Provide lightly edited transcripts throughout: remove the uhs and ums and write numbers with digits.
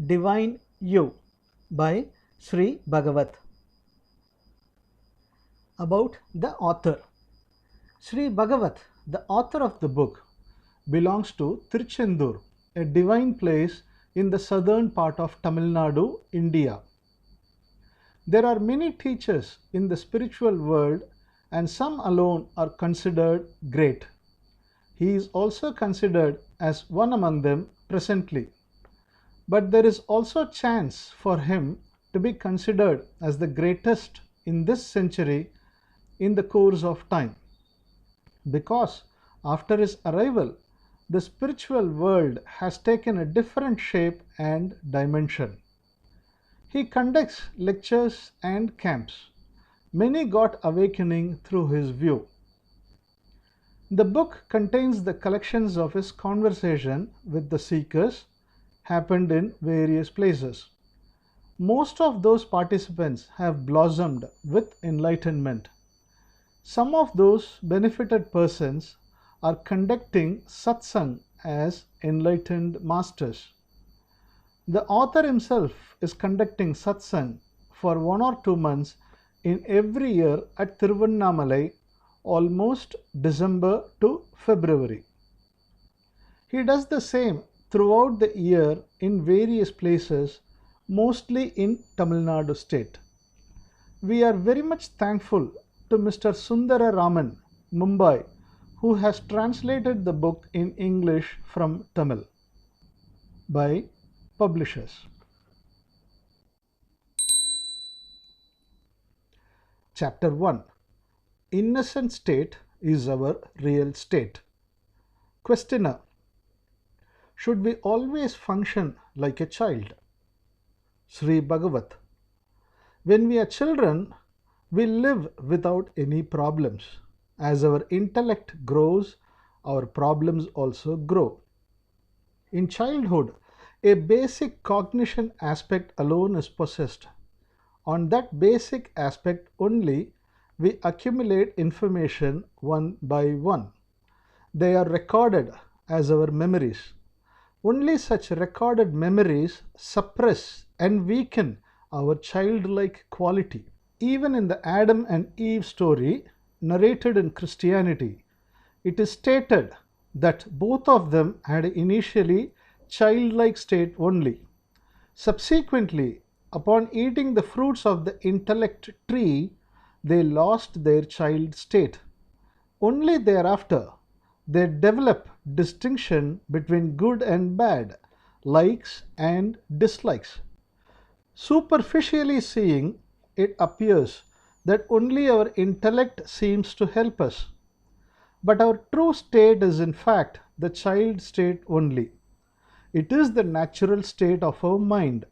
Divine You by Sri Bagavath. About the author. Sri Bagavath, the author of the book, belongs to Tiruchendur, a divine place in the southern part of Tamil Nadu, India. There are many teachers in the spiritual world, and some alone are considered great. He is also considered as one among them presently. But there is also chance for him to be considered as the greatest in this century in the course of time, because after his arrival, the spiritual world has taken a different shape and dimension. He conducts lectures and camps. Many got awakening through his view. The book contains the collections of his conversation with the seekers, happened in various places. Most of those participants have blossomed with enlightenment. Some of those benefited persons are conducting satsang as enlightened masters. The author himself is conducting satsang for 1 or 2 months in every year at Tiruvannamalai, almost December to February. He does the same throughout the year in various places, mostly in Tamil Nadu state. We are very much thankful to Mr. Sundara Raman, Mumbai, who has translated the book in English from Tamil. By publishers. Chapter 1. Innocent state is our real state. Questioner. Should we always function like a child? Sri Bagavath. When we are children, we live without any problems. As our intellect grows, our problems also grow. In childhood, a basic cognition aspect alone is possessed. On that basic aspect only, we accumulate information one by one. They are recorded as our memories. Only such recorded memories suppress and weaken our childlike quality. Even in the Adam and Eve story narrated in Christianity, it is stated that both of them had initially childlike state only. Subsequently, upon eating the fruits of the intellect tree, they lost their child state. Only thereafter they develop distinction between good and bad, likes and dislikes. Superficially seeing, it appears that only our intellect seems to help us. But our true state is in fact the child state only. It is the natural state of our mind.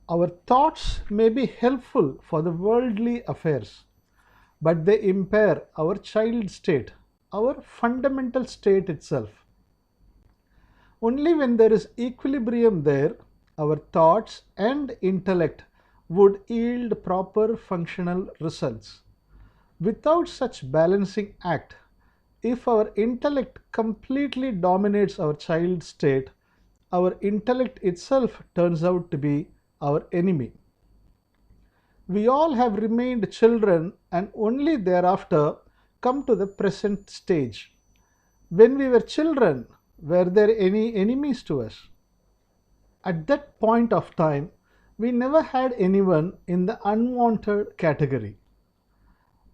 Our thoughts may be helpful for the worldly affairs, but they impair our child state, our fundamental state itself. Only when there is equilibrium there, our thoughts and intellect would yield proper functional results. Without such balancing act, if our intellect completely dominates our child state, our intellect itself turns out to be our enemy. We all have remained children and only thereafter come to the present stage. When we were children, were there any enemies to us? At that point of time, we never had anyone in the unwanted category.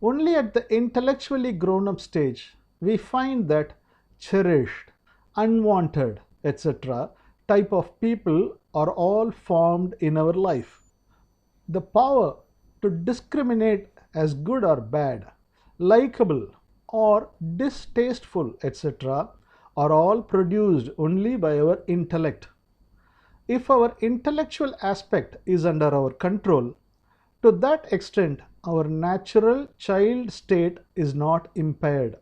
Only at the intellectually grown up stage, we find that cherished, unwanted, etc. type of people are all formed in our life. The power to discriminate as good or bad, likable or distasteful, etc. are all produced only by our intellect. If our intellectual aspect is under our control, to that extent our natural child state is not impaired.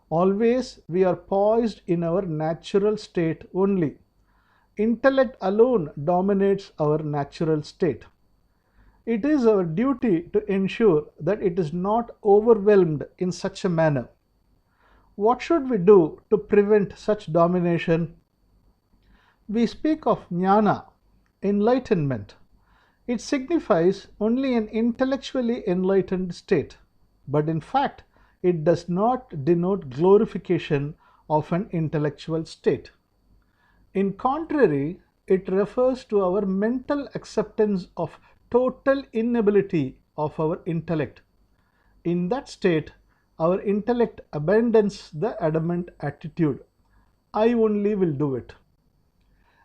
Always we are poised in our natural state only. Intellect alone dominates our natural state. It is our duty to ensure that it is not overwhelmed in such a manner. What should we do to prevent such domination? We speak of Gnana, enlightenment. It signifies only an intellectually enlightened state, but in fact, it does not denote glorification of an intellectual state. In contrary, it refers to our mental acceptance of total inability of our intellect. In that state, our intellect abandons the adamant attitude, I only will do it.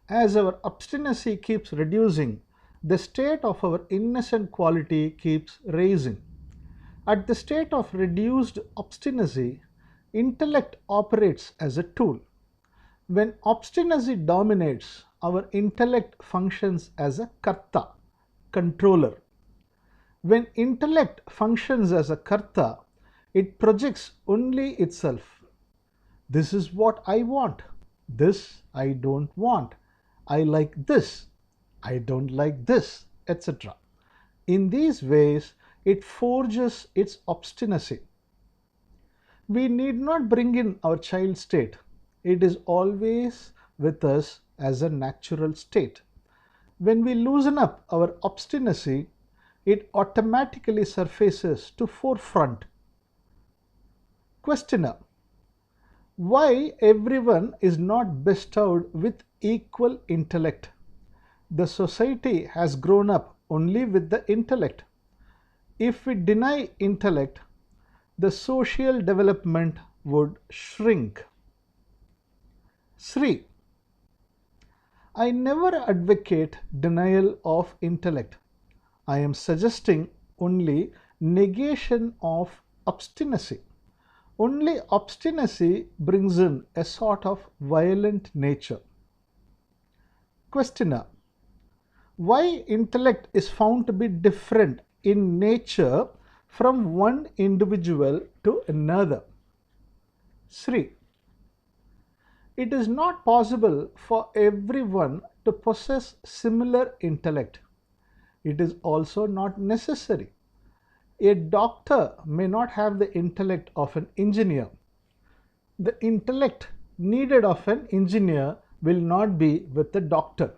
As our obstinacy keeps reducing, the state of our innocent quality keeps raising. At the state of reduced obstinacy, intellect operates as a tool. When obstinacy dominates, our intellect functions as a karta, controller. When intellect functions as a karta, it projects only itself. This is what I want. This I don't want. I like this. I don't like this, etc. In these ways, it forges its obstinacy. We need not bring in our child state. It is always with us as a natural state. When we loosen up our obstinacy, it automatically surfaces to forefront. Questioner: why everyone is not bestowed with equal intellect? The society has grown up only with the intellect. If we deny intellect, the social development would shrink. Sri: I never advocate denial of intellect. I am suggesting only negation of obstinacy. Only obstinacy brings in a sort of violent nature. Questioner: why intellect is found to be different in nature from one individual to another? Sri: it is not possible for everyone to possess similar intellect. It is also not necessary. A doctor may not have the intellect of an engineer. The intellect needed of an engineer will not be with the doctor.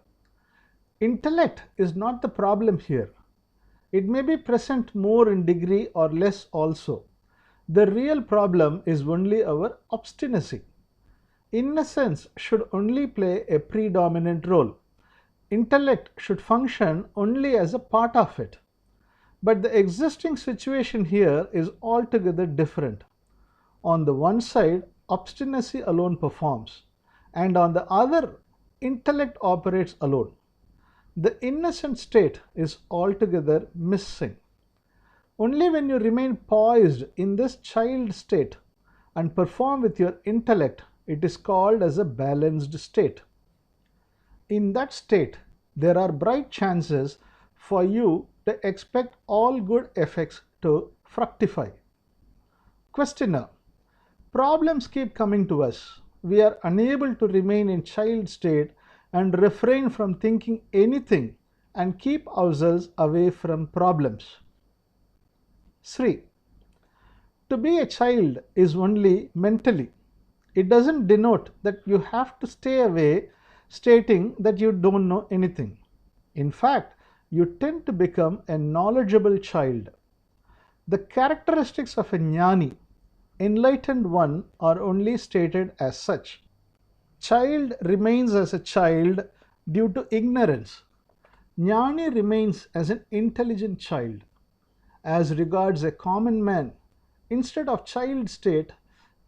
Intellect is not the problem here. It may be present more in degree or less also. The real problem is only our obstinacy. Innocence should only play a predominant role. Intellect should function only as a part of it. But the existing situation here is altogether different. On the one side, obstinacy alone performs, and on the other, intellect operates alone. The innocent state is altogether missing. Only when you remain poised in this child state and perform with your intellect, it is called as a balanced state. In that state, there are bright chances for you to expect all good effects to fructify. Questioner: problems keep coming to us. We are unable to remain in child state and refrain from thinking anything and keep ourselves away from problems. Sri: to be a child is only mentally. It doesn't denote that you have to stay away stating that you don't know anything. In fact, you tend to become a knowledgeable child. The characteristics of a Gnani, enlightened one, are only stated as such. Child remains as a child due to ignorance. Gnani remains as an intelligent child. As regards a common man, instead of child state,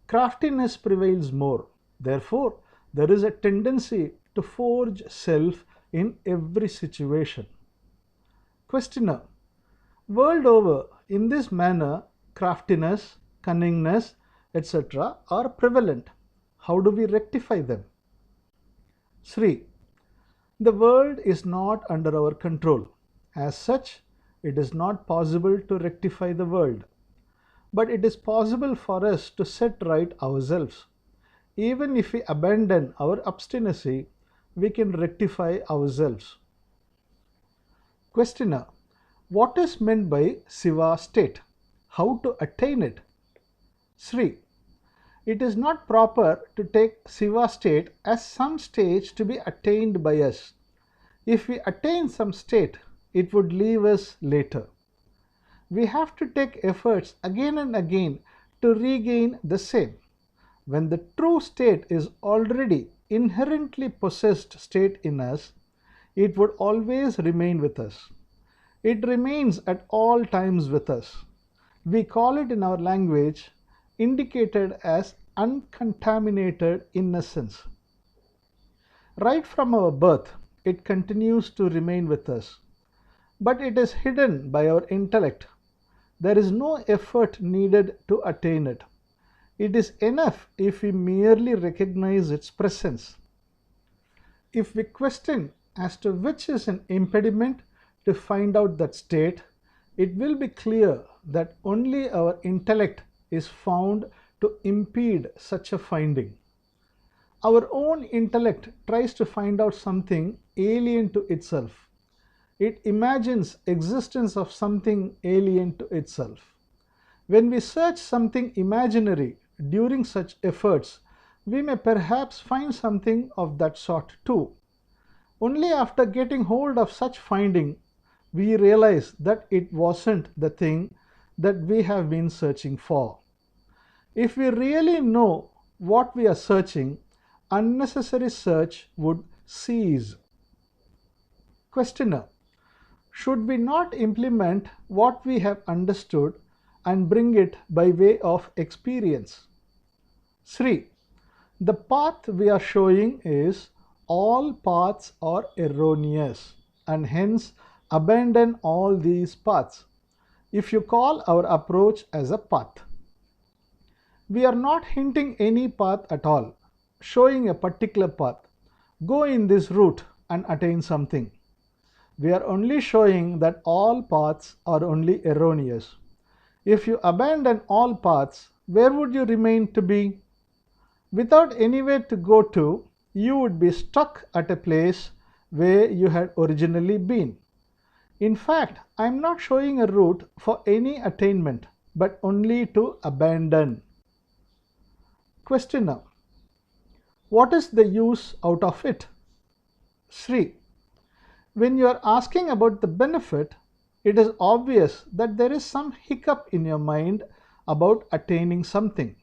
craftiness prevails more. Therefore, there is a tendency to forge self in every situation. Questioner: world over, in this manner, craftiness, cunningness, etc. are prevalent. How do we rectify them? Sri: the world is not under our control. As such, it is not possible to rectify the world. But it is possible for us to set right ourselves. Even if we abandon our obstinacy, we can rectify ourselves. Questioner: what is meant by Siva state? How to attain it? Sri: it is not proper to take Siva state as some stage to be attained by us. If we attain some state, it would leave us later. We have to take efforts again and again to regain the same. When the true state is already inherently possessed state in us, it would always remain with us. It remains at all times with us. We call it in our language indicated as uncontaminated innocence. Right from our birth, it continues to remain with us, but it is hidden by our intellect. There is no effort needed to attain it. It is enough if we merely recognize its presence. If we question as to which is an impediment to find out that state, it will be clear that only our intellect is found to impede such a finding. Our own intellect tries to find out something alien to itself. It imagines existence of something alien to itself. When we search something imaginary during such efforts, we may perhaps find something of that sort too. Only after getting hold of such finding, we realize that it wasn't the thing that we have been searching for. If we really know what we are searching, unnecessary search would cease. Questioner: should we not implement what we have understood and bring it by way of experience? Sri: the path we are showing is all paths are erroneous, and hence abandon all these paths, if you call our approach as a path. We are not hinting any path at all, showing a particular path. Go in this route and attain something. We are only showing that all paths are only erroneous. If you abandon all paths, where would you remain to be? Without anywhere to go to, you would be stuck at a place where you had originally been. In fact, I am not showing a route for any attainment, but only to abandon. Questioner: what is the use out of it? Sri: when you are asking about the benefit, it is obvious that there is some hiccup in your mind about attaining something.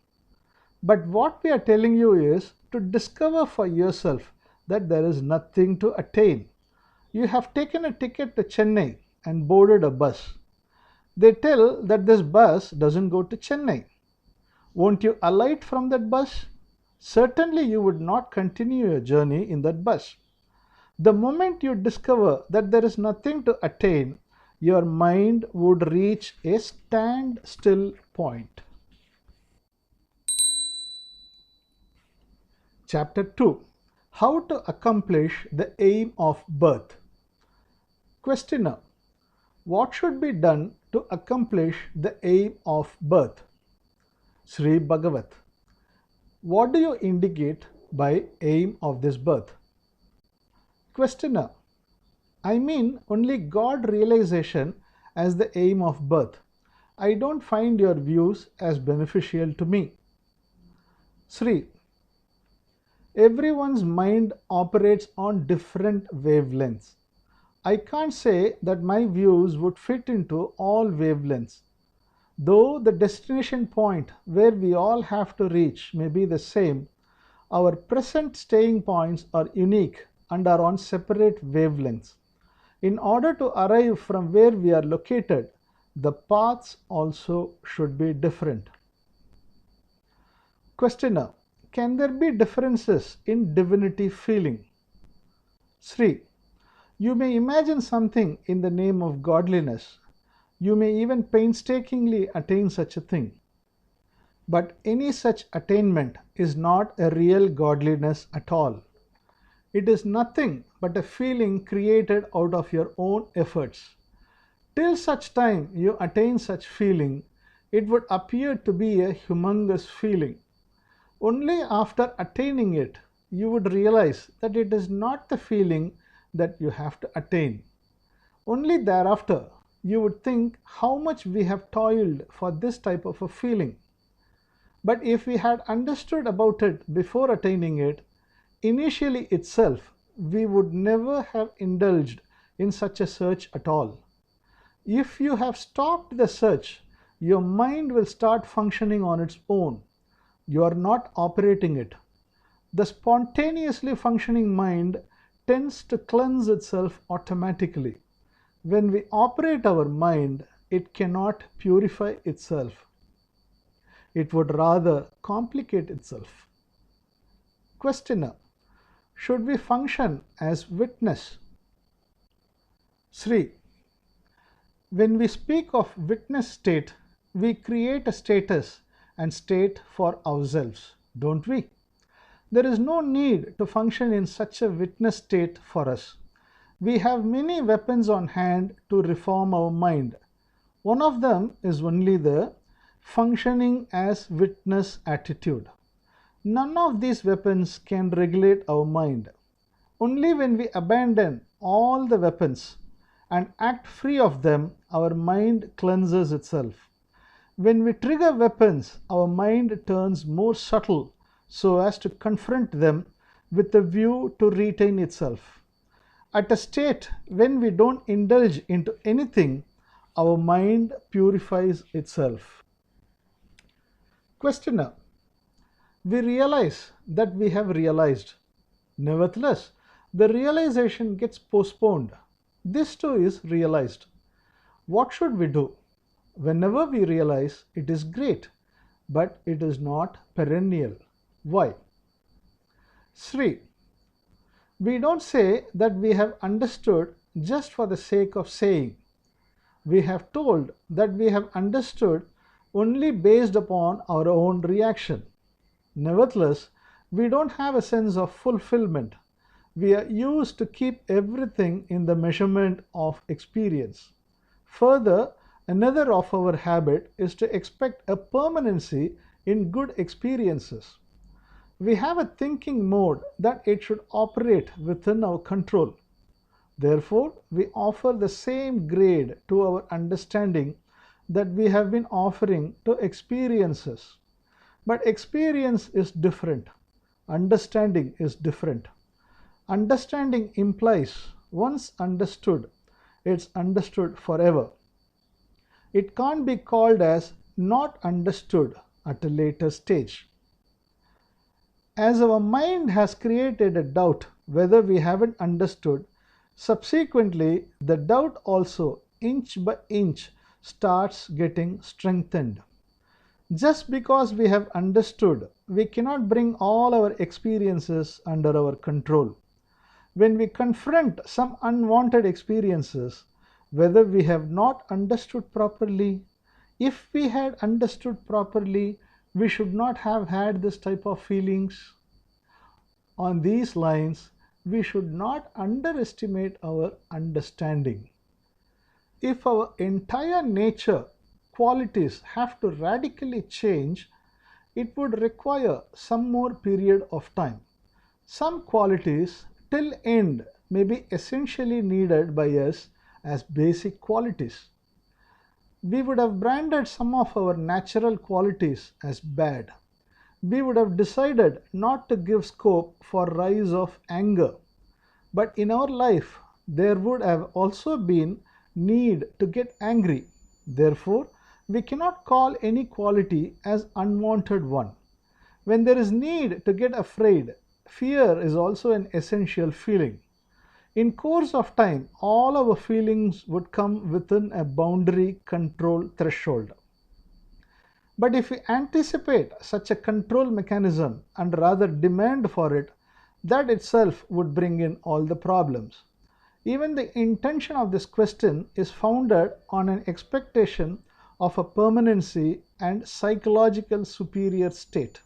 But what we are telling you is to discover for yourself that there is nothing to attain. You have taken a ticket to Chennai and boarded a bus. They tell that this bus doesn't go to Chennai. Won't you alight from that bus? Certainly you would not continue your journey in that bus. The moment you discover that there is nothing to attain, your mind would reach a standstill point. Chapter 2: how to accomplish the aim of birth. Questioner: what should be done to accomplish the aim of birth? Sri Bagavath: what do you indicate by aim of this birth? Questioner: I mean only God realization as the aim of birth. I don't find your views as beneficial to me. Sri: everyone's mind operates on different wavelengths. I can't say that my views would fit into all wavelengths. Though the destination point where we all have to reach may be the same, our present staying points are unique and are on separate wavelengths. In order to arrive from where we are located, the paths also should be different. Questioner: can there be differences in divinity feeling? Sri: you may imagine something in the name of godliness. You may even painstakingly attain such a thing. But any such attainment is not a real godliness at all. It is nothing but a feeling created out of your own efforts. Till such time you attain such feeling, it would appear to be a humongous feeling. Only after attaining it, you would realize that it is not the feeling that you have to attain. Only thereafter, you would think how much we have toiled for this type of a feeling. But if we had understood about it before attaining it, initially itself, we would never have indulged in such a search at all. If you have stopped the search, your mind will start functioning on its own. You are not operating it. The spontaneously functioning mind tends to cleanse itself automatically. When we operate our mind, it cannot purify itself. It would rather complicate itself. Questioner: should we function as witness? Sri: when we speak of witness state, we create a status and state for ourselves, don't we? There is no need to function in such a witness state for us. We have many weapons on hand to reform our mind. One of them is only the functioning as witness attitude. None of these weapons can regulate our mind. Only when we abandon all the weapons and act free of them, our mind cleanses itself. When we trigger weapons, our mind turns more subtle so as to confront them with a view to retain itself. At a state when we don't indulge into anything, our mind purifies itself. Questioner: we realize that we have realized. Nevertheless, the realization gets postponed. This too is realized. What should we do? Whenever we realize, it is great, but it is not perennial. Why? Sri: we don't say that we have understood just for the sake of saying. We have told that we have understood only based upon our own reaction. Nevertheless, we don't have a sense of fulfillment. We are used to keep everything in the measurement of experience. Further, another of our habit is to expect a permanency in good experiences. We have a thinking mode that it should operate within our control. Therefore, we offer the same grade to our understanding that we have been offering to experiences. But experience is different. Understanding is different. Understanding implies once understood, it's understood forever. It can't be called as not understood at a later stage. As our mind has created a doubt whether we haven't understood, subsequently the doubt also inch by inch starts getting strengthened. Just because we have understood, we cannot bring all our experiences under our control. When we confront some unwanted experiences, whether we have not understood properly, if we had understood properly, we should not have had this type of feelings. On these lines, we should not underestimate our understanding. If our entire nature qualities have to radically change, it would require some more period of time. Some qualities till end may be essentially needed by us as basic qualities. We would have branded some of our natural qualities as bad. We would have decided not to give scope for rise of anger. But in our life, there would have also been need to get angry. Therefore, we cannot call any quality as unwanted one. When there is need to get afraid, fear is also an essential feeling. In course of time, all our feelings would come within a boundary control threshold. But if we anticipate such a control mechanism and rather demand for it, that itself would bring in all the problems. Even the intention of this question is founded on an expectation of a permanency and psychological superior state.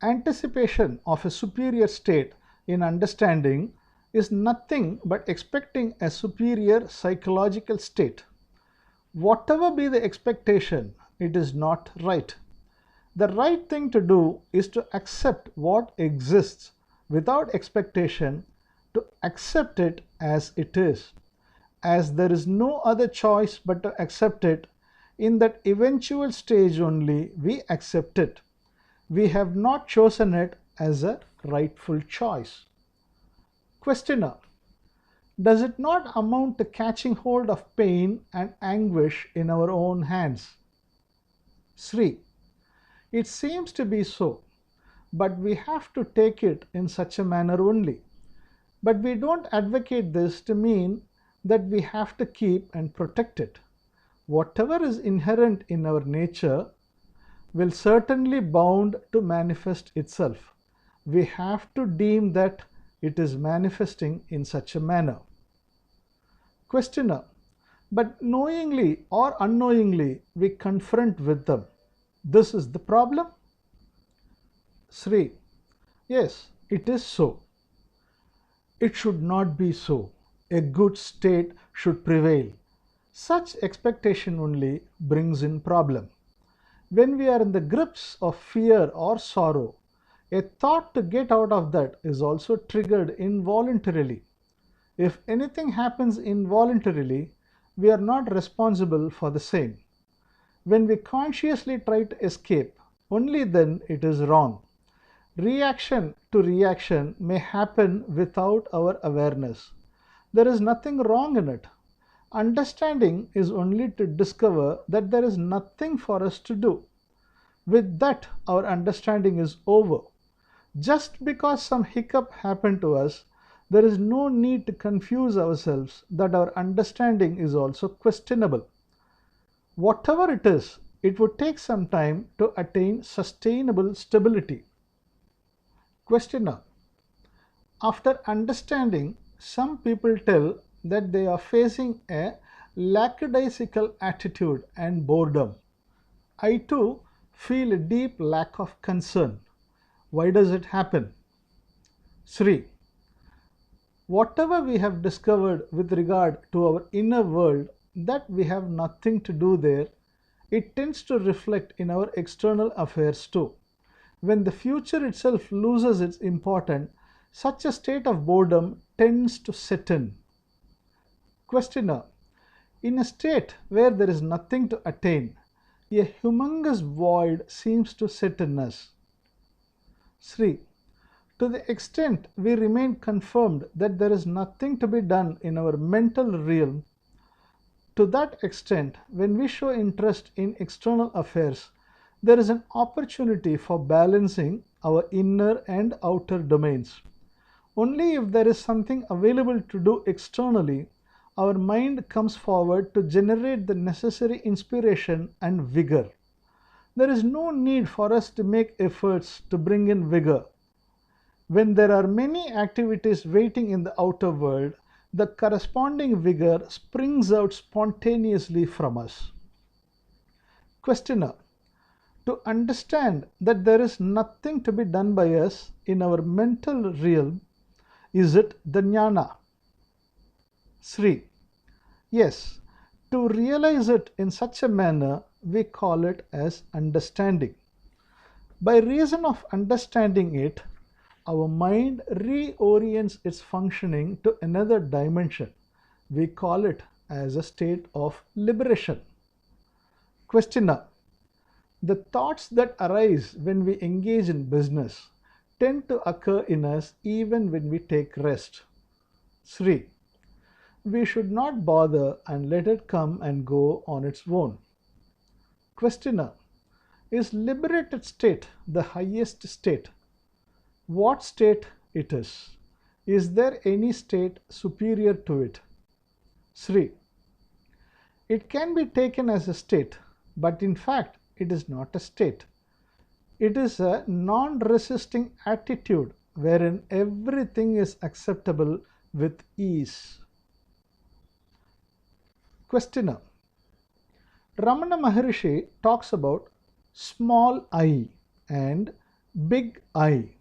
Anticipation of a superior state in understanding is nothing but expecting a superior psychological state. Whatever be the expectation, it is not right. The right thing to do is to accept what exists without expectation, to accept it as it is. As there is no other choice but to accept it, in that eventual stage only we accept it. We have not chosen it as a rightful choice. Questioner: does it not amount to catching hold of pain and anguish in our own hands? Sri: it seems to be so, but we have to take it in such a manner only. But we don't advocate this to mean that we have to keep and protect it. Whatever is inherent in our nature will certainly bound to manifest itself. We have to deem that it is manifesting in such a manner. Questioner: but knowingly or unknowingly we confront with them. This is the problem? Sri: yes, it is so. It should not be so. A good state should prevail. Such expectation only brings in problem. When we are in the grips of fear or sorrow, a thought to get out of that is also triggered involuntarily. If anything happens involuntarily, we are not responsible for the same. When we consciously try to escape, only then it is wrong. Reaction to reaction may happen without our awareness. There is nothing wrong in it. Understanding is only to discover that there is nothing for us to do. With that, our understanding is over. Just because some hiccup happened to us, there is no need to confuse ourselves that our understanding is also questionable. Whatever it is, it would take some time to attain sustainable stability. Questioner: after understanding, some people tell that they are facing a lackadaisical attitude and boredom. I too feel a deep lack of concern. Why does it happen? Sri: whatever we have discovered with regard to our inner world, that we have nothing to do there, it tends to reflect in our external affairs too. When the future itself loses its importance, such a state of boredom tends to set in. Questioner: in a state where there is nothing to attain, a humongous void seems to set in us. Sri: to the extent we remain confirmed that there is nothing to be done in our mental realm, to that extent, when we show interest in external affairs, there is an opportunity for balancing our inner and outer domains. Only if there is something available to do externally, our mind comes forward to generate the necessary inspiration and vigor. There is no need for us to make efforts to bring in vigor. When there are many activities waiting in the outer world, the corresponding vigor springs out spontaneously from us. Questioner: to understand that there is nothing to be done by us in our mental realm, is it the Gnana? Sri: yes, to realize it in such a manner, we call it as understanding. By reason of understanding it, our mind reorients its functioning to another dimension. We call it as a state of liberation. Questioner: the thoughts that arise when we engage in business tend to occur in us even when we take rest. Sri: we should not bother and let it come and go on its own. Questioner: is liberated state the highest state? What state it is? Is there any state superior to it? Sri: it can be taken as a state, but in fact it is not a state. It is a non-resisting attitude wherein everything is acceptable with ease. Questioner: Ramana Maharishi talks about small I and big I.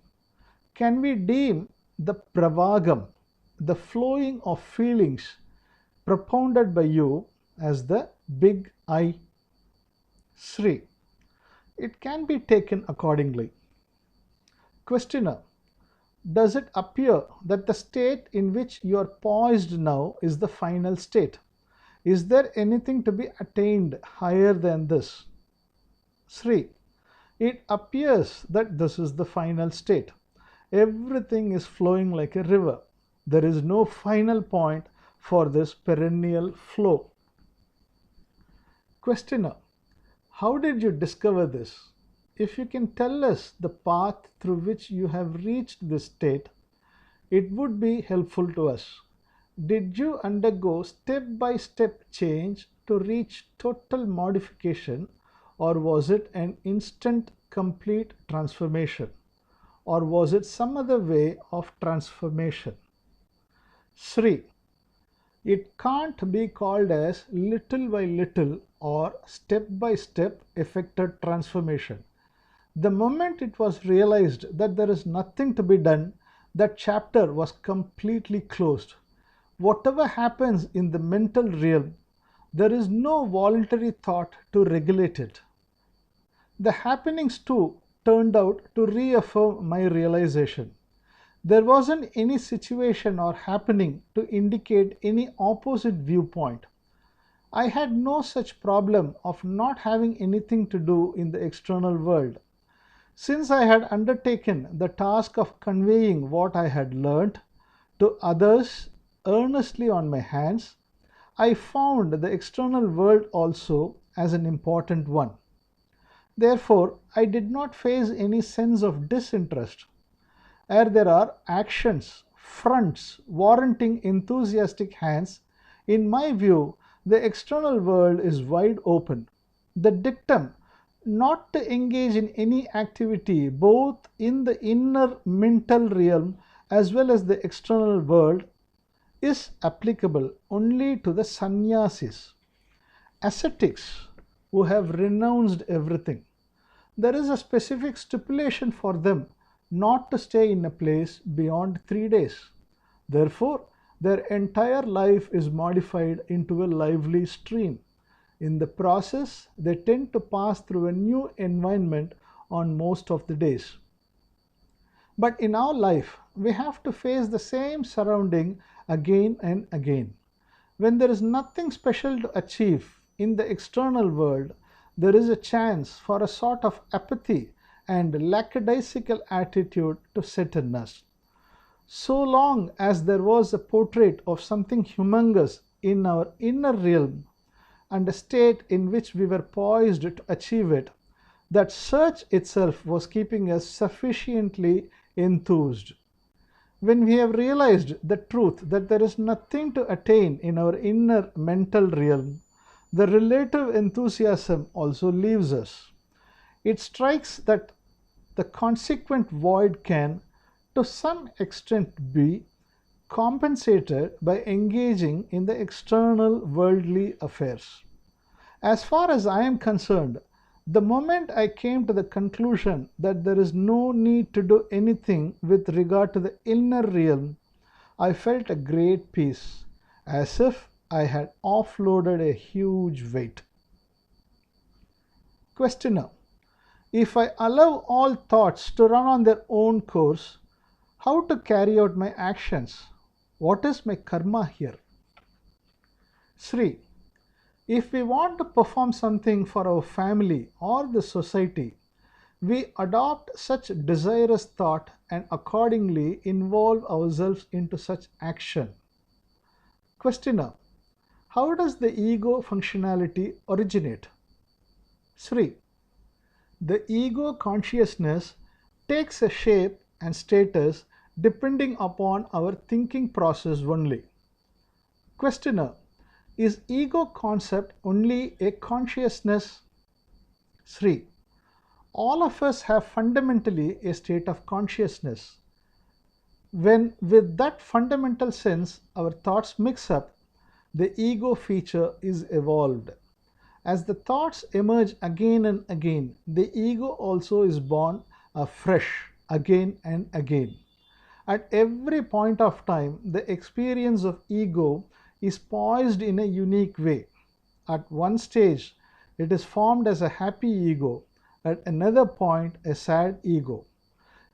Can we deem the pravagam, the flowing of feelings propounded by you, as the big I? Sri: it can be taken accordingly. Questioner: does it appear that the state in which you are poised now is the final state? Is there anything to be attained higher than this? Sri: it appears that this is the final state. Everything is flowing like a river. There is no final point for this perennial flow. Questioner: how did you discover this? If you can tell us the path through which you have reached this state, it would be helpful to us. Did you undergo step-by-step change to reach total modification, or was it an instant complete transformation? Or was it some other way of transformation? Sri: it can't be called as little by little or step by step effected transformation. The moment it was realized that there is nothing to be done, that chapter was completely closed. Whatever happens in the mental realm, there is no voluntary thought to regulate it. The happenings too turned out to reaffirm my realization. There wasn't any situation or happening to indicate any opposite viewpoint. I had no such problem of not having anything to do in the external world. Since I had undertaken the task of conveying what I had learnt to others earnestly on my hands, I found the external world also as an important one. Therefore, I did not face any sense of disinterest. Ere there are actions, fronts warranting enthusiastic hands, in my view, the external world is wide open. The dictum not to engage in any activity both in the inner mental realm as well as the external world is applicable only to the sannyasis, ascetics who have renounced everything. There is a specific stipulation for them not to stay in a place beyond 3 days. Therefore, their entire life is modified into a lively stream. In the process, they tend to pass through a new environment on most of the days. But in our life, we have to face the same surrounding again and again. When there is nothing special to achieve in the external world, there is a chance for a sort of apathy and lackadaisical attitude to set in us. So long as there was a portrait of something humongous in our inner realm and a state in which we were poised to achieve it, that search itself was keeping us sufficiently enthused. When we have realized the truth that there is nothing to attain in our inner mental realm, the relative enthusiasm also leaves us. It strikes that the consequent void can, to some extent, be compensated by engaging in the external worldly affairs. As far as I am concerned, the moment I came to the conclusion that there is no need to do anything with regard to the inner realm, I felt a great peace, as if I had offloaded a huge weight. Questioner: if I allow all thoughts to run on their own course, how to carry out my actions? What is my karma here? Sri: if we want to perform something for our family or the society, we adopt such desirous thought and accordingly involve ourselves into such action. Questioner: how does the ego functionality originate? Sri: the ego consciousness takes a shape and status depending upon our thinking process only. Questioner: is ego concept only a consciousness? Sri: all of us have fundamentally a state of consciousness. When with that fundamental sense our thoughts mix up, the ego feature is evolved. As the thoughts emerge again and again, the ego also is born afresh again and again. At every point of time, the experience of ego is poised in a unique way. At one stage, it is formed as a happy ego, at another point, a sad ego.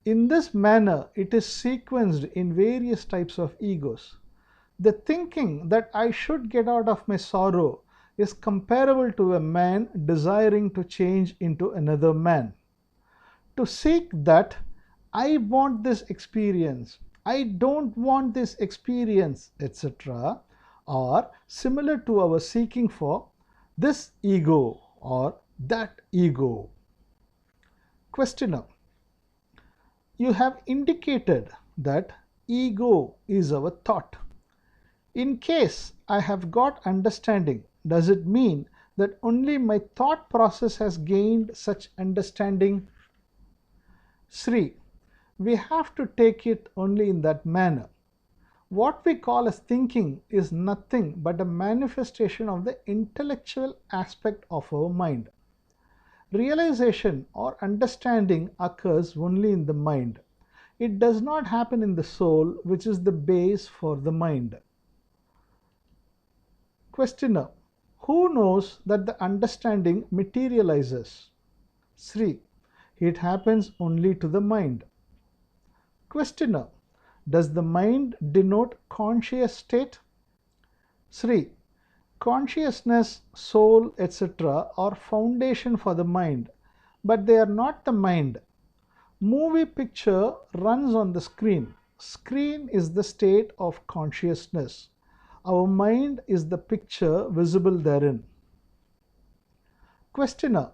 In this manner, it is sequenced in various types of egos. The thinking that I should get out of my sorrow is comparable to a man desiring to change into another man. To seek that, I want this experience, I don't want this experience, etc., are similar to our seeking for this ego or that ego. Questioner: you have indicated that ego is our thought. In case I have got understanding, does it mean that only my thought process has gained such understanding? Sri: we have to take it only in that manner. What we call as thinking is nothing but a manifestation of the intellectual aspect of our mind. Realization or understanding occurs only in the mind. It does not happen in the soul, which is the base for the mind. Questioner: who knows that the understanding materializes? Sri: it happens only to the mind. Questioner: does the mind denote conscious state? Sri: consciousness, soul, etc. are foundation for the mind, but they are not the mind. Movie picture runs on the screen. Screen is the state of consciousness. Our mind is the picture visible therein. Questioner: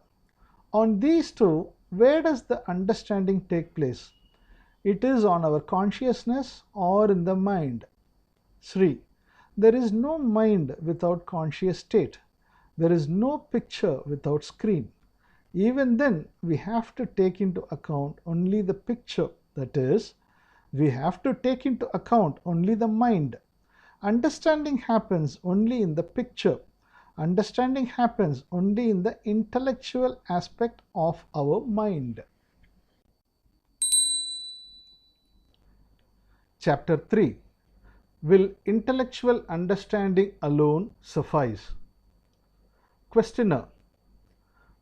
on these two, where does the understanding take place? It is on our consciousness or in the mind? Sri: there is no mind without conscious state. There is no picture without screen. Even then, we have to take into account only the picture. That is, we have to take into account only the mind. Understanding happens only in the picture. Understanding happens only in the intellectual aspect of our mind. Chapter 3: will intellectual understanding alone suffice? Questioner: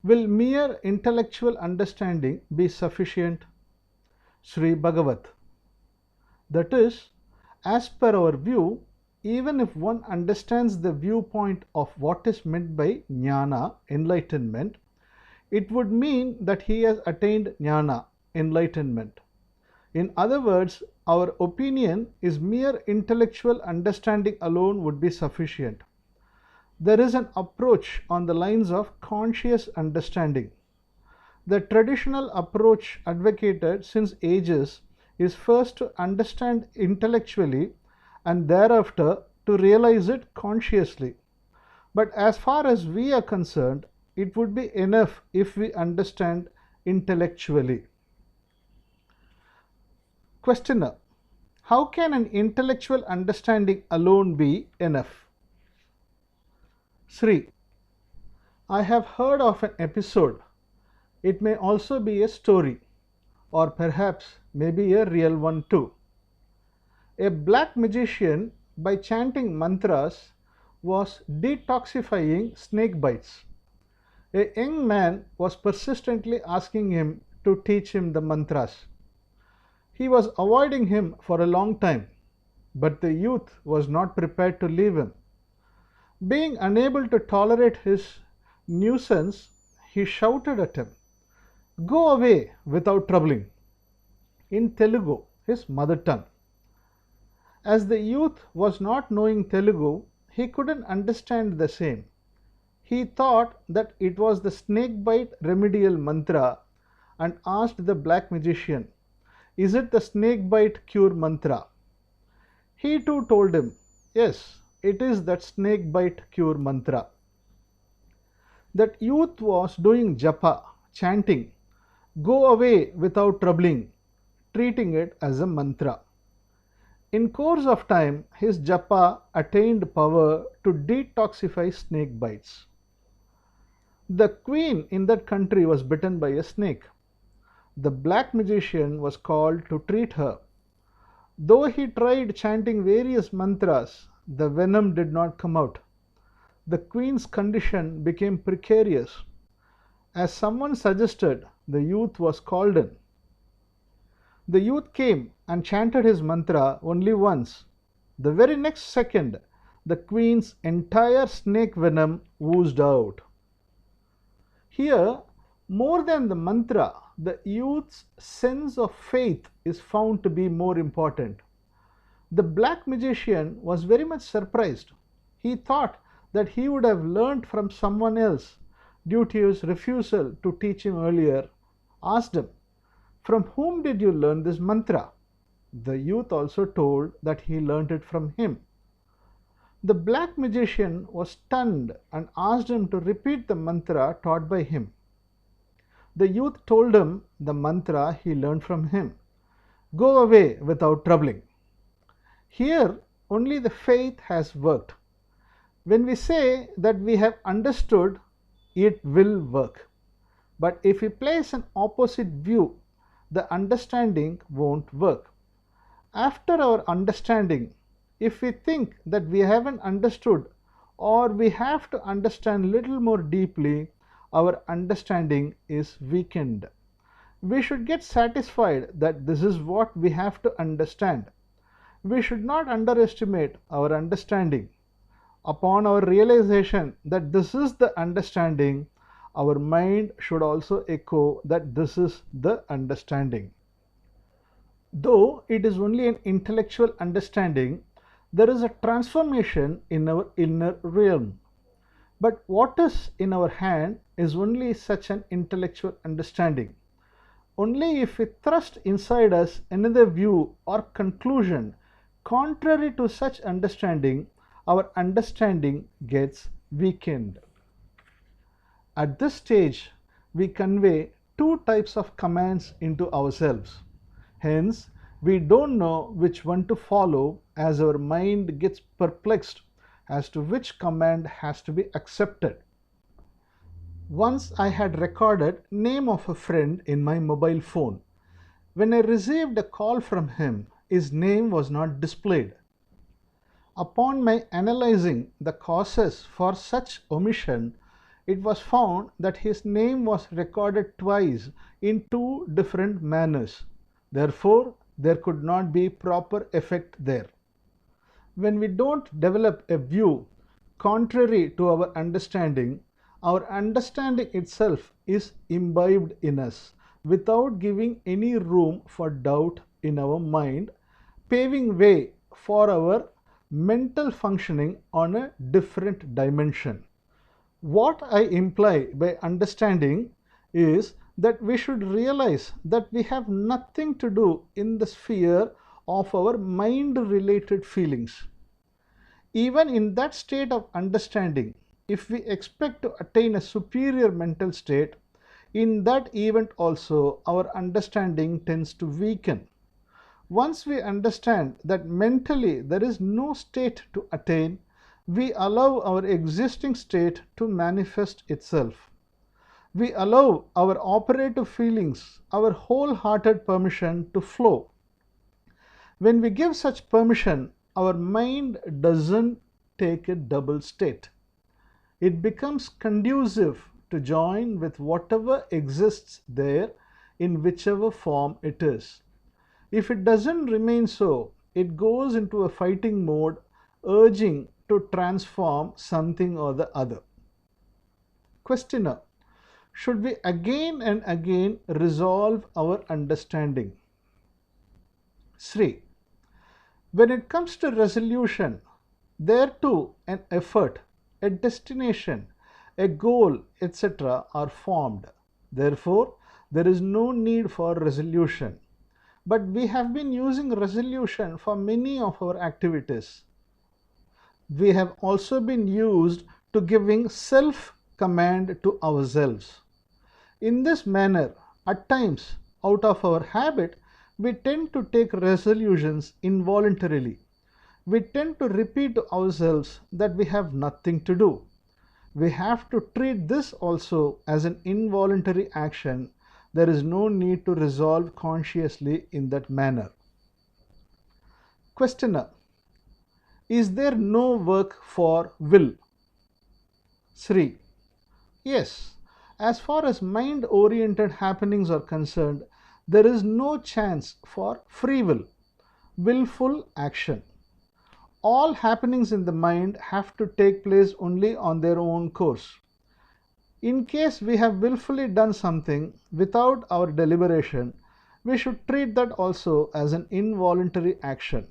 will mere intellectual understanding be sufficient? Sri Bagavath: that is, as per our view, even if one understands the viewpoint of what is meant by Gnana, enlightenment, it would mean that he has attained Gnana, enlightenment. In other words, our opinion is mere intellectual understanding alone would be sufficient. There is an approach on the lines of conscious understanding. The traditional approach advocated since ages is first to understand intellectually and thereafter to realize it consciously. But as far as we are concerned, it would be enough if we understand intellectually. Questioner: how can an intellectual understanding alone be enough? Sri: I have heard of an episode. It may also be a story, or perhaps maybe a real one too. A black magician, by chanting mantras, was detoxifying snake bites. A young man was persistently asking him to teach him the mantras. He was avoiding him for a long time, but the youth was not prepared to leave him. Being unable to tolerate his nuisance, he shouted at him, "Go away without troubling," in Telugu, his mother tongue. As the youth was not knowing Telugu, he couldn't understand the same. He thought that it was the snake bite remedial mantra and asked the black magician, "Is it the snake bite cure mantra?" He too told him, "Yes, it is that snake bite cure mantra." That youth was doing japa, chanting, "Go away without troubling," treating it as a mantra. In course of time, his japa attained power to detoxify snake bites. The queen in that country was bitten by a snake. The black magician was called to treat her. Though he tried chanting various mantras, the venom did not come out. The queen's condition became precarious. As someone suggested, the youth was called in. The youth came and chanted his mantra only once. The very next second, the queen's entire snake venom oozed out. Here, more than the mantra, the youth's sense of faith is found to be more important. The black magician was very much surprised. He thought that he would have learnt from someone else due to his refusal to teach him earlier. Asked him, "From whom did you learn this mantra?" The youth also told that he learnt it from him. The black magician was stunned and asked him to repeat the mantra taught by him. The youth told him the mantra he learned from him. "Go away without troubling." Here only the faith has worked. When we say that we have understood, it will work. But if we place an opposite view, the understanding won't work. After our understanding, if we think that we haven't understood or we have to understand little more deeply, our understanding is weakened. We should get satisfied that this is what we have to understand. We should not underestimate our understanding. Upon our realization that this is the understanding, our mind should also echo that this is the understanding. Though it is only an intellectual understanding, there is a transformation in our inner realm. But what is in our hand is only such an intellectual understanding. Only if we thrust inside us another view or conclusion contrary to such understanding, our understanding gets weakened. At this stage, we convey two types of commands into ourselves. Hence, we don't know which one to follow, as our mind gets perplexed as to which command has to be accepted. Once I had recorded name of a friend in my mobile phone. When I received a call from him, his name was not displayed. Upon my analyzing the causes for such omission, it was found that his name was recorded twice in two different manners. Therefore, there could not be proper effect there. When we don't develop a view contrary to our understanding itself is imbibed in us without giving any room for doubt in our mind, paving way for our mental functioning on a different dimension. What I imply by understanding is that we should realize that we have nothing to do in the sphere of our mind-related feelings. Even in that state of understanding, if we expect to attain a superior mental state, in that event also our understanding tends to weaken. Once we understand that mentally there is no state to attain, we allow our existing state to manifest itself. We allow our operative feelings, our wholehearted permission to flow. When we give such permission, our mind doesn't take a double state. It becomes conducive to join with whatever exists there in whichever form it is. If it doesn't remain so, it goes into a fighting mode, urging to transform something or the other. Questioner: should we again and again resolve our understanding? Sri: when it comes to resolution, there too an effort, a destination, a goal, etc. are formed. Therefore, there is no need for resolution. But we have been using resolution for many of our activities. We have also been used to giving self-command to ourselves. In this manner, at times, out of our habit, we tend to take resolutions involuntarily. We tend to repeat to ourselves that we have nothing to do. We have to treat this also as an involuntary action. There is no need to resolve consciously in that manner. Questioner: is there no work for will? Sri: yes. As far as mind-oriented happenings are concerned, there is no chance for free will, willful action. All happenings in the mind have to take place only on their own course. In case we have willfully done something without our deliberation, we should treat that also as an involuntary action.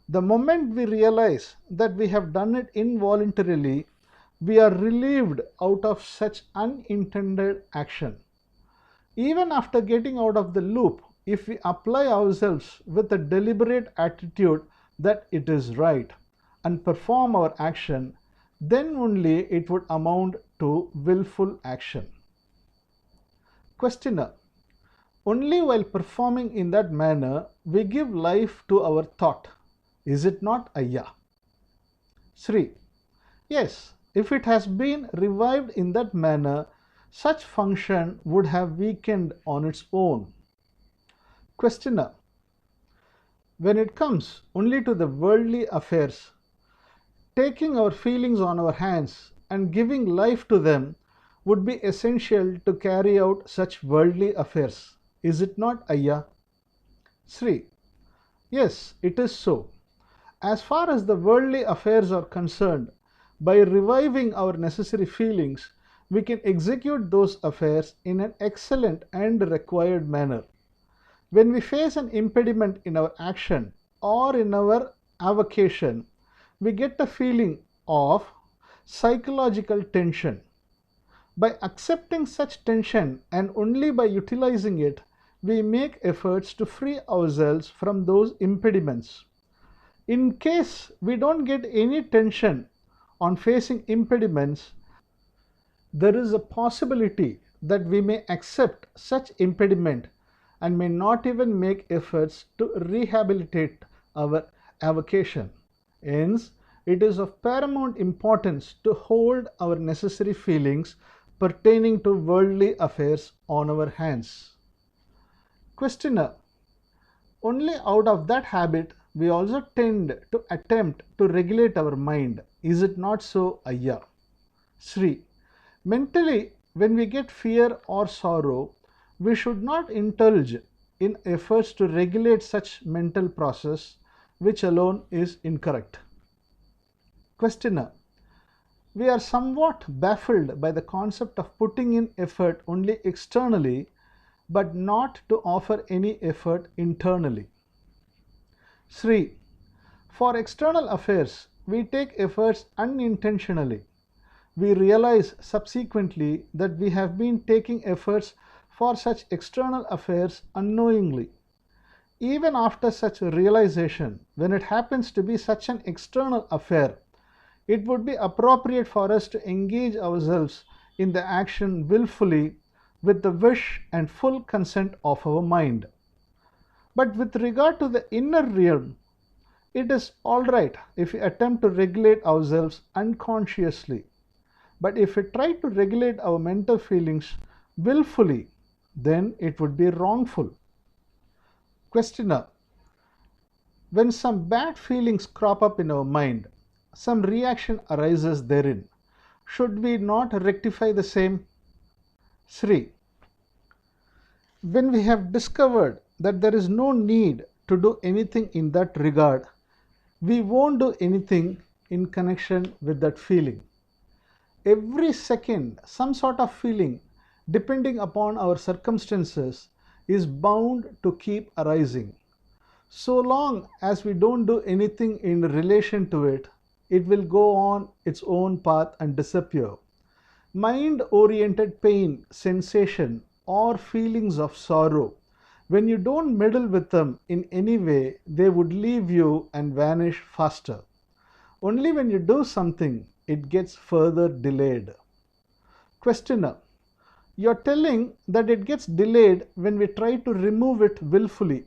The moment we realize that we have done it involuntarily, we are relieved out of such unintended action. Even after getting out of the loop, if we apply ourselves with a deliberate attitude that it is right and perform our action, then only it would amount to willful action. Questioner: only while performing in that manner we give life to our thought. Is it not, Ayya? Sri: yes, if it has been revived in that manner, such function would have weakened on its own. Questioner: when it comes only to the worldly affairs, taking our feelings on our hands and giving life to them would be essential to carry out such worldly affairs. Is it not, Ayya? Sri: yes, it is so. As far as the worldly affairs are concerned, by reviving our necessary feelings, we can execute those affairs in an excellent and required manner. When we face an impediment in our action or in our avocation, we get a feeling of psychological tension. By accepting such tension and only by utilizing it, we make efforts to free ourselves from those impediments. In case we don't get any tension on facing impediments, there is a possibility that we may accept such impediment and may not even make efforts to rehabilitate our avocation. Hence, it is of paramount importance to hold our necessary feelings pertaining to worldly affairs on our hands. Questioner: only out of that habit we also tend to attempt to regulate our mind. Is it not so, Ayya? Sri: mentally, when we get fear or sorrow, we should not indulge in efforts to regulate such mental process, which alone is incorrect. Questioner: we are somewhat baffled by the concept of putting in effort only externally, but not to offer any effort internally. Sri: for external affairs, we take efforts unintentionally. We realize subsequently that we have been taking efforts for such external affairs unknowingly. Even after such a realization, when it happens to be such an external affair, it would be appropriate for us to engage ourselves in the action willfully with the wish and full consent of our mind. But with regard to the inner realm, it is all right if we attempt to regulate ourselves unconsciously. But if we try to regulate our mental feelings willfully, then it would be wrongful. Questioner: when some bad feelings crop up in our mind, some reaction arises therein. Should we not rectify the same? Sri: when we have discovered that there is no need to do anything in that regard, we won't do anything in connection with that feeling. Every second, some sort of feeling, depending upon our circumstances, is bound to keep arising. So long as we don't do anything in relation to it, it will go on its own path and disappear. Mind-oriented pain, sensation, or feelings of sorrow, when you don't meddle with them in any way, they would leave you and vanish faster. Only when you do something, it gets further delayed. Questioner: you're telling that it gets delayed when we try to remove it willfully.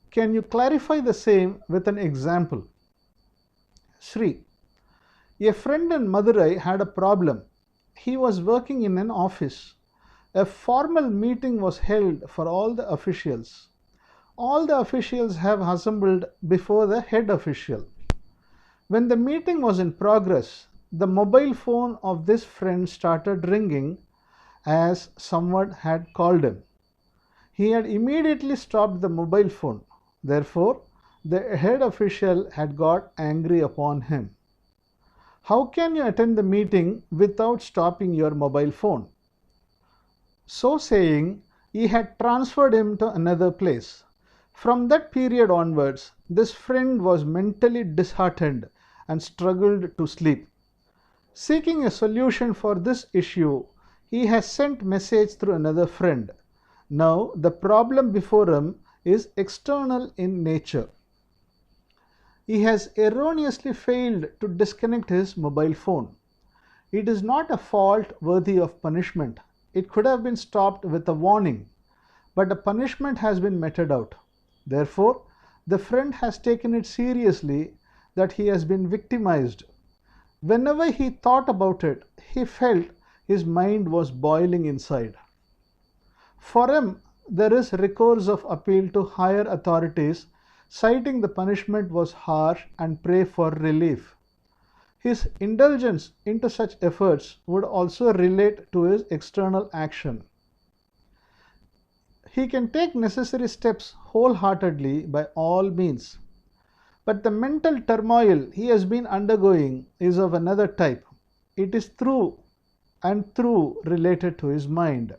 Can you clarify the same with an example? Sri: a friend in Madurai had a problem. He was working in an office. A formal meeting was held for all the officials. All the officials have assembled before the head official. When the meeting was in progress, the mobile phone of this friend started ringing as someone had called him. He had immediately stopped the mobile phone. Therefore, the head official had got angry upon him. How can you attend the meeting without stopping your mobile phone? So saying, he had transferred him to another place. From that period onwards, this friend was mentally disheartened and struggled to sleep. Seeking a solution for this issue, he has sent message through another friend. Now the problem before him is external in nature. He has erroneously failed to disconnect his mobile phone. It is not a fault worthy of punishment. It could have been stopped with a warning, but a punishment has been meted out. Therefore, the friend has taken it seriously that he has been victimized. Whenever he thought about it, he felt his mind was boiling inside. For him, there is recourse of appeal to higher authorities, citing the punishment was harsh and pray for relief. His indulgence into such efforts would also relate to his external action. He can take necessary steps wholeheartedly by all means. But the mental turmoil he has been undergoing is of another type. It is through and through related to his mind.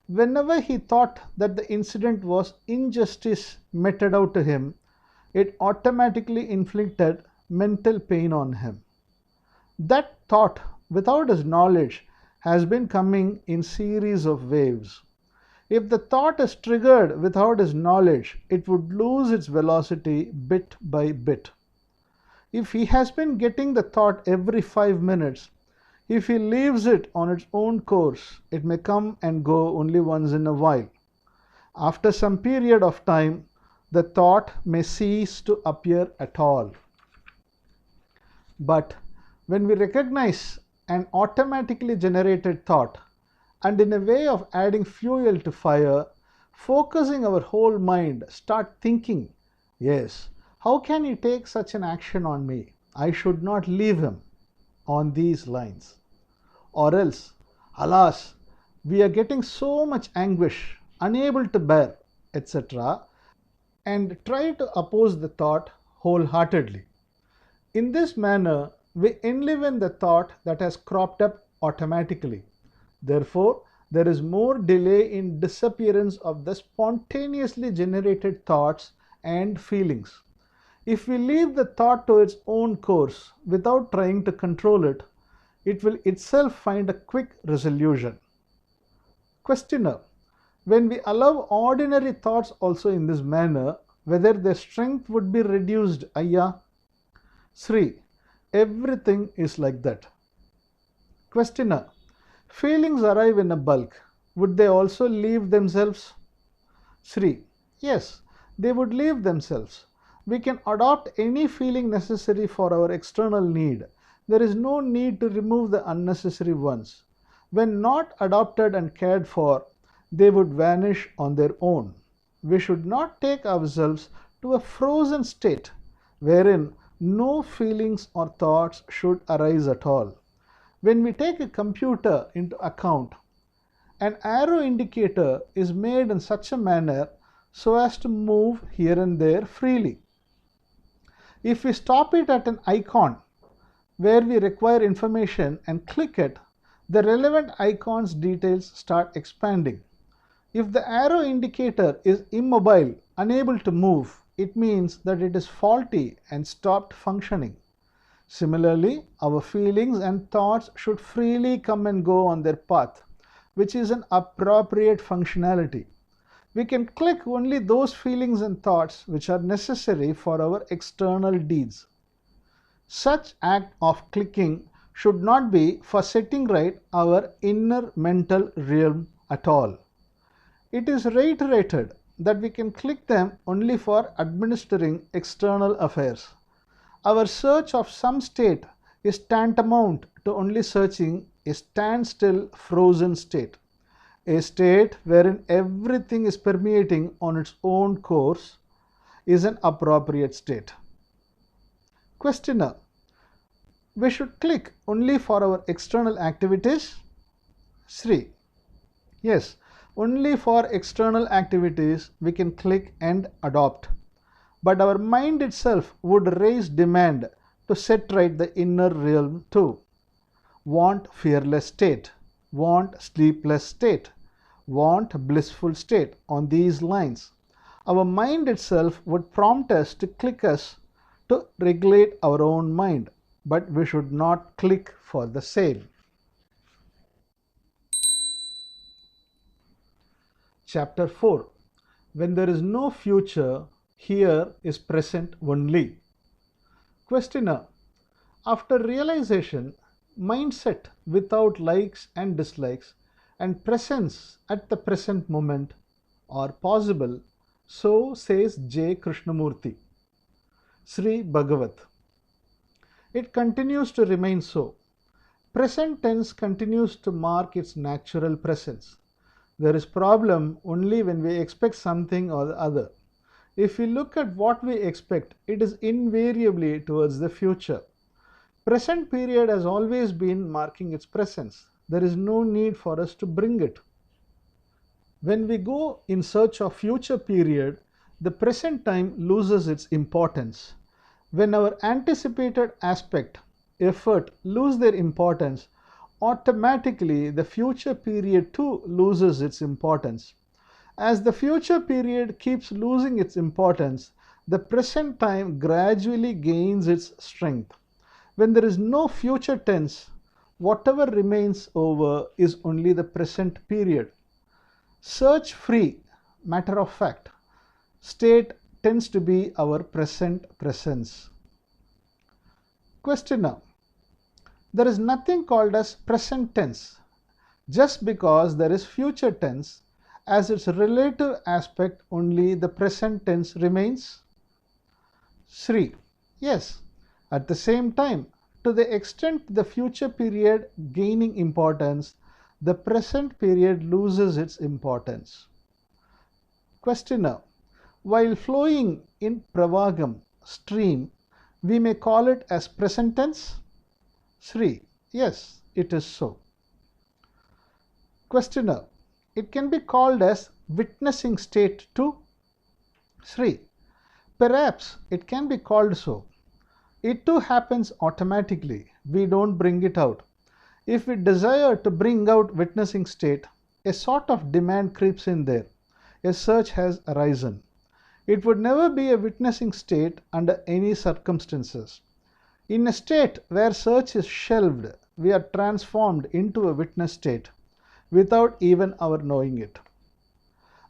Whenever he thought that the incident was injustice meted out to him, it automatically inflicted mental pain on him. That thought, without his knowledge, has been coming in series of waves. If the thought is triggered without his knowledge, it would lose its velocity bit by bit. If he has been getting the thought every 5 minutes, if he leaves it on its own course, it may come and go only once in a while. After some period of time, the thought may cease to appear at all. But when we recognize an automatically generated thought, and in a way of adding fuel to fire, focusing our whole mind, start thinking, yes, how can he take such an action on me? I should not leave him, on these lines. Or else, alas, we are getting so much anguish, unable to bear, etc., and try to oppose the thought wholeheartedly. In this manner, we enliven the thought that has cropped up automatically. Therefore, there is more delay in disappearance of the spontaneously generated thoughts and feelings. If we leave the thought to its own course without trying to control it, it will itself find a quick resolution. Questioner: when we allow ordinary thoughts also in this manner, whether their strength would be reduced, Ayya? Sri: everything is like that. Questioner: feelings arrive in a bulk. Would they also leave themselves? Sri: yes, they would leave themselves. We can adopt any feeling necessary for our external need. There is no need to remove the unnecessary ones. When not adopted and cared for, they would vanish on their own. We should not take ourselves to a frozen state wherein no feelings or thoughts should arise at all. When we take a computer into account, an arrow indicator is made in such a manner so as to move here and there freely. If we stop it at an icon where we require information and click it, the relevant icon's details start expanding. If the arrow indicator is immobile, unable to move, it means that it is faulty and stopped functioning. Similarly, our feelings and thoughts should freely come and go on their path, which is an appropriate functionality. We can click only those feelings and thoughts which are necessary for our external deeds. Such act of clicking should not be for setting right our inner mental realm at all. It is reiterated that we can click them only for administering external affairs. Our search of some state is tantamount to only searching a standstill frozen state, a state wherein everything is permeating on its own course is an appropriate state. Questioner: we should click only for our external activities? Sri: yes, only for external activities we can click and adopt. But our mind itself would raise demand to set right the inner realm too. Want fearless state, want sleepless state, want blissful state, on these lines. our mind itself would prompt us to click us to regulate our own mind, but we should not click for the same. Chapter 4. When there is no future, here is present only. Questioner. After realization, mindset without likes and dislikes and presence at the present moment are possible, so says J. Krishnamurti. Sri Bagavath. It continues to remain so. Present tense continues to mark its natural presence. There is problem only when we expect something or the other. If we look at what we expect, it is invariably towards the future. Present period has always been marking its presence. There is no need for us to bring it. When we go in search of future period, the present time loses its importance. When our anticipated aspect, effort lose their importance, automatically the future period too loses its importance. As the future period keeps losing its importance, the present time gradually gains its strength. When there is no future tense, whatever remains over is only the present period. Search free, matter of fact, state tends to be our present presence. Questioner. There is nothing called as present tense just because there is future tense. As its relative aspect, only the present tense remains. Sri. Yes. At the same time, to the extent the future period gaining importance, the present period loses its importance. Questioner. While flowing in pravagam, stream, we may call it as present tense? Sri. Yes, it is so. Questioner. It can be called as witnessing state too? Sri. Perhaps it can be called so. It too happens automatically. We don't bring it out. If we desire to bring out witnessing state, a sort of demand creeps in there. A search has arisen. It would never be a witnessing state under any circumstances. In a state where search is shelved, we are transformed into a witness state without even our knowing it.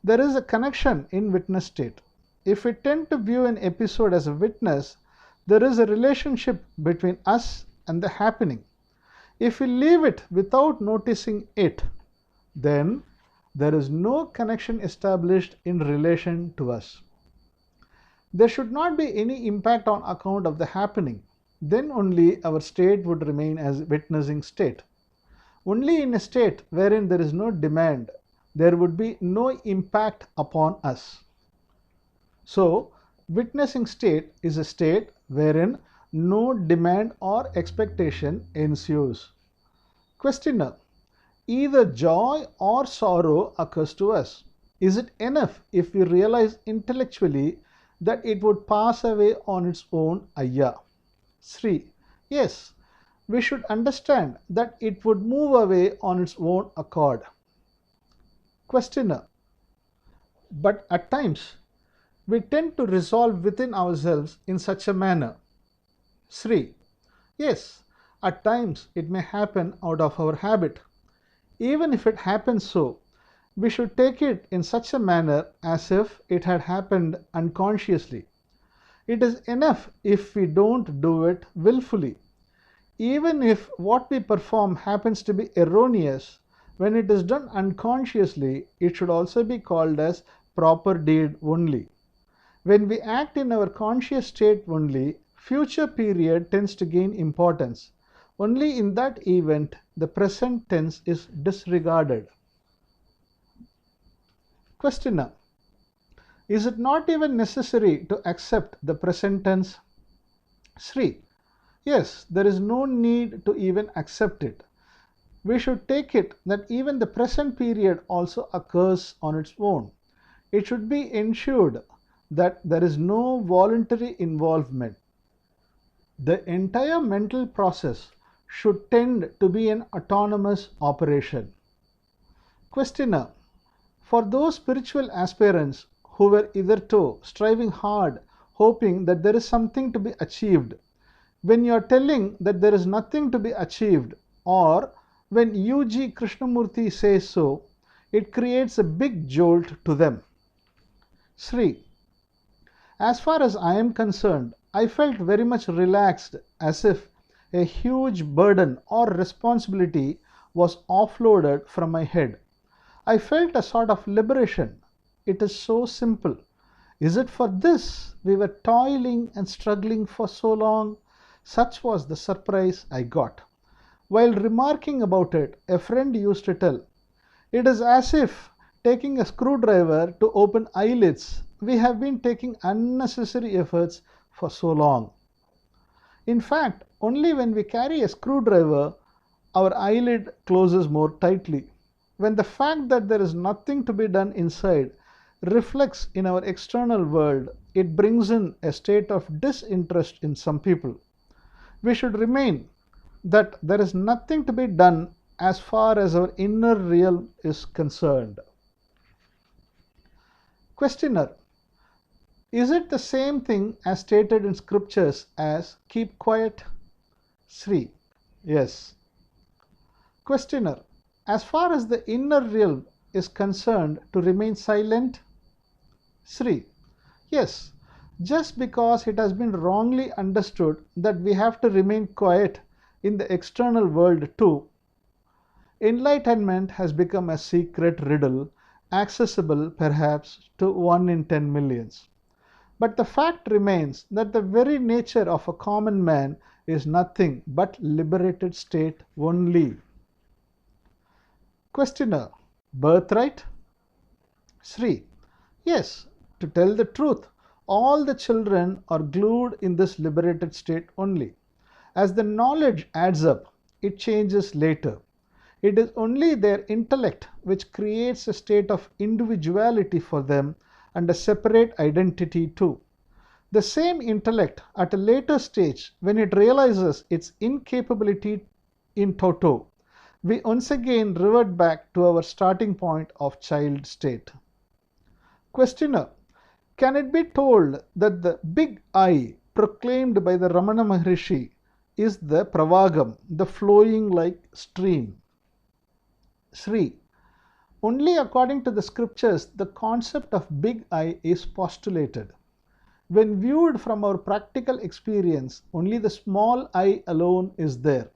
There is a connection in witness state. If we tend to view an episode as a witness, there is a relationship between us and the happening. If we leave it without noticing it, then there is no connection established in relation to us. There should not be any impact on account of the happening. Then only our state would remain as witnessing state. Only in a state wherein there is no demand, there would be no impact upon us. So, witnessing state is a state wherein no demand or expectation ensues. Questioner. Either joy or sorrow occurs to us. Is it enough if we realize intellectually that it would pass away on its own ayya? Sri. Yes, we should understand that it would move away on its own accord. Questioner. But at times, we tend to resolve within ourselves in such a manner. Sri. Yes, at times it may happen out of our habit. Even if it happens so, we should take it in such a manner as if it had happened unconsciously. It is enough if we don't do it willfully. Even if what we perform happens to be erroneous, when it is done unconsciously, it should also be called as proper deed only. When we act in our conscious state only, future period tends to gain importance. Only in that event, the present tense is disregarded. Questioner. Is it not even necessary to accept the present tense? Sri. Yes, there is no need to even accept it. We should take it that even the present period also occurs on its own. It should be ensured that there is no voluntary involvement. The entire mental process should tend to be an autonomous operation. Questioner. For those spiritual aspirants who were hitherto striving hard, hoping that there is something to be achieved. When you are telling that there is nothing to be achieved, or when U.G. Krishnamurti says so, it creates a big jolt to them. Sri, as far as I am concerned, I felt very much relaxed, as if a huge burden or responsibility was offloaded from my head. I felt a sort of liberation. It is so simple. Is it for this we were toiling and struggling for so long? Such was the surprise I got. While remarking about it, a friend used to tell, it is as if taking a screwdriver to open eyelids. We have been taking unnecessary efforts for so long. In fact, only when we carry a screwdriver, our eyelid closes more tightly. When the fact that there is nothing to be done inside reflects in our external world, it brings in a state of disinterest in some people. We should remain that there is nothing to be done as far as our inner realm is concerned. Questioner, is it the same thing as stated in scriptures as keep quiet? Sri, yes. Questioner, as far as the inner realm is concerned, to remain silent? Sri, yes. Just because it has been wrongly understood that we have to remain quiet in the external world too, enlightenment has become a secret riddle, accessible perhaps to 1 in 10 millions. But the fact remains that the very nature of a common man is nothing but liberated state only. Questioner, birthright? Sri, yes, to tell the truth, all the children are glued in this liberated state only. As the knowledge adds up, it changes later. It is only their intellect which creates a state of individuality for them and a separate identity too. The same intellect at a later stage, when it realizes its incapability in toto, we once again revert back to our starting point of child state. Questioner, can it be told that the big I proclaimed by the Ramana Maharishi is the pravagam, the flowing like stream? Sri, only according to the scriptures the concept of big I is postulated. When viewed from our practical experience, only the small I alone is there.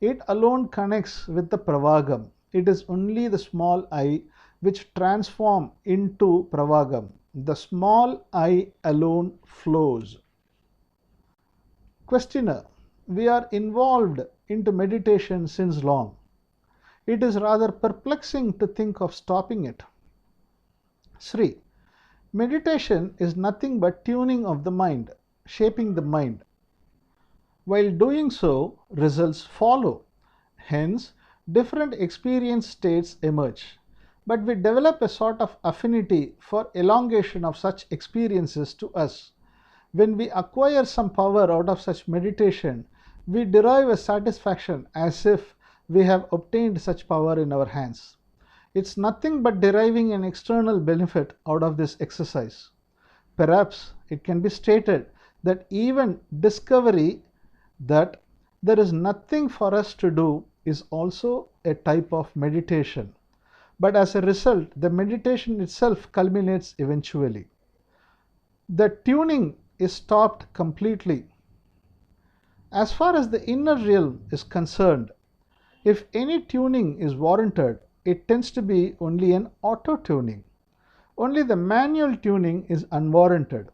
It alone connects with the pravagam. It is only the small I which transforms into pravagam. The small I alone flows. Questioner, we are involved into meditation since long. It is rather perplexing to think of stopping it. Sri, meditation is nothing but tuning of the mind, shaping the mind. While doing so, results follow. Hence, different experience states emerge. But we develop a sort of affinity for elongation of such experiences to us. When we acquire some power out of such meditation, we derive a satisfaction as if we have obtained such power in our hands. It's nothing but deriving an external benefit out of this exercise. Perhaps it can be stated that even discovery that there is nothing for us to do is also a type of meditation. But as a result, the meditation itself culminates eventually. The tuning is stopped completely. As far as the inner realm is concerned, if any tuning is warranted, it tends to be only an auto-tuning. Only the manual tuning is unwarranted.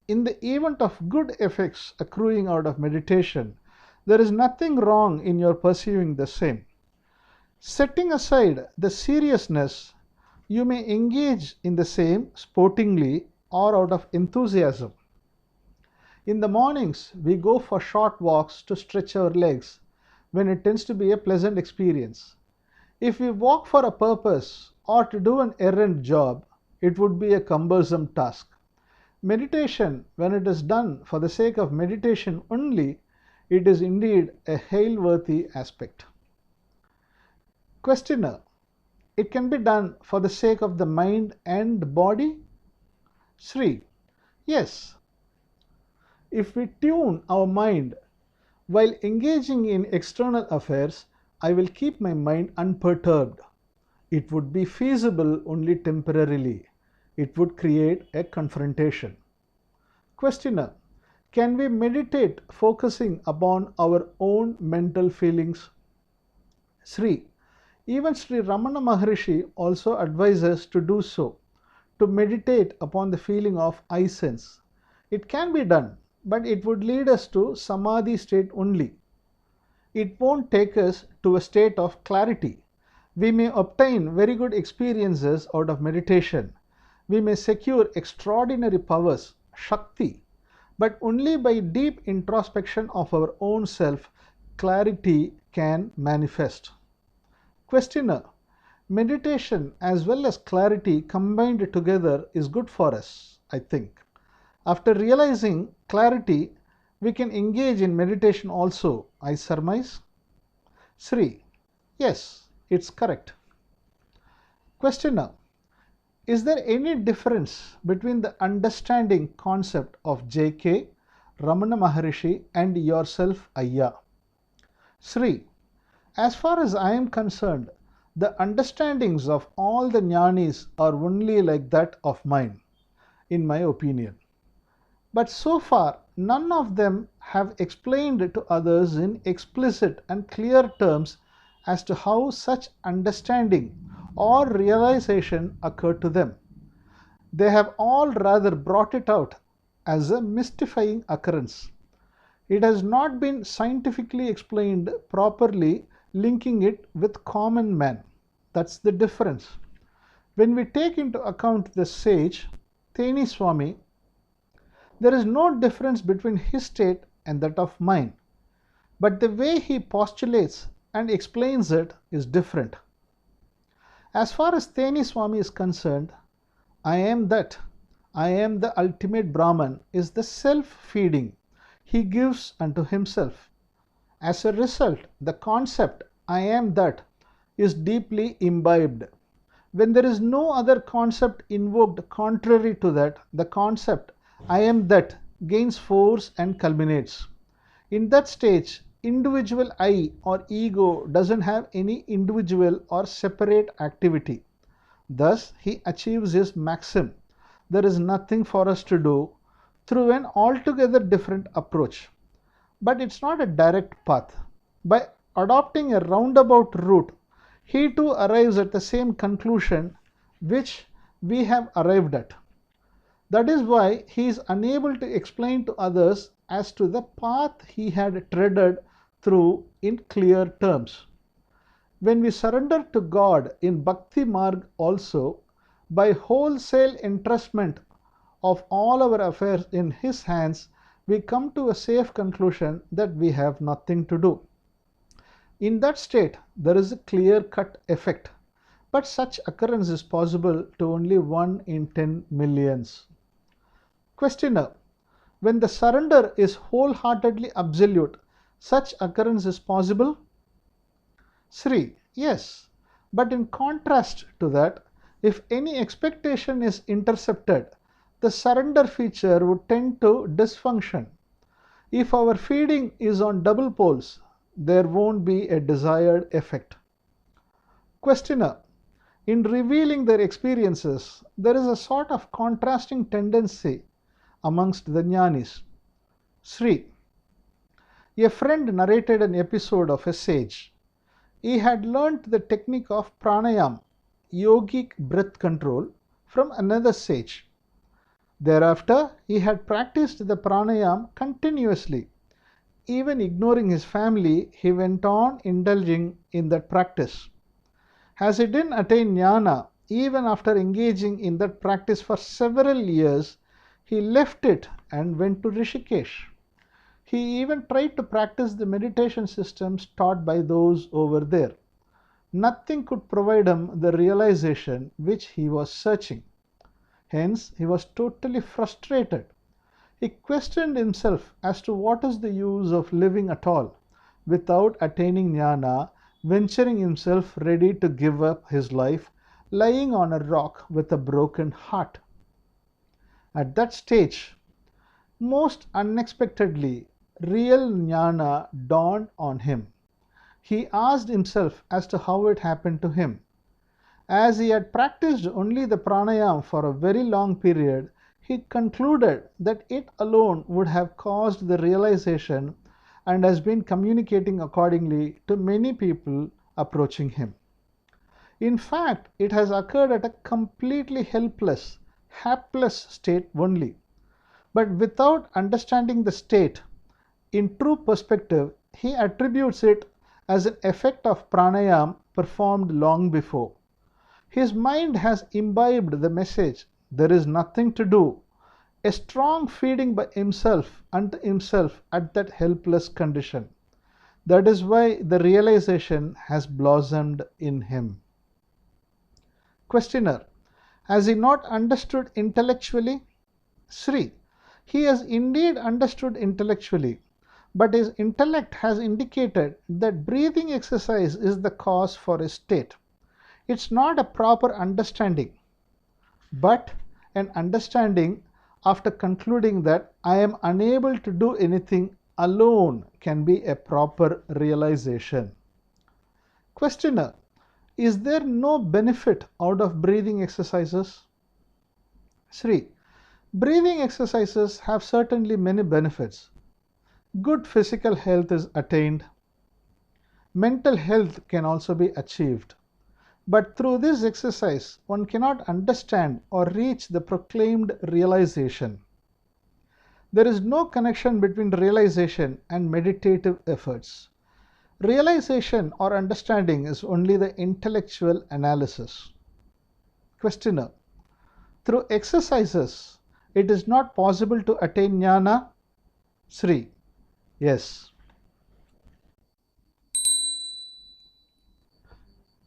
In the event of good effects accruing out of meditation, there is nothing wrong in your pursuing the same. Setting aside the seriousness, you may engage in the same sportingly or out of enthusiasm. In the mornings, we go for short walks to stretch our legs, when it tends to be a pleasant experience. If we walk for a purpose or to do an errand job, it would be a cumbersome task. Meditation, when it is done for the sake of meditation only, it is indeed a hail-worthy aspect. Questioner, it can be done for the sake of the mind and body? Sri, yes. If we tune our mind while engaging in external affairs, I will keep my mind unperturbed. It would be feasible only temporarily. It would create a confrontation. Questioner, can we meditate focusing upon our own mental feelings? Sri, even Sri Ramana Maharishi also advises to do so, to meditate upon the feeling of I sense. It can be done, but it would lead us to Samadhi state only. It won't take us to a state of clarity. We may obtain very good experiences out of meditation. We may secure extraordinary powers, Shakti, but only by deep introspection of our own self, clarity can manifest. Questioner, meditation as well as clarity combined together is good for us, I think. After realizing clarity, we can engage in meditation also, I surmise. Sri, yes, it's correct. Questioner, is there any difference between the understanding concept of J.K., Ramana Maharishi and yourself, Ayya? Sri, as far as I am concerned, the understandings of all the Jnanis are only like that of mine, in my opinion. But so far, none of them have explained to others in explicit and clear terms as to how such understanding or realization occurred to them. They have all rather brought it out as a mystifying occurrence. It has not been scientifically explained properly, linking it with common man. That's the difference. When we take into account the sage, Teni Swami, there is no difference between his state and that of mine. But the way he postulates and explains it is different. As far as Teni Swami is concerned, I am that. I am the ultimate Brahman is the self-feeding. He gives unto himself. As a result, the concept I am that is deeply imbibed. When there is no other concept invoked contrary to that, the concept I am that gains force and culminates. In that stage, individual I or ego doesn't have any individual or separate activity. Thus, he achieves his maxim. There is nothing for us to do through an altogether different approach. But it's not a direct path. By adopting a roundabout route, he too arrives at the same conclusion which we have arrived at. That is why he is unable to explain to others as to the path he had treaded through in clear terms. When we surrender to God in Bhakti Marg also, by wholesale entrustment of all our affairs in His hands, we come to a safe conclusion that we have nothing to do. In that state, there is a clear-cut effect, but such occurrence is possible to only 1 in 10 millions. Questioner, when the surrender is wholeheartedly absolute, such occurrence is possible? Sri, yes, but in contrast to that, if any expectation is intercepted, the surrender feature would tend to dysfunction. If our feeding is on double poles, there won't be a desired effect. Questioner, in revealing their experiences, there is a sort of contrasting tendency amongst the Jnanis. Sri, a friend narrated an episode of a sage. He had learnt the technique of pranayam, yogic breath control, from another sage. Thereafter, he had practiced the pranayam continuously. Even ignoring his family, he went on indulging in that practice. As he didn't attain Gnana, even after engaging in that practice for several years, he left it and went to Rishikesh. He even tried to practice the meditation systems taught by those over there. Nothing could provide him the realization which he was searching. Hence, he was totally frustrated. He questioned himself as to what is the use of living at all without attaining Gnana, venturing himself ready to give up his life, lying on a rock with a broken heart. At that stage, most unexpectedly, real Gnana dawned on him. He asked himself as to how it happened to him. As he had practiced only the pranayam for a very long period, he concluded that it alone would have caused the realization and has been communicating accordingly to many people approaching him. In fact, it has occurred at a completely helpless, hapless state only. But without understanding the state, in true perspective, he attributes it as an effect of pranayam performed long before. His mind has imbibed the message, there is nothing to do, a strong feeding by himself unto himself at that helpless condition. That is why the realization has blossomed in him. Questioner: has he not understood intellectually? Sri: he has indeed understood intellectually, but his intellect has indicated that breathing exercise is the cause for his state. It's not a proper understanding, but an understanding after concluding that I am unable to do anything alone can be a proper realization. Questioner: is there no benefit out of breathing exercises? Sri: breathing exercises have certainly many benefits. Good physical health is attained. Mental health can also be achieved. But through this exercise, one cannot understand or reach the proclaimed realization. There is no connection between realization and meditative efforts. Realization or understanding is only the intellectual analysis. Questioner: through exercises, it is not possible to attain Gnana? Sri: yes.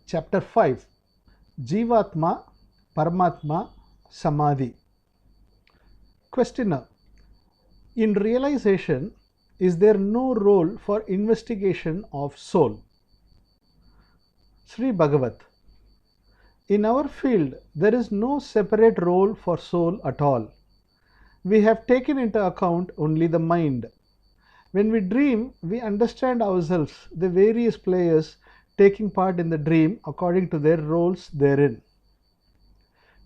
Chapter 5: Jeevatma, Paramatma, Samadhi. Questioner: in realization, is there no role for investigation of soul? Sri Bagavath: in our field, there is no separate role for soul at all. We have taken into account only the mind. When we dream, we understand ourselves, the various players taking part in the dream according to their roles therein.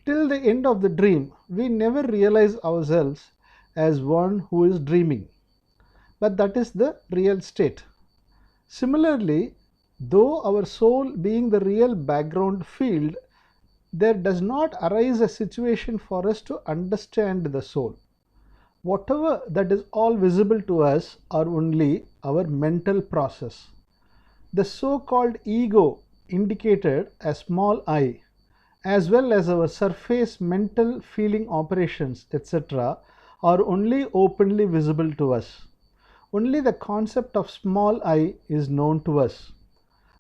Till the end of the dream, we never realize ourselves as one who is dreaming, but that is the real state. Similarly, though our soul being the real background field, there does not arise a situation for us to understand the soul. Whatever that is all visible to us are only our mental process. The so-called ego indicated as small I, as well as our surface mental feeling operations, etc., are only openly visible to us. Only the concept of small I is known to us.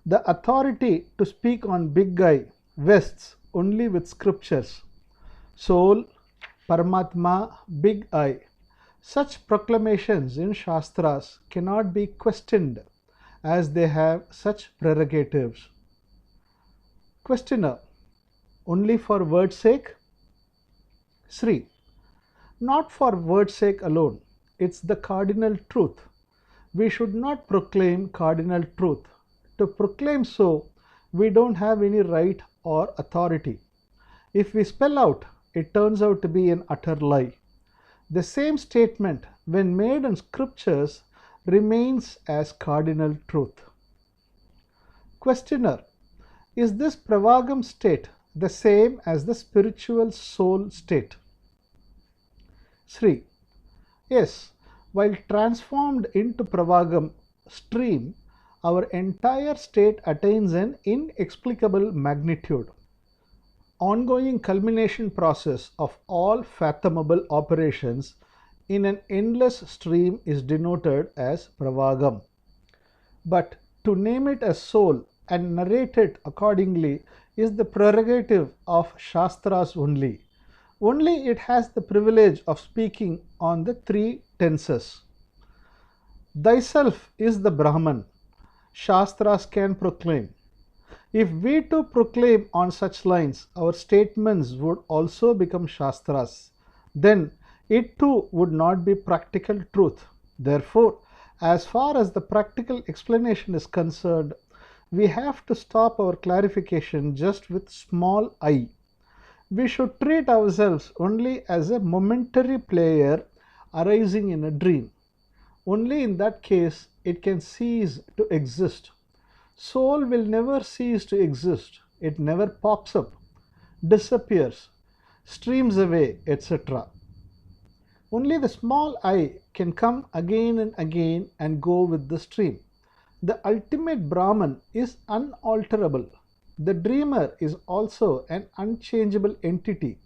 The authority to speak on big I vests only with scriptures. Soul, Paramatma, big I. Such proclamations in Shastras cannot be questioned as they have such prerogatives. Questioner: only for word's sake? Sri: not for word's sake alone. It's the cardinal truth. We should not proclaim cardinal truth. To proclaim so, we don't have any right or authority. If we spell out, it turns out to be an utter lie. The same statement, when made in scriptures, remains as cardinal truth. Questioner: is this pravagam state the same as the spiritual soul state? Sri: yes, while transformed into pravagam stream, our entire state attains an inexplicable magnitude. Ongoing culmination process of all fathomable operations in an endless stream is denoted as pravagam. But to name it as soul and narrate it accordingly is the prerogative of Shastras only. Only it has the privilege of speaking on the three tenses. Thyself is the Brahman, Shastras can proclaim. If we too proclaim on such lines, our statements would also become Shastras. then it too would not be practical truth. Therefore, as far as the practical explanation is concerned, we have to stop our clarification just with small I. We should treat ourselves only as a momentary player arising in a dream. Only in that case it can cease to exist. Soul will never cease to exist. It never pops up, disappears, streams away, etc. Only the small I can come again and again and go with the stream. The ultimate Brahman is unalterable. The dreamer is also an unchangeable entity.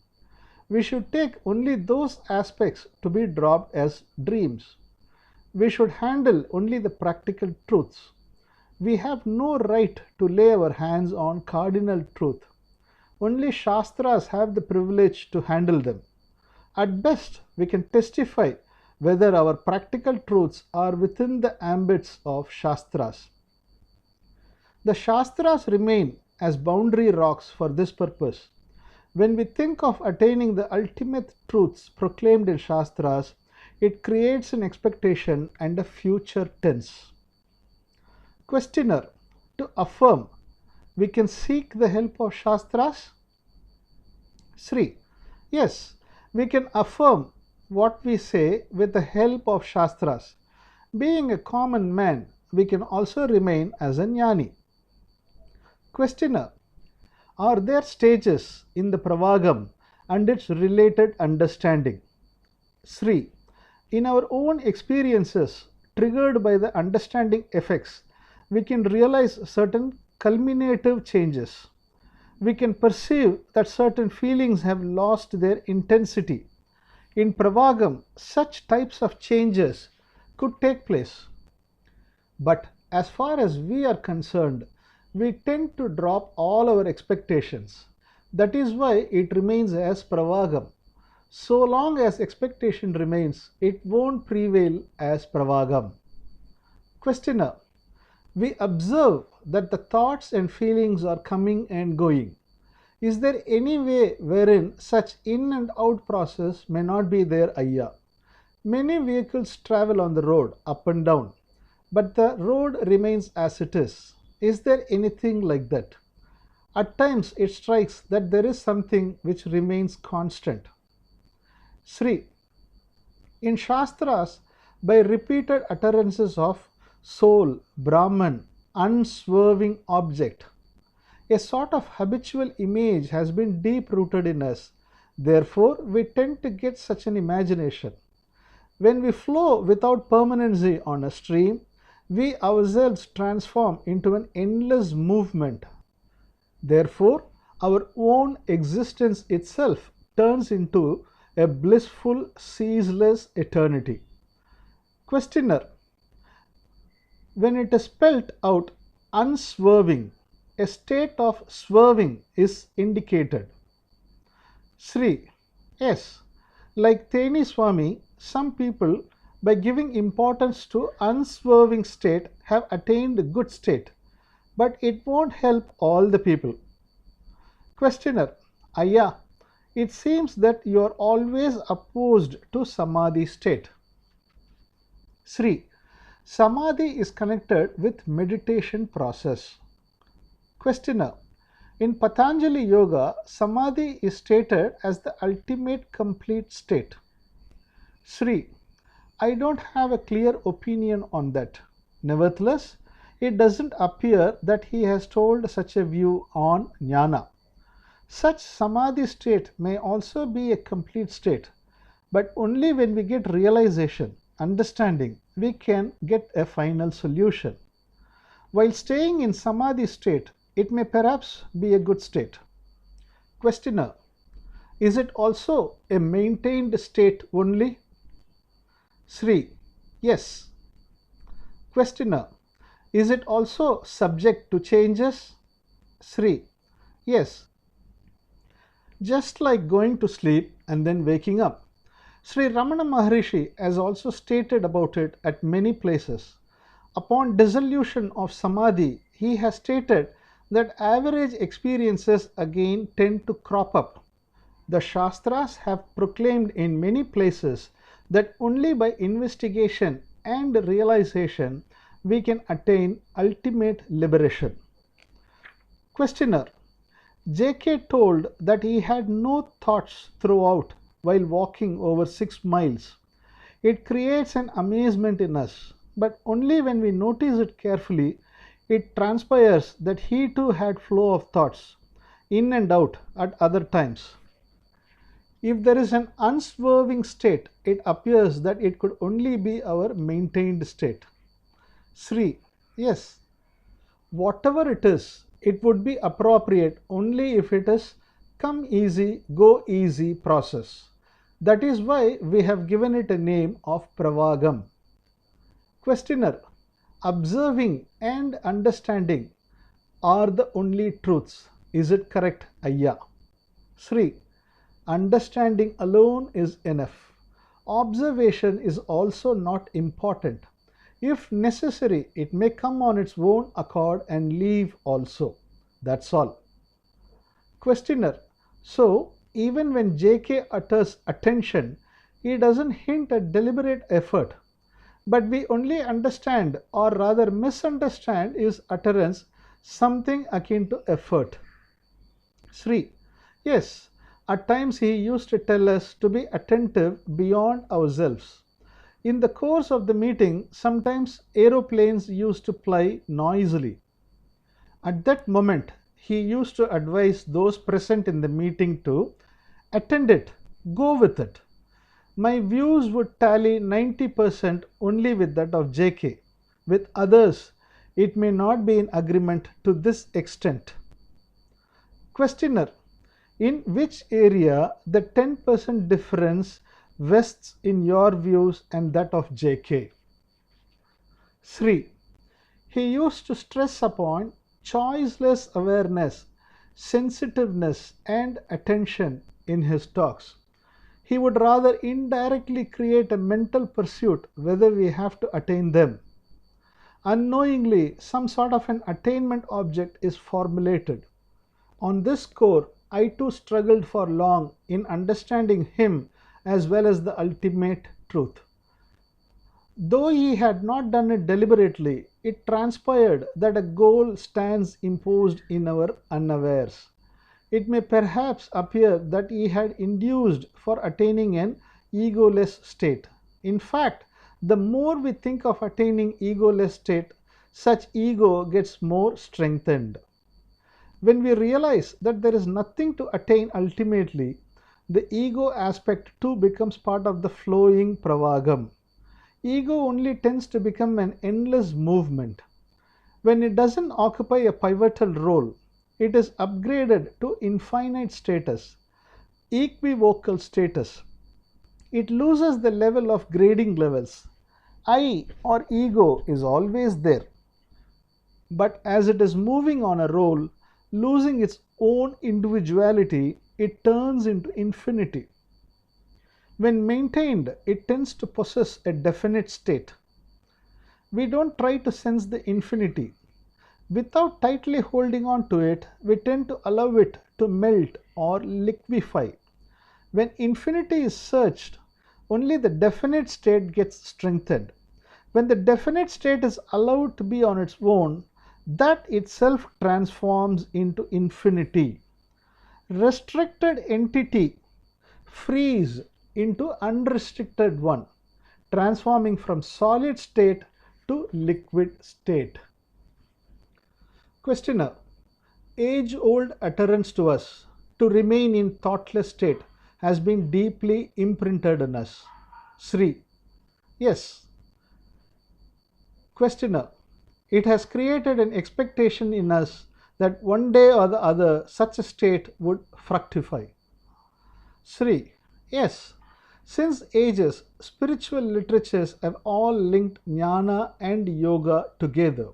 We should take only those aspects to be dropped as dreams. We should handle only the practical truths. We have no right to lay our hands on cardinal truth. Only Shastras have the privilege to handle them. At best, we can testify whether our practical truths are within the ambits of Shastras. The Shastras remain as boundary rocks for this purpose. When we think of attaining the ultimate truths proclaimed in Shastras, it creates an expectation and a future tense. Questioner: to affirm, we can seek the help of Shastras? Sri: yes, we can affirm what we say with the help of Shastras. Being a common man, we can also remain as a Gnani. Questioner: are there stages in the Pravagam and its related understanding? Sri: in our own experiences, triggered by the understanding effects, we can realize certain culminative changes. We can perceive that certain feelings have lost their intensity. In Pravagam, such types of changes could take place. But as far as we are concerned, we tend to drop all our expectations. That is why it remains as Pravagam. So long as expectation remains, it won't prevail as Pravagam. Questioner: we observe that the thoughts and feelings are coming and going. Is there any way wherein such in and out process may not be there, Ayya? Many vehicles travel on the road up and down, but the road remains as it is. Is there anything like that? At times it strikes that there is something which remains constant. Sri: in Shastras, by repeated utterances of soul, Brahman, unswerving object, a sort of habitual image has been deep rooted in us. Therefore, we tend to get such an imagination. When we flow without permanency on a stream, we ourselves transform into an endless movement. Therefore, our own existence itself turns into a blissful, ceaseless eternity. Questioner: when it is spelt out unswerving, a state of swerving is indicated. Sri: yes, like Teni Swami, some people, by giving importance to unswerving state, have attained good state, but it won't help all the people. Questioner: Ayya, it seems that you are always opposed to Samadhi state. Sri: Samadhi is connected with meditation process. Questioner: in Patanjali Yoga, Samadhi is stated as the ultimate complete state. Sri: I don't have a clear opinion on that. Nevertheless, it doesn't appear that he has told such a view on Gnana. Such Samadhi state may also be a complete state, but only when we get realization, understanding, we can get a final solution. While staying in Samadhi state, it may perhaps be a good state. Questioner: is it also a maintained state only? Sri: yes. Questioner: is it also subject to changes? Sri: yes. Just like going to sleep and then waking up. Sri Ramana Maharishi has also stated about it at many places. Upon dissolution of Samadhi, he has stated that average experiences again tend to crop up. The Shastras have proclaimed in many places that only by investigation and realization we can attain ultimate liberation. Questioner: J.K. told that he had no thoughts throughout while walking over 6 miles. It creates an amazement in us, but only when we notice it carefully, it transpires that he too had flow of thoughts, in and out at other times. If there is an unswerving state, it appears that it could only be our maintained state. Sri: Yes, whatever it is, it would be appropriate only if it is come easy, go easy process. That is why we have given it a name of pravagam. Questioner: Observing and understanding are the only truths. Is it correct, Ayya? Sri: Understanding alone is enough. Observation is also not important. If necessary, it may come on its own accord and leave also. That's all. Questioner: So, even when J.K. utters attention, he doesn't hint at deliberate effort, but we only understand or rather misunderstand his utterance something akin to effort. Sri: Yes, at times he used to tell us to be attentive beyond ourselves. In the course of the meeting, sometimes aeroplanes used to fly noisily. At that moment, he used to advise those present in the meeting to attend it, go with it. My views would tally 90% only with that of J.K. With others, it may not be in agreement to this extent. Questioner: In which area the 10% difference vests in your views and that of J.K.? Sri: He used to stress upon choiceless awareness, sensitiveness, and attention in his talks. He would rather indirectly create a mental pursuit whether we have to attain them. Unknowingly, some sort of an attainment object is formulated. On this score, I too struggled for long in understanding him as well as the ultimate truth. Though he had not done it deliberately, it transpired that a goal stands imposed in our unawares. It may perhaps appear that he had induced for attaining an egoless state. In fact, the more we think of attaining egoless state, such ego gets more strengthened. When we realize that there is nothing to attain ultimately, the ego aspect too becomes part of the flowing pravagam. Ego only tends to become an endless movement. When it doesn't occupy a pivotal role, it is upgraded to infinite status, equivocal status. It loses the level of grading levels. I or ego is always there, but as it is moving on a role, losing its own individuality, it turns into infinity. When maintained, it tends to possess a definite state. We don't try to sense the infinity. Without tightly holding on to it, we tend to allow it to melt or liquefy. When infinity is searched, only the definite state gets strengthened. When the definite state is allowed to be on its own, that itself transforms into infinity. Restricted entity frees into unrestricted one, transforming from solid state to liquid state. Questioner: Age-old utterance to us to remain in thoughtless state has been deeply imprinted in us. Sri: Yes. Questioner: It has created an expectation in us that one day or the other such a state would fructify. Sri: Yes. Since ages, spiritual literatures have all linked Gnana and Yoga together.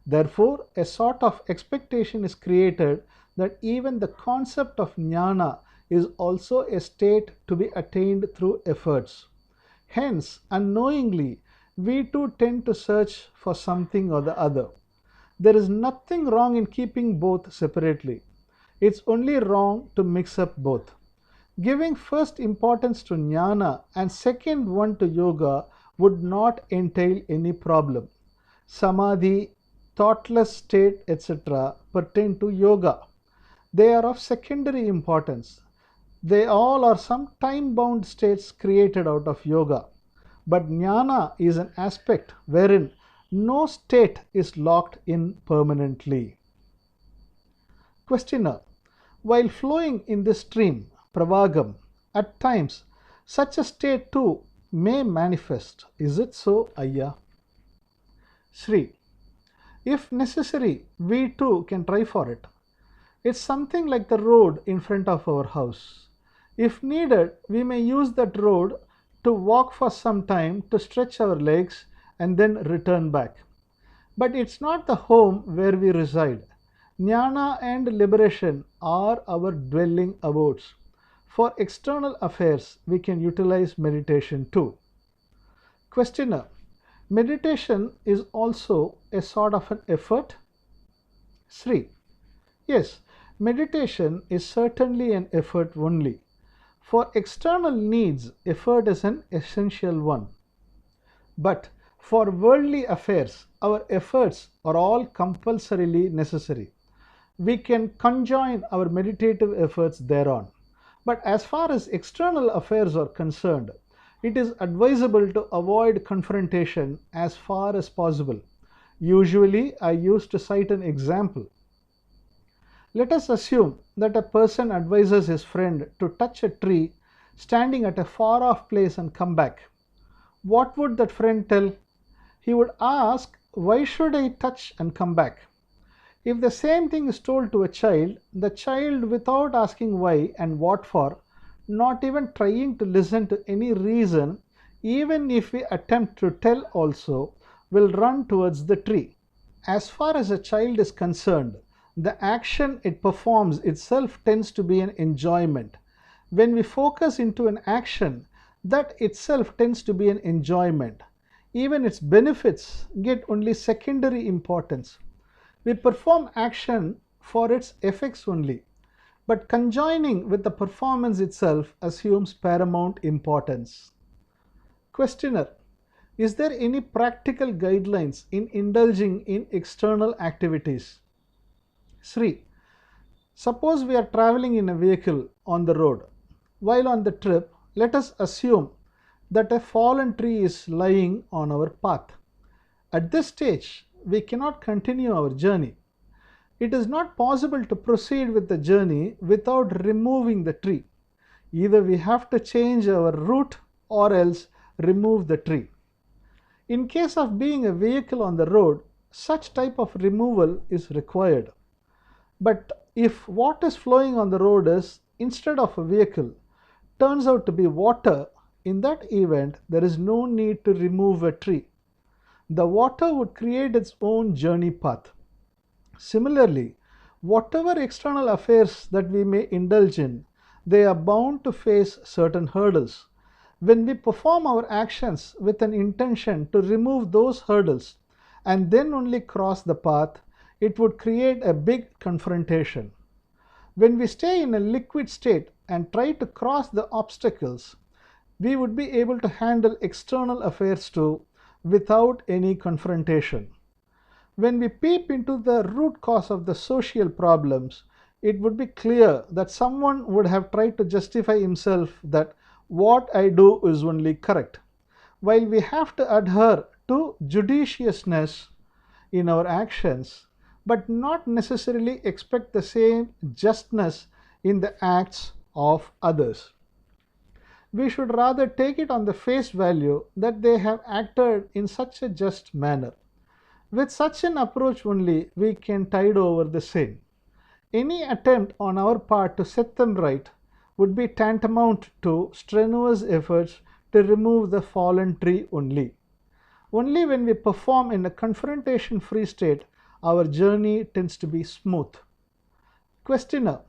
Therefore, a sort of expectation is created that even the concept of Gnana is also a state to be attained through efforts. Hence, unknowingly, we too tend to search for something or the other. There is nothing wrong in keeping both separately. It's only wrong to mix up both. Giving first importance to Gnana and second one to Yoga would not entail any problem. Samadhi, thoughtless state, etc. pertain to Yoga. They are of secondary importance. They all are some time-bound states created out of Yoga. But Gnana is an aspect wherein no state is locked in permanently. Questioner: while flowing in this stream, pravagam, at times such a state too may manifest. Is it so, Ayya? Sri: if necessary, we too can try for it. It's something like the road in front of our house. If needed, we may use that road to walk for some time to stretch our legs and then return back. But it's not the home where we reside. Gnana and liberation are our dwelling abodes. For external affairs, we can utilize meditation too. Questioner: meditation is also a sort of an effort? Sri: yes, meditation is certainly an effort only. For external needs, effort is an essential one. But for worldly affairs, our efforts are all compulsorily necessary. We can conjoin our meditative efforts thereon. But as far as external affairs are concerned, it is advisable to avoid confrontation as far as possible. Usually, I used to cite an example. Let us assume that a person advises his friend to touch a tree standing at a far off place and come back. What would that friend tell? He would ask, why should I touch and come back? If the same thing is told to a child, the child, without asking why and what for, not even trying to listen to any reason, even if we attempt to tell also, will run towards the tree. As far as a child is concerned, the action it performs itself tends to be an enjoyment. When we focus into an action, that itself tends to be an enjoyment. Even its benefits get only secondary importance. We perform action for its effects only, but conjoining with the performance itself assumes paramount importance. Questioner: is there any practical guidelines in indulging in external activities? Sri: suppose we are traveling in a vehicle on the road. While on the trip, let us assume that a fallen tree is lying on our path. At this stage, we cannot continue our journey. It is not possible to proceed with the journey without removing the tree. Either we have to change our route or else remove the tree. In case of being a vehicle on the road, such type of removal is required. But if what is flowing on the road is, instead of a vehicle, turns out to be water, in that event there is no need to remove a tree. The water would create its own journey path. Similarly, whatever external affairs that we may indulge in, they are bound to face certain hurdles. When we perform our actions with an intention to remove those hurdles and then only cross the path, it would create a big confrontation. When we stay in a liquid state and try to cross the obstacles, we would be able to handle external affairs too without any confrontation. When we peep into the root cause of the social problems, it would be clear that someone would have tried to justify himself that what I do is only correct. While we have to adhere to judiciousness in our actions, but not necessarily expect the same justness in the acts of others. We should rather take it on the face value that they have acted in such a just manner. With such an approach only, we can tide over the same. Any attempt on our part to set them right would be tantamount to strenuous efforts to remove the fallen tree only. Only when we perform in a confrontation-free state, our journey tends to be smooth. Questioner: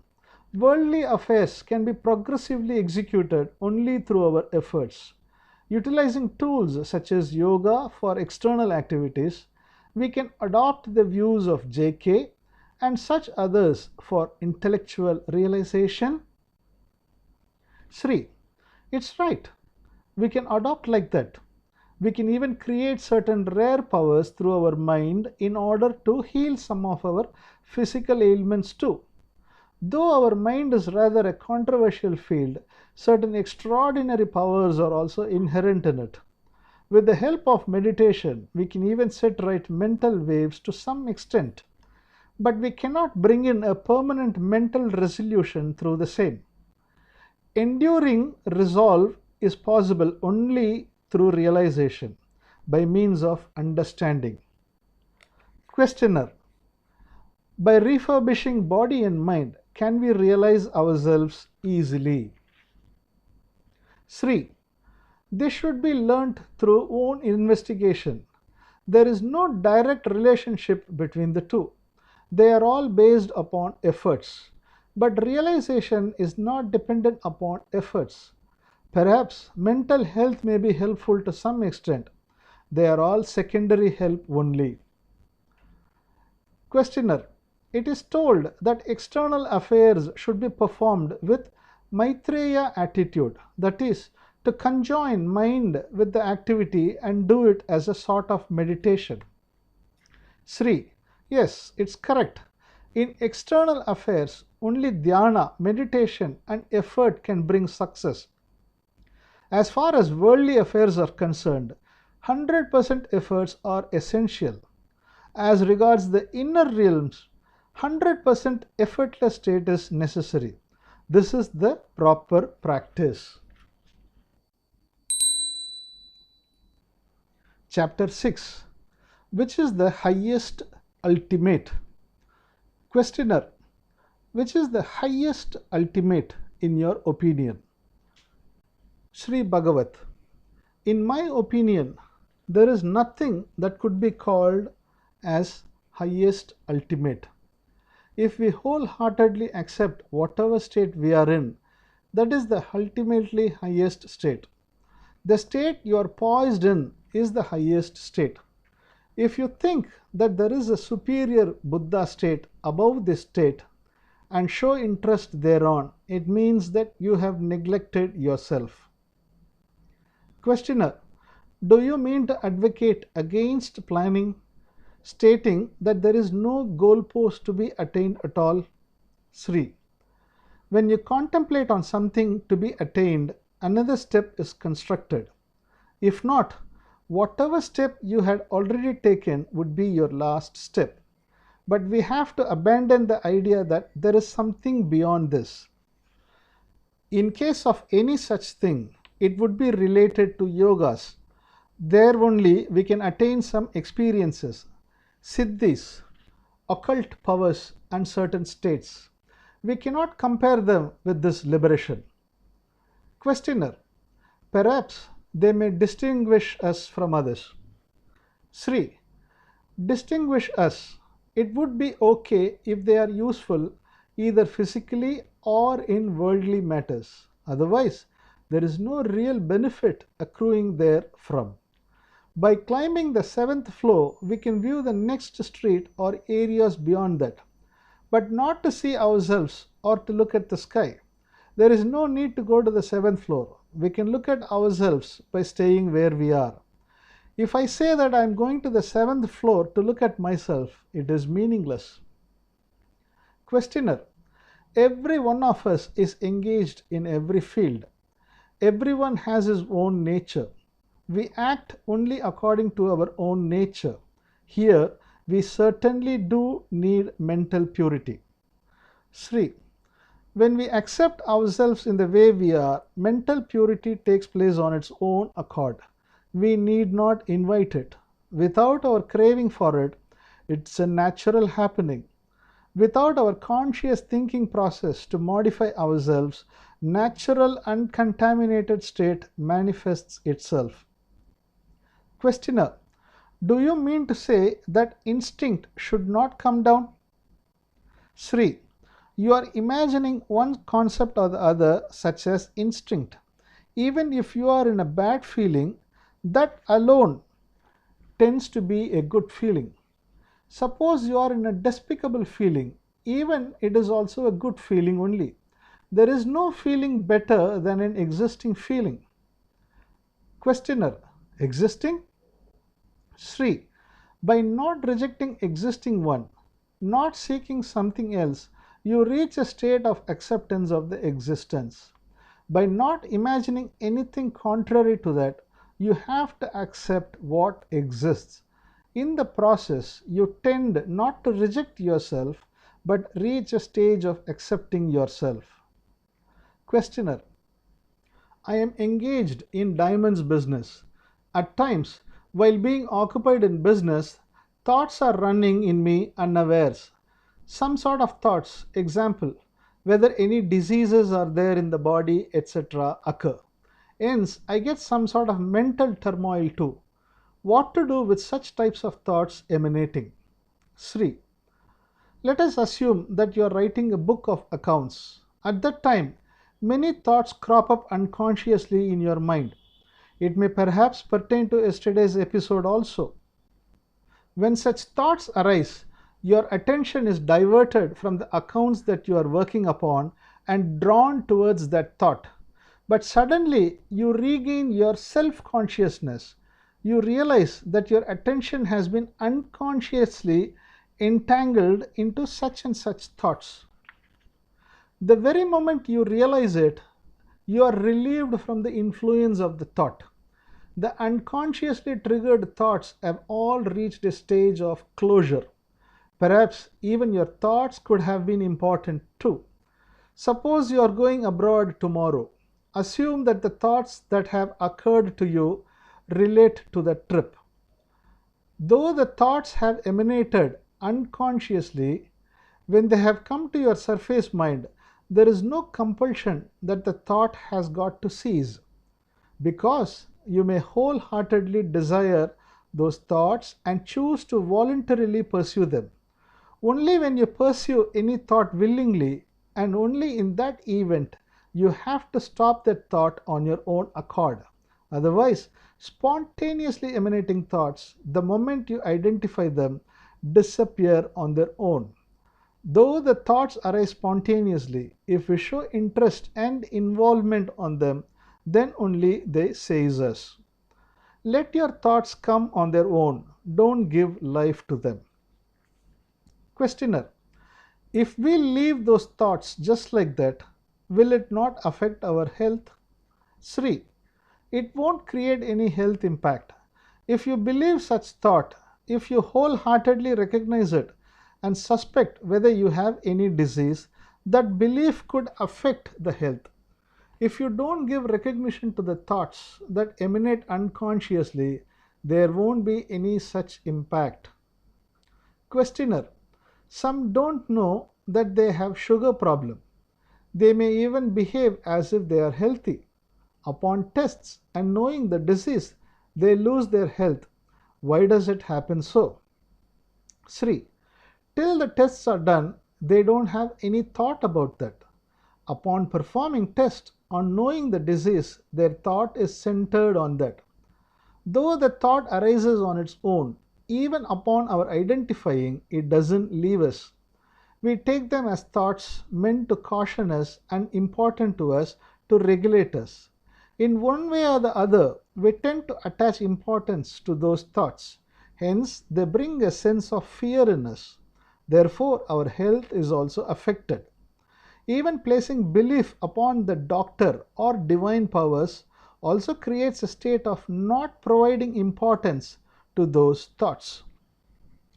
worldly affairs can be progressively executed only through our efforts. Utilizing tools such as yoga for external activities, we can adopt the views of J.K. and such others for intellectual realization. Sri, it's right. We can adopt like that. We can even create certain rare powers through our mind in order to heal some of our physical ailments too. Though our mind is rather a controversial field, certain extraordinary powers are also inherent in it. With the help of meditation, we can even set right mental waves to some extent, but we cannot bring in a permanent mental resolution through the same. Enduring resolve is possible only through realization, by means of understanding. Questioner: by refurbishing body and mind, can we realize ourselves easily? Sri: this should be learnt through own investigation. There is no direct relationship between the two. They are all based upon efforts. But realization is not dependent upon efforts. Perhaps mental health may be helpful to some extent. They are all secondary help only. Questioner: it is told that external affairs should be performed with Maitreya attitude, that is, to conjoin mind with the activity and do it as a sort of meditation. Sri: yes, it's correct. In external affairs, only dhyana, meditation, and effort can bring success. As far as worldly affairs are concerned, 100% efforts are essential. As regards the inner realms, 100% effortless state is necessary. This is the proper practice. Chapter 6. Which is the highest ultimate? Questioner: which is the highest ultimate in your opinion? Sri Bagavath: in my opinion, there is nothing that could be called as highest ultimate. If we wholeheartedly accept whatever state we are in, that is the ultimately highest state. The state you are poised in is the highest state. If you think that there is a superior Buddha state above this state and show interest thereon, it means that you have neglected yourself. Questioner: do you mean to advocate against planning, stating that there is no goalpost to be attained at all? Sri: when you contemplate on something to be attained, another step is constructed. If not, whatever step you had already taken would be your last step. But we have to abandon the idea that there is something beyond this. In case of any such thing, it would be related to yogas. There only we can attain some experiences, siddhis, occult powers, and certain states. We cannot compare them with this liberation. Questioner: perhaps they may distinguish us from others. Sri: distinguish us. It would be okay if they are useful either physically or in worldly matters. Otherwise, there is no real benefit accruing therefrom. By climbing the 7th floor, we can view the next street or areas beyond that, but not to see ourselves or to look at the sky. There is no need to go to the 7th floor. We can look at ourselves by staying where we are. If I say that I am going to the 7th floor to look at myself, it is meaningless. Questioner: every one of us is engaged in every field. Everyone has his own nature. We act only according to our own nature. Here, we certainly do need mental purity. Sri: when we accept ourselves in the way we are, mental purity takes place on its own accord. We need not invite it. Without our craving for it, it's a natural happening. Without our conscious thinking process to modify ourselves, natural uncontaminated state manifests itself. Questioner: do you mean to say that instinct should not come down? Sri: you are imagining one concept or the other, such as instinct. Even if you are in a bad feeling, that alone tends to be a good feeling. Suppose you are in a despicable feeling, even it is also a good feeling only. There is no feeling better than an existing feeling. Questioner: existing? Sri: by not rejecting existing one, not seeking something else, you reach a state of acceptance of the existence. By not imagining anything contrary to that, you have to accept what exists. In the process, you tend not to reject yourself, but reach a stage of accepting yourself. Questioner: I am engaged in diamonds business. At times, while being occupied in business, thoughts are running in me unawares. Some sort of thoughts, example, whether any diseases are there in the body, etc., occur. Hence, I get some sort of mental turmoil too. What to do with such types of thoughts emanating? Sri: let us assume that you are writing a book of accounts. At that time, many thoughts crop up unconsciously in your mind. It may perhaps pertain to yesterday's episode also. When such thoughts arise, your attention is diverted from the accounts that you are working upon and drawn towards that thought. But suddenly you regain your self consciousness. You realize that your attention has been unconsciously entangled into such and such thoughts. The very moment you realize it, you are relieved from the influence of the thought. The unconsciously triggered thoughts have all reached a stage of closure. Perhaps even your thoughts could have been important too. Suppose you are going abroad tomorrow. Assume that the thoughts that have occurred to you relate to the trip. Though the thoughts have emanated unconsciously, when they have come to your surface mind, there is no compulsion that the thought has got to cease, because you may wholeheartedly desire those thoughts and choose to voluntarily pursue them. Only when you pursue any thought willingly, and only in that event, you have to stop that thought on your own accord. Otherwise, spontaneously emanating thoughts, the moment you identify them, disappear on their own. Though the thoughts arise spontaneously, if we show interest and involvement on them, then only they seize us. Let your thoughts come on their own. Don't give life to them. Questioner: if we leave those thoughts just like that, will it not affect our health? Sri: it won't create any health impact. If you believe such thought, if you wholeheartedly recognize it and suspect whether you have any disease, that belief could affect the health. If you don't give recognition to the thoughts that emanate unconsciously, there won't be any such impact. Questioner: some don't know that they have sugar problem. They may even behave as if they are healthy. Upon tests and knowing the disease, they lose their health. Why does it happen so? Sri: till the tests are done, they don't have any thought about that. Upon performing test on knowing the disease, their thought is centered on that. Though the thought arises on its own, even upon our identifying, it doesn't leave us. We take them as thoughts meant to caution us and important to us, to regulate us. In one way or the other, we tend to attach importance to those thoughts. Hence, they bring a sense of fear in us. Therefore, our health is also affected. Even placing belief upon the doctor or divine powers also creates a state of not providing importance to those thoughts.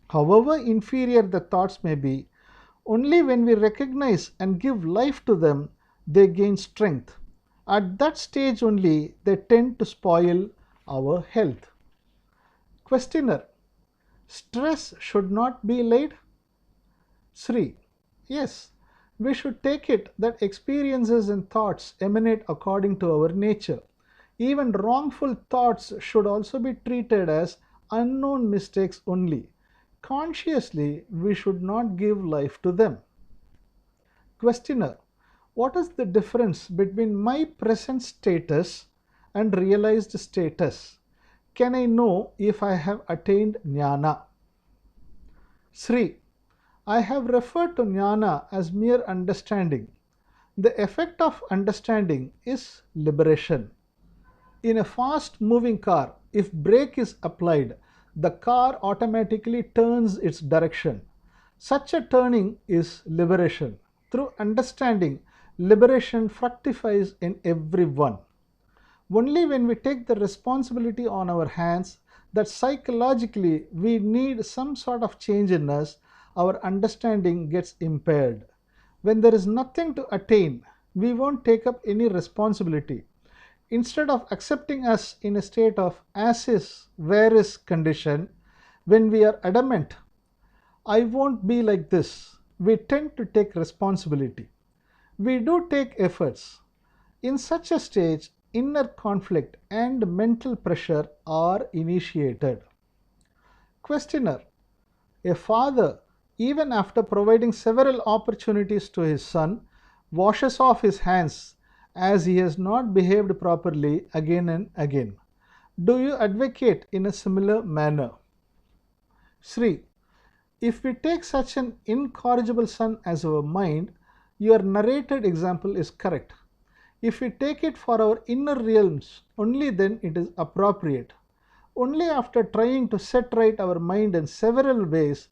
However inferior the thoughts may be, only when we recognize and give life to them, they gain strength. At that stage only, they tend to spoil our health. Questioner: stress should not be laid? Sri: yes, we should take it that experiences and thoughts emanate according to our nature. Even wrongful thoughts should also be treated as unknown mistakes only. Consciously, we should not give life to them. Questioner: what is the difference between my present status and realized status? Can I know if I have attained Gnana? Sri: I have referred to Gnana as mere understanding. The effect of understanding is liberation. In a fast moving car, if brake is applied, the car automatically turns its direction. Such a turning is liberation. Through understanding, liberation fructifies in everyone. Only when we take the responsibility on our hands that psychologically we need some sort of change in us, our understanding gets impaired. When there is nothing to attain, we won't take up any responsibility. Instead of accepting us in a state of as is, where is condition, when we are adamant, I won't be like this, we tend to take responsibility. We do take efforts. In such a stage, inner conflict and mental pressure are initiated. Questioner: a father, even after providing several opportunities to his son, washes off his hands as he has not behaved properly again and again. Do you advocate in a similar manner? Sri: if we take such an incorrigible son as our mind, your narrated example is correct. If we take it for our inner realms, only then it is appropriate. Only after trying to set right our mind in several ways,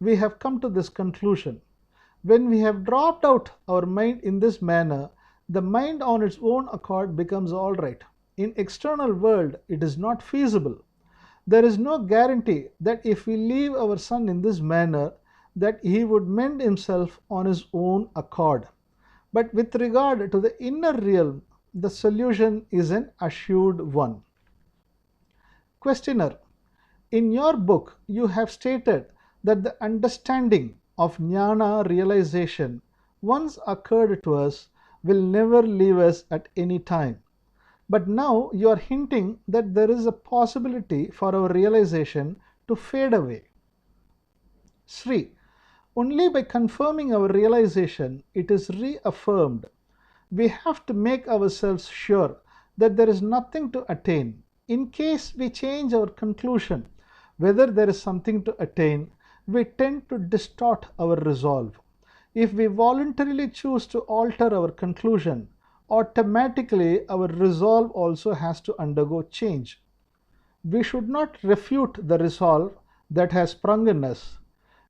we have come to this conclusion. When we have dropped out our mind in this manner, the mind on its own accord becomes all right. In external world, it is not feasible. There is no guarantee that if we leave our son in this manner, that he would mend himself on his own accord. But with regard to the inner realm, the solution is an assured one. Questioner: in your book, you have stated that the understanding of Gnana realization once occurred to us will never leave us at any time. But now you are hinting that there is a possibility for our realization to fade away. Sri: only by confirming our realization it is reaffirmed. We have to make ourselves sure that there is nothing to attain. In case we change our conclusion whether there is something to attain, we tend to distort our resolve. If we voluntarily choose to alter our conclusion, automatically our resolve also has to undergo change. We should not refute the resolve that has sprung in us.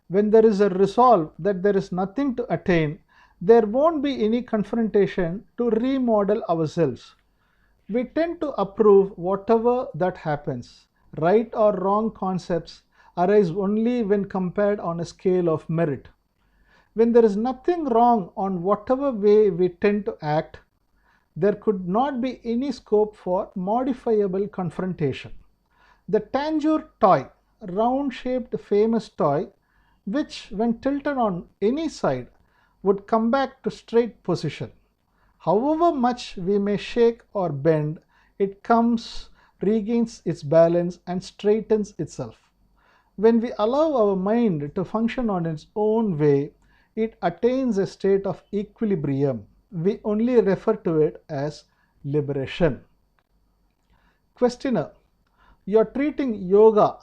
When there is a resolve that there is nothing to attain, there won't be any confrontation to remodel ourselves. We tend to approve whatever that happens. Right or wrong concepts arise only when compared on a scale of merit. When there is nothing wrong on whatever way we tend to act, there could not be any scope for modifiable confrontation. The Tanjore toy, round-shaped famous toy, which when tilted on any side would come back to straight position. However much we may shake or bend, it comes, regains its balance and straightens itself. When we allow our mind to function on its own way, it attains a state of equilibrium. We only refer to it as liberation. Questioner: you are treating yoga,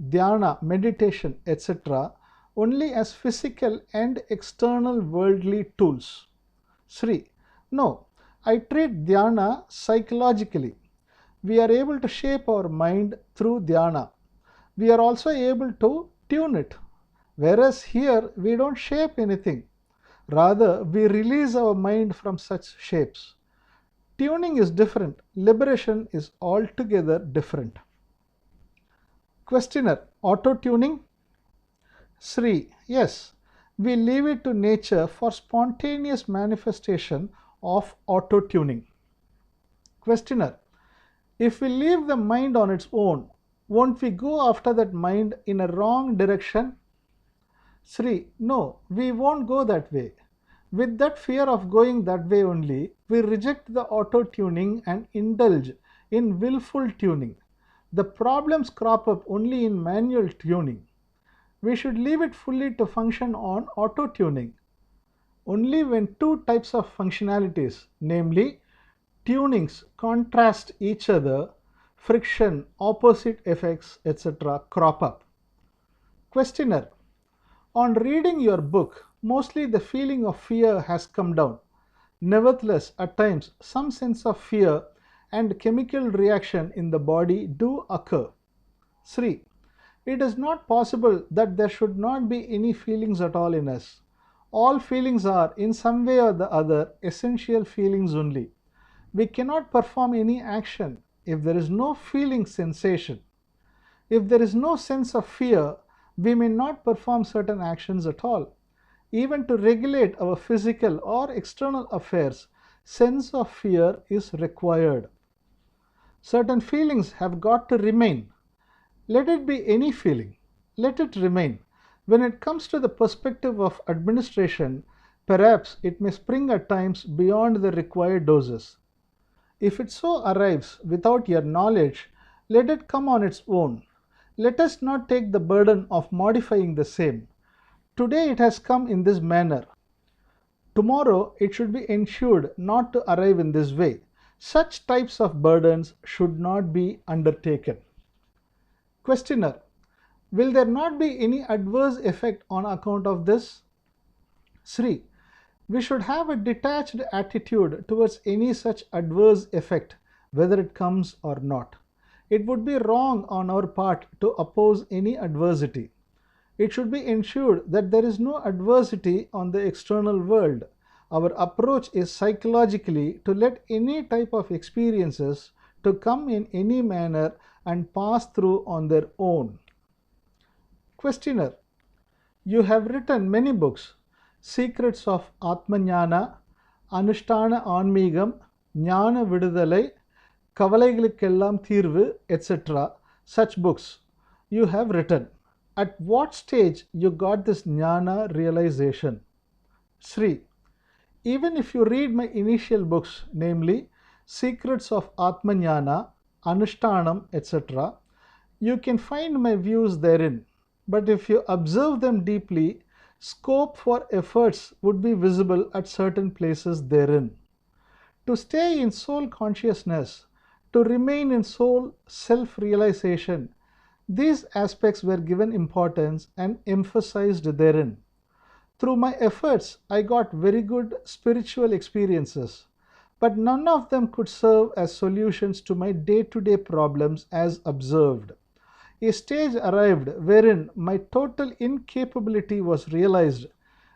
dhyana, meditation, etc. only as physical and external worldly tools. Sri: no, I treat dhyana psychologically. We are able to shape our mind through dhyana. We are also able to tune it. Whereas here we don't shape anything. Rather, we release our mind from such shapes. Tuning is different. Liberation is altogether different. Questioner: auto-tuning? Sri: yes, we leave it to nature for spontaneous manifestation of auto-tuning. Questioner: if we leave the mind on its own, won't we go after that mind in a wrong direction? Sri: no, we won't go that way. With that fear of going that way only, we reject the auto-tuning and indulge in willful tuning. The problems crop up only in manual tuning. We should leave it fully to function on auto-tuning. Only when two types of functionalities, namely tunings, contrast each other, friction, opposite effects, etc. crop up. Questioner: on reading your book, mostly the feeling of fear has come down. Nevertheless, at times, some sense of fear and chemical reaction in the body do occur. 3. It is not possible that there should not be any feelings at all in us. All feelings are, in some way or the other, essential feelings only. We cannot perform any action if there is no feeling sensation. If there is no sense of fear, we may not perform certain actions at all. Even to regulate our physical or external affairs, sense of fear is required. Certain feelings have got to remain. Let it be any feeling. Let it remain. When it comes to the perspective of administration, perhaps it may spring at times beyond the required doses. If it so arrives without your knowledge, let it come on its own. Let us not take the burden of modifying the same. Today it has come in this manner. Tomorrow it should be ensured not to arrive in this way. Such types of burdens should not be undertaken. Questioner: will there not be any adverse effect on account of this? Sri: we should have a detached attitude towards any such adverse effect, whether it comes or not. It would be wrong on our part to oppose any adversity. It should be ensured that there is no adversity on the external world. Our approach is psychologically to let any type of experiences to come in any manner and pass through on their own. Questioner: you have written many books. Secrets of Atmanyana, Anushtana Anmigam, Gnana Vidudalai, Kavalaigalukkellam Thirvu, etc. Such books you have written. At what stage you got this Gnana realization? Sri: even if you read my initial books, namely Secrets of Atmanyana, Anushtanam, etc., you can find my views therein. But if you observe them deeply, scope for efforts would be visible at certain places therein. To stay in soul consciousness, to remain in soul self-realization, these aspects were given importance and emphasized therein. Through my efforts, I got very good spiritual experiences, but none of them could serve as solutions to my day-to-day problems as observed. A stage arrived wherein my total incapability was realized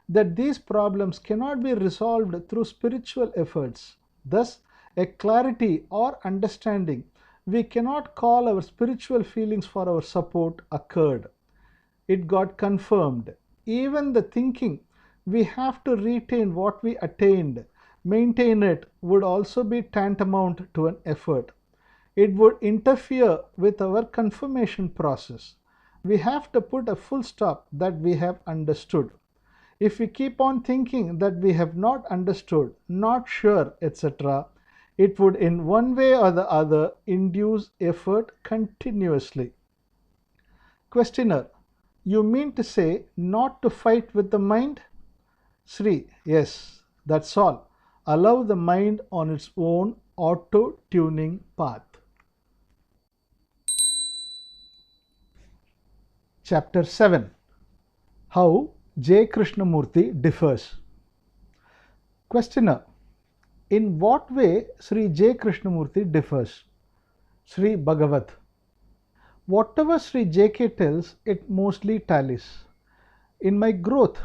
that these problems cannot be resolved through spiritual efforts. Thus, a clarity or understanding we cannot call our spiritual feelings for our support occurred. It got confirmed. Even the thinking we have to retain what we attained, maintain it, would also be tantamount to an effort. It would interfere with our confirmation process. We have to put a full stop that we have understood. If we keep on thinking that we have not understood, not sure, etc., it would in one way or the other induce effort continuously. Questioner: you mean to say not to fight with the mind? Sri: yes, that's all. Allow the mind on its own auto-tuning path. Chapter 7: How J. Krishnamurti differs. Questioner: in what way Sri J. Krishnamurti differs? Sri Bagavath: whatever Sri J.K. tells, it mostly tallies. In my growth,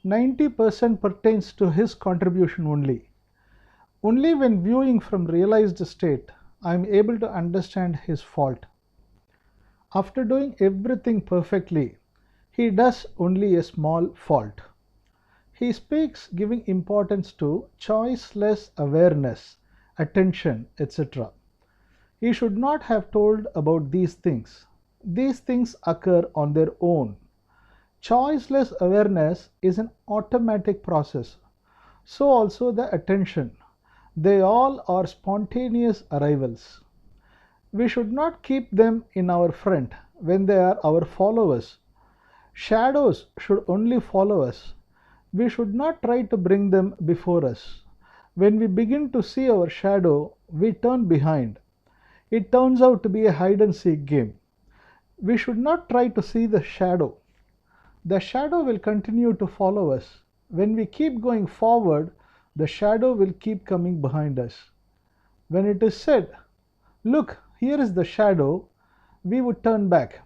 90% pertains to his contribution only. Only when viewing from realized state, I am able to understand his fault. After doing everything perfectly, he does only a small fault. He speaks giving importance to choiceless awareness, attention, etc. He should not have told about these things. These things occur on their own. Choiceless awareness is an automatic process. So also the attention. They all are spontaneous arrivals. We should not keep them in our front when they are our followers. Shadows should only follow us. We should not try to bring them before us. When we begin to see our shadow, we turn behind. It turns out to be a hide and seek game. We should not try to see the shadow. The shadow will continue to follow us. When we keep going forward, the shadow will keep coming behind us. When it is said, "Look, here is the shadow," we would turn back.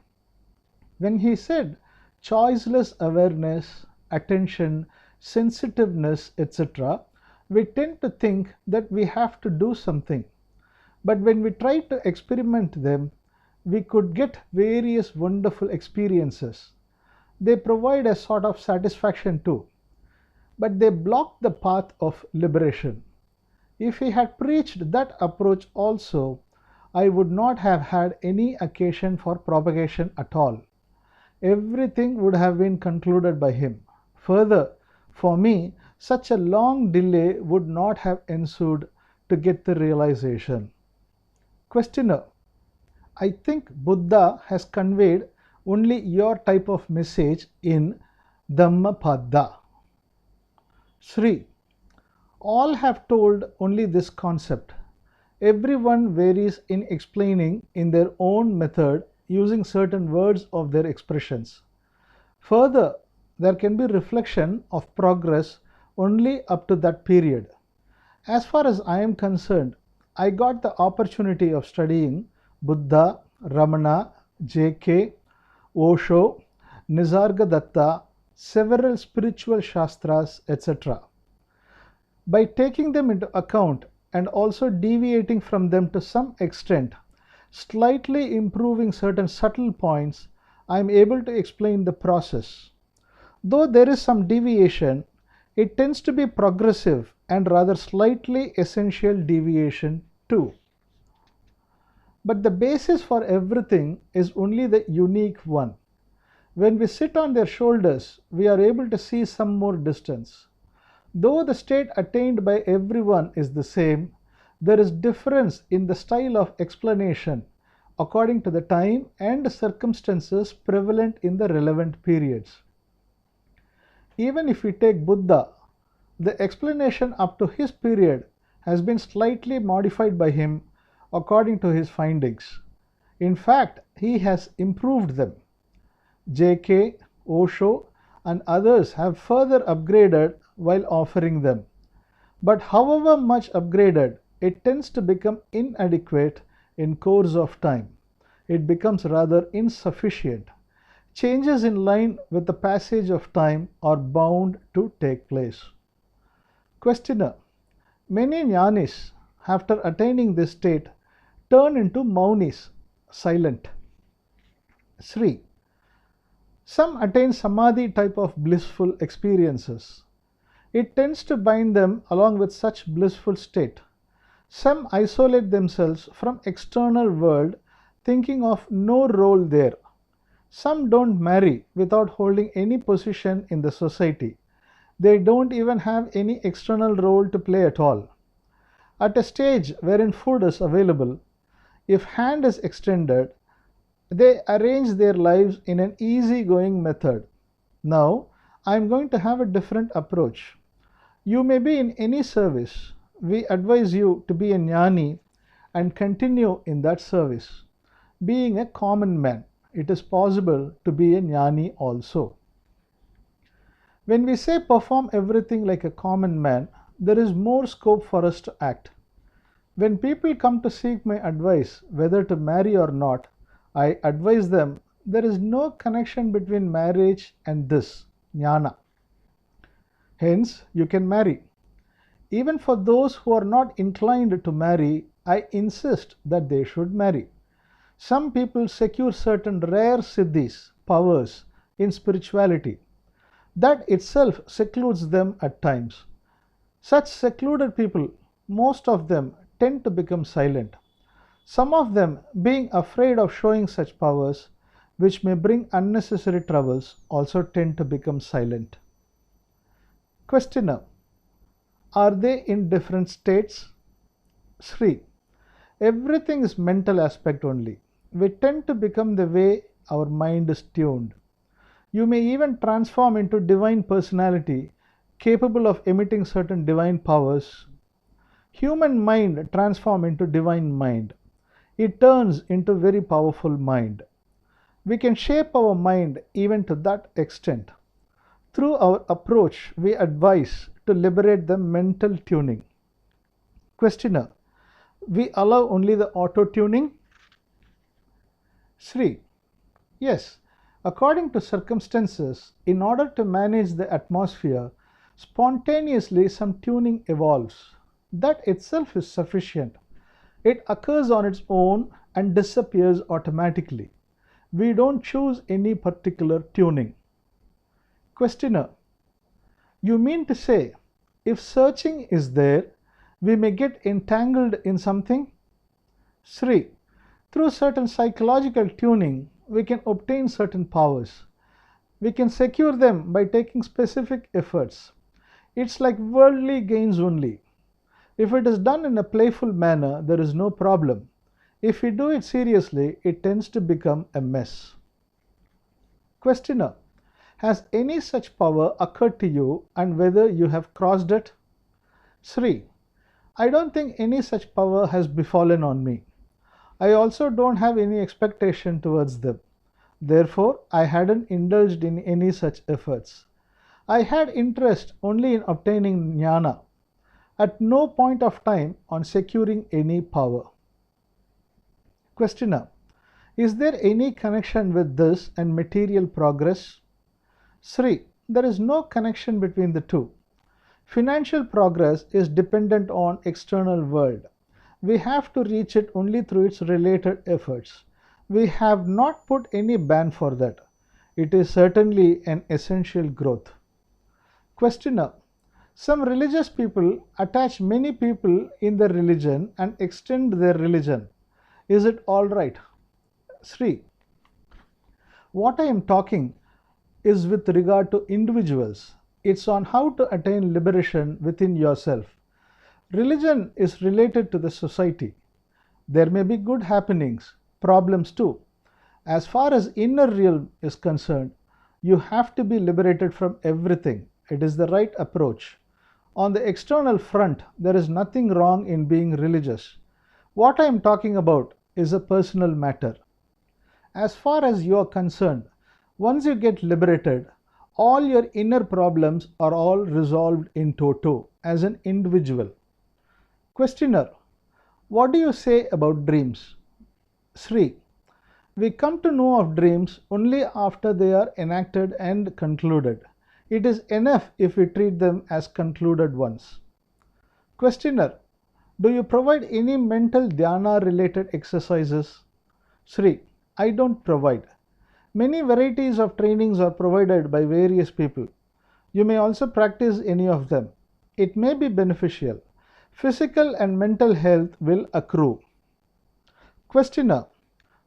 When he said choiceless awareness, attention, sensitiveness, etc., we tend to think that we have to do something. But when we try to experiment them, we could get various wonderful experiences. They provide a sort of satisfaction too, but they block the path of liberation. If he had preached that approach also, I would not have had any occasion for propagation at all. Everything would have been concluded by him. Further, for me, such a long delay would not have ensued to get the realization. Questioner: I think Buddha has conveyed only your type of message in Dhammapada. Sri: all have told only this concept. Everyone varies in explaining in their own method using certain words of their expressions. Further, there can be reflection of progress only up to that period. As far as I am concerned, I got the opportunity of studying Buddha, Ramana, J.K., Osho, Nisargadatta, several spiritual shastras, etc. By taking them into account and also deviating from them to some extent, slightly improving certain subtle points, I am able to explain the process. Though there is some deviation, it tends to be progressive and rather slightly essential deviation too. But the basis for everything is only the unique one. When we sit on their shoulders, we are able to see some more distance. Though the state attained by everyone is the same, there is difference in the style of explanation according to the time and circumstances prevalent in the relevant periods. Even if we take Buddha, the explanation up to his period has been slightly modified by him according to his findings. In fact, he has improved them. J.K., Osho, and others have further upgraded while offering them. But however much upgraded, it tends to become inadequate in course of time. It becomes rather insufficient. Changes in line with the passage of time are bound to take place. Questioner: many Jnanis, after attaining this state, turn into Maunis, silent. Sri: some attain Samadhi type of blissful experiences. It tends to bind them along with such blissful state. Some isolate themselves from external world, thinking of no role there. Some don't marry without holding any position in the society. They don't even have any external role to play at all. At a stage wherein food is available, if hand is extended, they arrange their lives in an easy-going method. Now, I am going to have a different approach. You may be in any service. We advise you to be a Gnani and continue in that service. Being a common man, it is possible to be a Gnani also. When we say perform everything like a common man, there is more scope for us to act. When people come to seek my advice whether to marry or not, I advise them there is no connection between marriage and this, Gnana. Hence, you can marry. Even for those who are not inclined to marry, I insist that they should marry. Some people secure certain rare siddhis, powers, in spirituality. That itself secludes them at times. Such secluded people, most of them, tend to become silent. Some of them, being afraid of showing such powers, which may bring unnecessary troubles, also tend to become silent. Questioner: are they in different states? Sri: everything is mental aspect only. We tend to become the way our mind is tuned. You may even transform into divine personality, capable of emitting certain divine powers. Human mind transforms into divine mind. It turns into very powerful mind. We can shape our mind even to that extent. Through our approach, we advise to liberate the mental tuning. Questioner: we allow only the auto-tuning? Sri: yes. According to circumstances, in order to manage the atmosphere, spontaneously some tuning evolves. That itself is sufficient. It occurs on its own and disappears automatically. We don't choose any particular tuning. Questioner: you mean to say, if searching is there, we may get entangled in something? Sri: through certain psychological tuning, we can obtain certain powers. We can secure them by taking specific efforts. It's like worldly gains only. If it is done in a playful manner, there is no problem. If we do it seriously, it tends to become a mess. Questioner: has any such power occurred to you, and whether you have crossed it? Sri: I don't think any such power has befallen on me. I also don't have any expectation towards them. Therefore, I hadn't indulged in any such efforts. I had interest only in obtaining Gnana, at no point of time on securing any power. Questioner: is there any connection with this and material progress? Sri: there is no connection between the two. Financial progress is dependent on external world. We have to reach it only through its related efforts. We have not put any ban for that. It is certainly an essential growth. Questioner: some religious people attach many people in their religion and extend their religion. Is it all right? Sri: what I am talking is with regard to individuals. It's on how to attain liberation within yourself. Religion is related to the society. There may be good happenings, problems too. As far as inner realm is concerned, you have to be liberated from everything. It is the right approach. On the external front, there is nothing wrong in being religious. What I am talking about is a personal matter. As far as you are concerned, once you get liberated, all your inner problems are all resolved in toto as an individual. Questioner: what do you say about dreams? Sri: we come to know of dreams only after they are enacted and concluded. It is enough if we treat them as concluded ones. Questioner: do you provide any mental dhyana related exercises? Sri: I don't provide. Many varieties of trainings are provided by various people. You may also practice any of them. It may be beneficial. Physical and mental health will accrue. Questioner: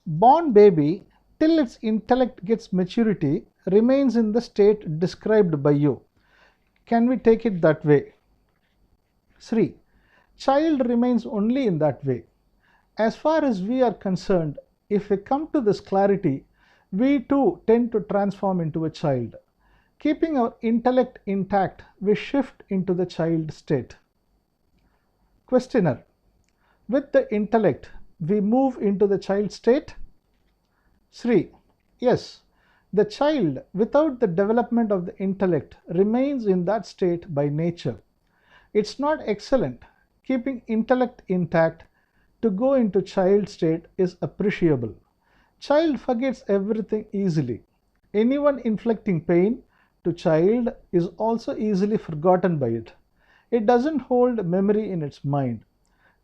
born baby, till its intellect gets maturity, remains in the state described by you. Can we take it that way? Sri: child remains only in that way. As far as we are concerned, if we come to this clarity, we too tend to transform into a child. Keeping our intellect intact, we shift into the child state. Questioner: with the intellect, we move into the child state? Sri: yes. The child, without the development of the intellect, remains in that state by nature. It's not excellent. Keeping intellect intact to go into child state is appreciable. Child forgets everything easily. Anyone inflicting pain to child is also easily forgotten by it. It doesn't hold memory in its mind.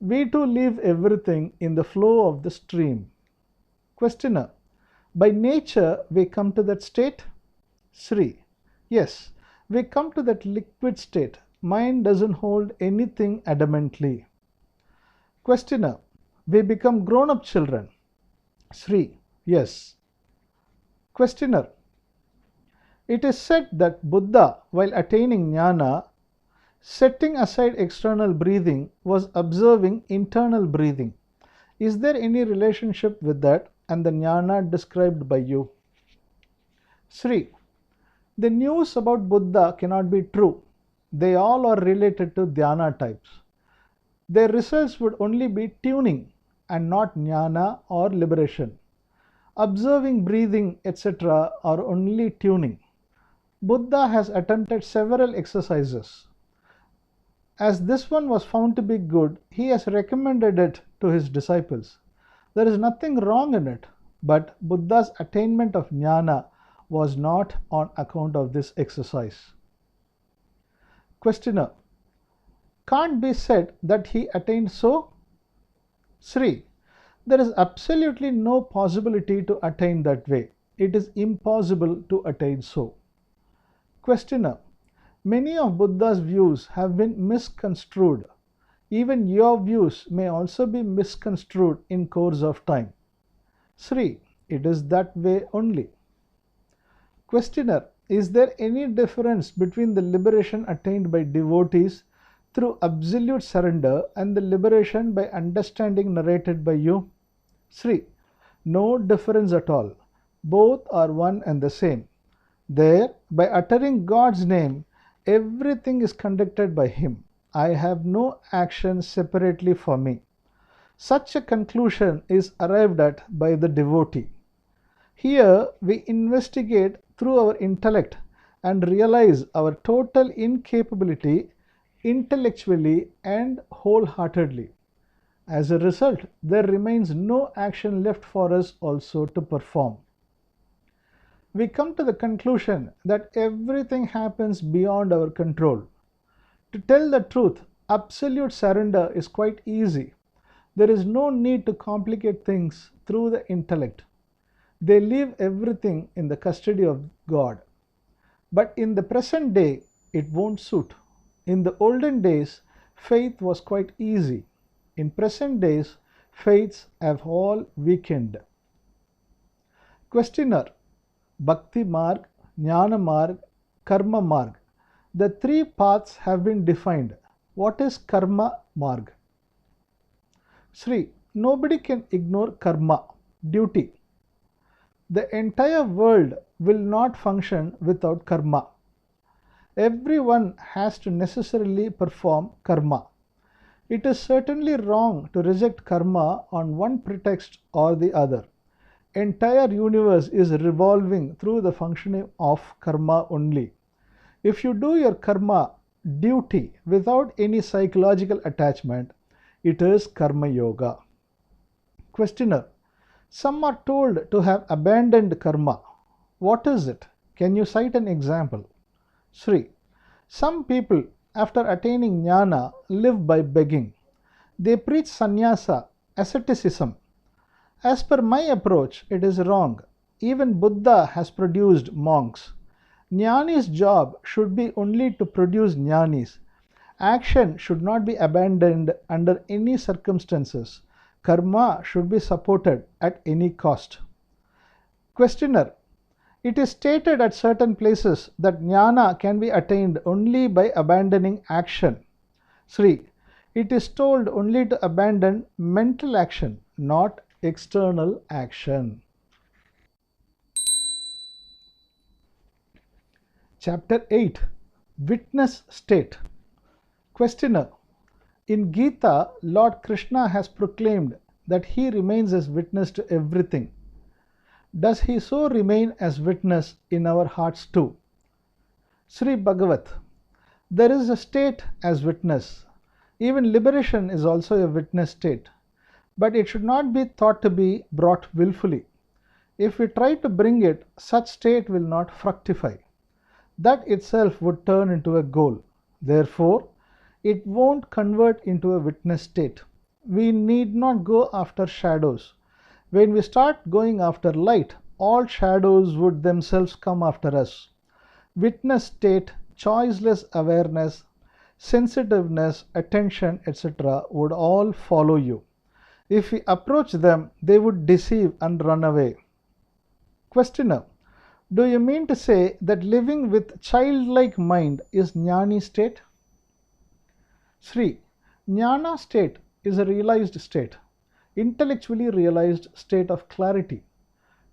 We too leave everything in the flow of the stream. Questioner: by nature we come to that state? Sri: yes, we come to that liquid state. Mind doesn't hold anything adamantly. Questioner: we become grown-up children? Sri: yes. Questioner: it is said that Buddha, while attaining Gnana, setting aside external breathing, was observing internal breathing. Is there any relationship with that and the Gnana described by you? Sri: the news about Buddha cannot be true. They all are related to Dhyana types. Their results would only be tuning and not Gnana or liberation. Observing breathing, etc. are only tuning. Buddha has attempted several exercises. As this one was found to be good, he has recommended it to his disciples. There is nothing wrong in it, but Buddha's attainment of Gnana was not on account of this exercise. Questioner: can't be said that he attained so? Sri: there is absolutely no possibility to attain that way. It is impossible to attain so. Questioner: many of Buddha's views have been misconstrued. Even your views may also be misconstrued in course of time. Sri: it is that way only. Questioner: is there any difference between the liberation attained by devotees through absolute surrender and the liberation by understanding narrated by you? Sri: no difference at all. Both are one and the same. There, by uttering God's name, everything is conducted by Him. I have no action separately for me. Such a conclusion is arrived at by the devotee. Here we investigate through our intellect and realize our total incapability intellectually and wholeheartedly. As a result, there remains no action left for us also to perform. We come to the conclusion that everything happens beyond our control. To tell the truth, absolute surrender is quite easy. There is no need to complicate things through the intellect. They leave everything in the custody of God. But in the present day, it won't suit. In the olden days, faith was quite easy. In present days, faiths have all weakened. Questioner: Bhakti Marg, Jnana Marg, Karma Marg. The three paths have been defined. What is Karma Marg? Sri: nobody can ignore karma, duty. The entire world will not function without karma. Everyone has to necessarily perform karma. It is certainly wrong to reject karma on one pretext or the other. Entire universe is revolving through the functioning of karma only. If you do your karma, duty, without any psychological attachment, it is karma yoga. Questioner: some are told to have abandoned karma. What is it? Can you cite an example? Sri: some people, after attaining jnana, live by begging. They preach sannyasa, asceticism. As per my approach, it is wrong. Even Buddha has produced monks. Jnani's job should be only to produce jnanis. Action should not be abandoned under any circumstances. Karma should be supported at any cost. Questioner: it is stated at certain places that jnana can be attained only by abandoning action. Sri: it is told only to abandon mental action, not external action. Chapter 8: Witness State. Questioner: in Gita, Lord Krishna has proclaimed that he remains as witness to everything. Does he so remain as witness in our hearts too? Sri Bagavath: there is a state as witness. Even liberation is also a witness state. But it should not be thought to be brought willfully. If we try to bring it, such state will not fructify. That itself would turn into a goal. Therefore, it won't convert into a witness state. We need not go after shadows. When we start going after light, all shadows would themselves come after us. Witness state, choiceless awareness, sensitiveness, attention, etc. would all follow you. If we approach them, they would deceive and run away. Questioner: do you mean to say that living with childlike mind is Gnani state? Sri: Gnana state is a realized state, intellectually realized state of clarity.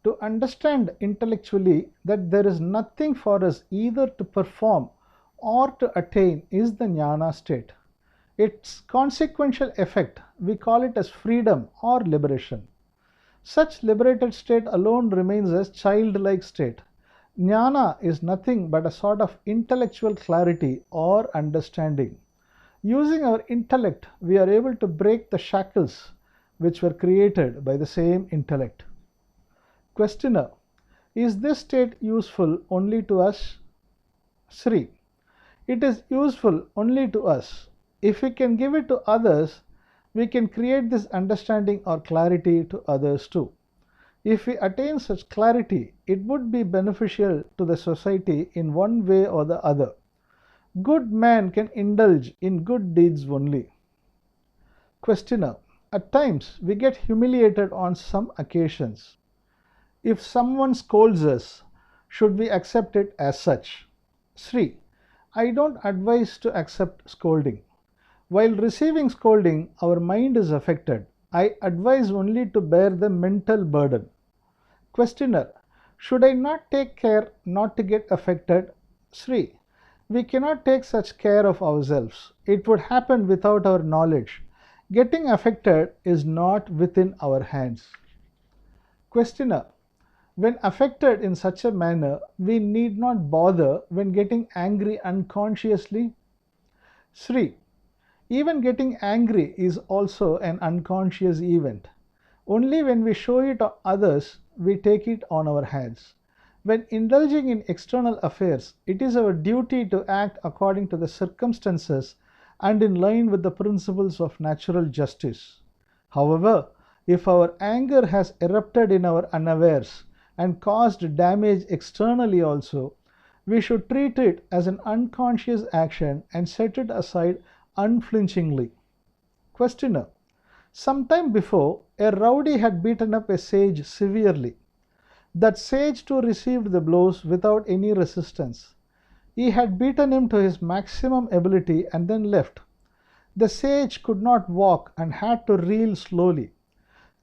To understand intellectually that there is nothing for us either to perform or to attain is the Gnana state. Its consequential effect, we call it as freedom or liberation. Such liberated state alone remains as childlike state. Jnana is nothing but a sort of intellectual clarity or understanding. Using our intellect, we are able to break the shackles which were created by the same intellect. Questioner: is this state useful only to us? Sri: it is useful only to us. If we can give it to others, we can create this understanding or clarity to others too. If we attain such clarity, it would be beneficial to the society in one way or the other. Good man can indulge in good deeds only. Questioner: at times we get humiliated on some occasions. If someone scolds us, should we accept it as such? Sri: I don't advise to accept scolding. While receiving scolding, our mind is affected. I advise only to bear the mental burden. Questioner: should I not take care not to get affected? Sri: we cannot take such care of ourselves. It would happen without our knowledge. Getting affected is not within our hands. Questioner: when affected in such a manner, we need not bother when getting angry unconsciously? Sri: even getting angry is also an unconscious event. Only when we show it to others, we take it on our hands. When indulging in external affairs, it is our duty to act according to the circumstances and in line with the principles of natural justice. However, if our anger has erupted in our unawares and caused damage externally also, we should treat it as an unconscious action and set it aside unflinchingly. Questioner: some time before, a rowdy had beaten up a sage severely. That sage too received the blows without any resistance. He had beaten him to his maximum ability and then left. The sage could not walk and had to reel slowly.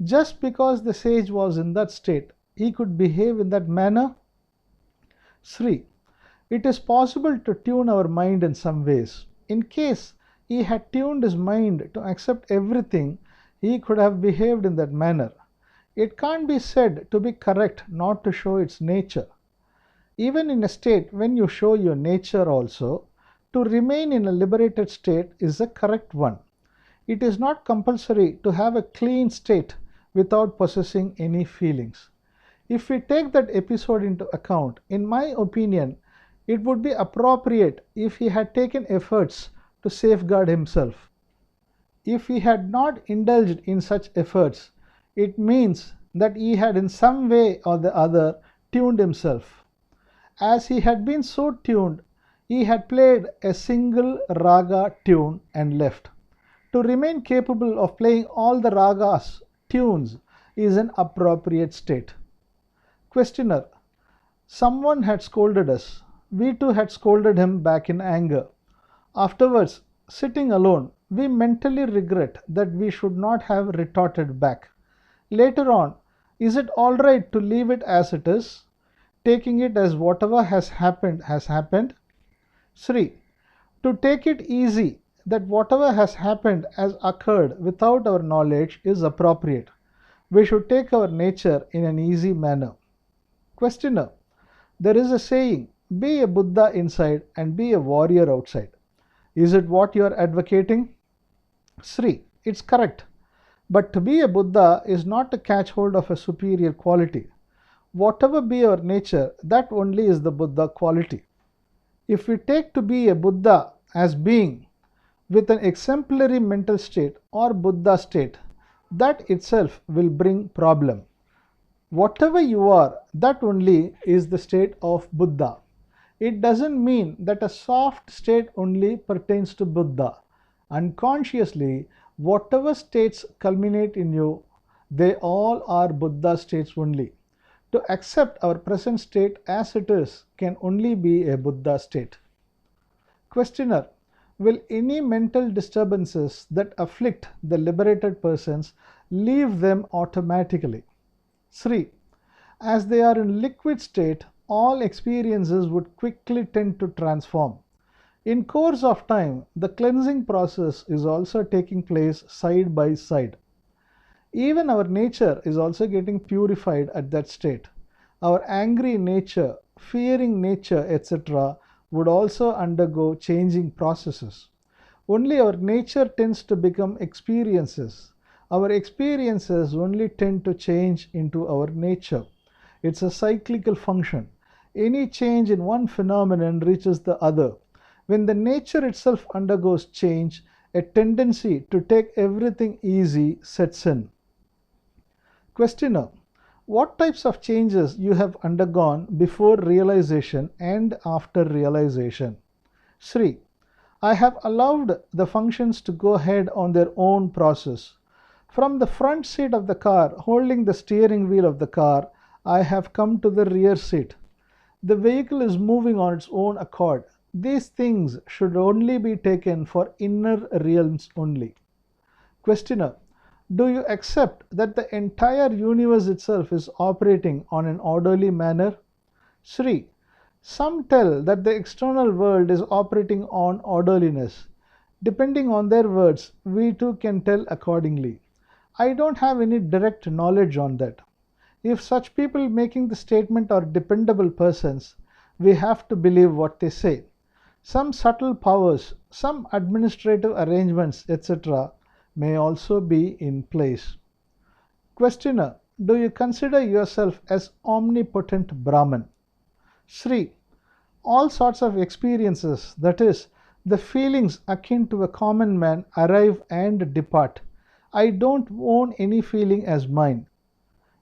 Just because the sage was in that state, he could behave in that manner? Sri: it is possible to tune our mind in some ways. In case he had tuned his mind to accept everything, he could have behaved in that manner. It can't be said to be correct not to show its nature. Even in a state when you show your nature also, to remain in a liberated state is the correct one. It is not compulsory to have a clean state without possessing any feelings. If we take that episode into account, in my opinion, it would be appropriate if he had taken efforts to safeguard himself. If he had not indulged in such efforts, it means that he had in some way or the other tuned himself. As he had been so tuned, he had played a single raga tune and left. To remain capable of playing all the ragas tunes is an appropriate state. Questioner: someone had scolded us. We too had scolded him back in anger. Afterwards, sitting alone, we mentally regret that we should not have retorted back. Later on, is it all right to leave it as it is, taking it as whatever has happened? Sri: to take it easy that whatever has happened has occurred without our knowledge is appropriate. We should take our nature in an easy manner. Questioner: there is a saying, be a Buddha inside and be a warrior outside. Is it what you are advocating? Sri: it's correct. But to be a Buddha is not to catch hold of a superior quality. Whatever be our nature, that only is the Buddha quality. If we take to be a Buddha as being with an exemplary mental state or Buddha state, that itself will bring problem. Whatever you are, that only is the state of Buddha. It doesn't mean that a soft state only pertains to Buddha. Unconsciously, whatever states culminate in you, they all are Buddha states only. To accept our present state as it is can only be a Buddha state. Questioner: will any mental disturbances that afflict the liberated persons leave them automatically? Sri: as they are in liquid state, all experiences would quickly tend to transform. In course of time, the cleansing process is also taking place side by side. Even our nature is also getting purified at that state. Our angry nature, fearing nature, etc. would also undergo changing processes. Only our nature tends to become experiences. Our experiences only tend to change into our nature. It's a cyclical function. Any change in one phenomenon reaches the other. When the nature itself undergoes change, a tendency to take everything easy sets in. Questioner: what types of changes you have undergone before realization and after realization? Sri: I have allowed the functions to go ahead on their own process. From the front seat of the car, holding the steering wheel of the car, I have come to the rear seat. The vehicle is moving on its own accord. These things should only be taken for inner realms only. Questioner: do you accept that the entire universe itself is operating on an orderly manner? Sri: some tell that the external world is operating on orderliness. Depending on their words, we too can tell accordingly. I don't have any direct knowledge on that. If such people making the statement are dependable persons, we have to believe what they say. Some subtle powers, some administrative arrangements, etc., may also be in place. Questioner: do you consider yourself as omnipotent Brahman? Sri: all sorts of experiences, that is, the feelings akin to a common man, arrive and depart. I don't own any feeling as mine.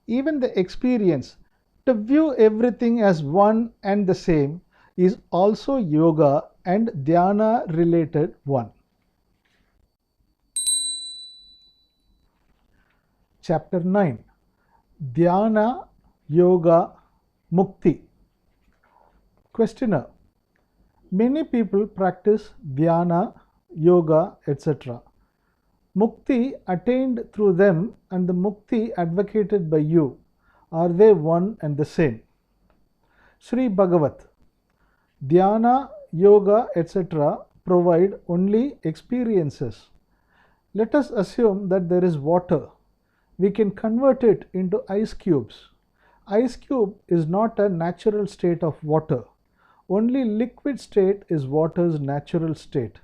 Even the experience to view everything as one and the same is also yoga and dhyana related one. Chapter 9: Dhyana, Yoga, Mukti. Questioner: many people practice dhyana, yoga, etc. Mukti attained through them and the mukti advocated by you, are they one and the same? Sri Bagavath: Dhyana, yoga, etc. provide only experiences. Let us assume that there is water. We can convert it into ice cubes. Ice cube is not a natural state of water. Only liquid state is water's natural state.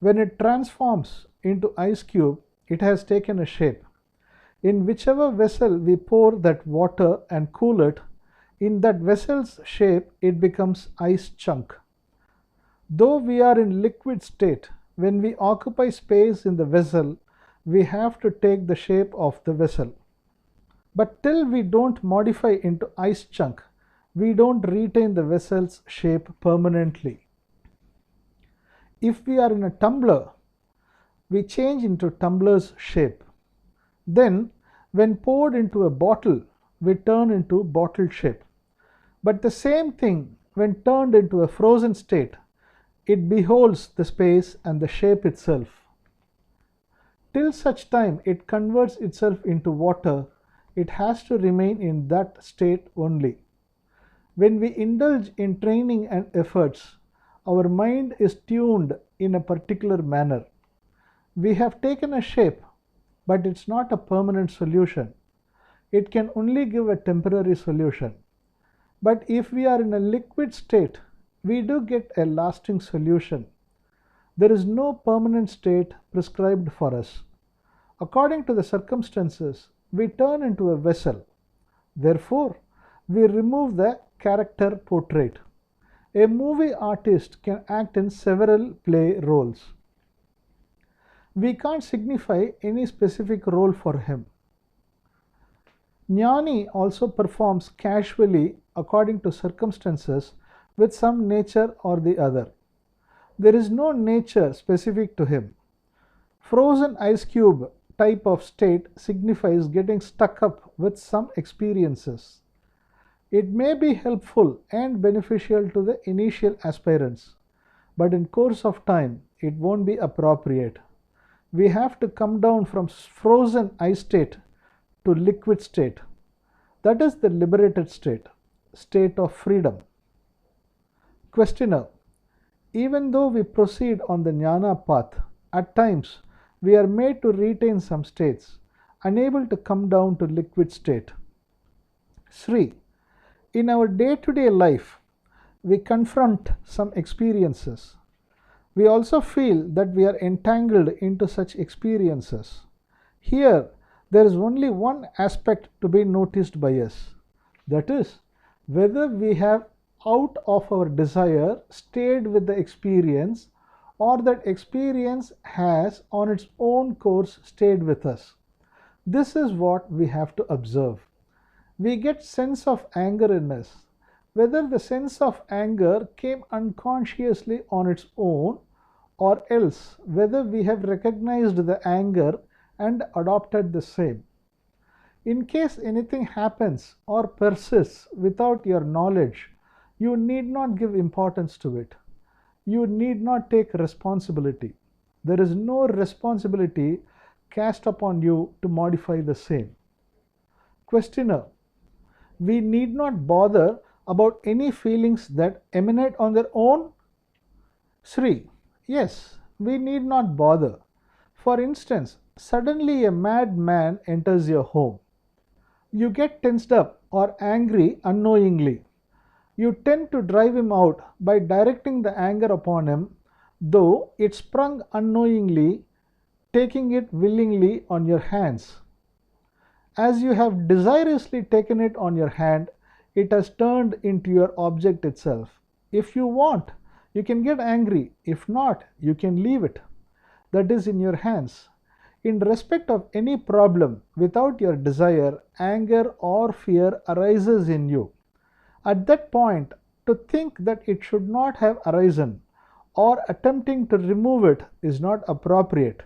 When it transforms into ice cube, it has taken a shape. In whichever vessel we pour that water and cool it, in that vessel's shape it becomes ice chunk. Though we are in liquid state, when we occupy space in the vessel, we have to take the shape of the vessel. But till we don't modify into ice chunk, we don't retain the vessel's shape permanently. If we are in a tumbler, we change into tumbler's shape. Then, when poured into a bottle, we turn into bottle shape. But the same thing, when turned into a frozen state, it beholds the space and the shape itself. Till such time it converts itself into water, it has to remain in that state only. When we indulge in training and efforts, our mind is tuned in a particular manner. We have taken a shape, but it's not a permanent solution. It can only give a temporary solution. But if we are in a liquid state, we do get a lasting solution. There is no permanent state prescribed for us. According to the circumstances, we turn into a vessel. Therefore, we remove the character portrait. A movie artist can act in several play roles. We can't signify any specific role for him. Gnani also performs casually according to circumstances with some nature or the other. There is no nature specific to him. Frozen ice cube type of state signifies getting stuck up with some experiences. It may be helpful and beneficial to the initial aspirants, but in course of time it won't be appropriate. We have to come down from frozen ice state to liquid state. That is the liberated state, state of freedom. Questioner: even though we proceed on the Gnana path, at times we are made to retain some states, unable to come down to liquid state. Sri: in our day-to-day life, we confront some experiences. We also feel that we are entangled into such experiences. Here, there is only one aspect to be noticed by us. That is, whether we have, out of our desire, stayed with the experience, or that experience has, on its own course, stayed with us. This is what we have to observe. We get sense of anger in us. Whether the sense of anger came unconsciously on its own, or else whether we have recognized the anger and adopted the same. In case anything happens or persists without your knowledge, you need not give importance to it. You need not take responsibility. There is no responsibility cast upon you to modify the same. Questioner: we need not bother about any feelings that emanate on their own? Sri: yes, we need not bother. For instance, suddenly a mad man enters your home. You get tensed up or angry unknowingly. You tend to drive him out by directing the anger upon him, though it sprung unknowingly, taking it willingly on your hands. As you have desirously taken it on your hand, it has turned into your object itself. If you want, you can get angry. If not, you can leave it. That is in your hands. In respect of any problem, without your desire, anger or fear arises in you. At that point, to think that it should not have arisen or attempting to remove it is not appropriate.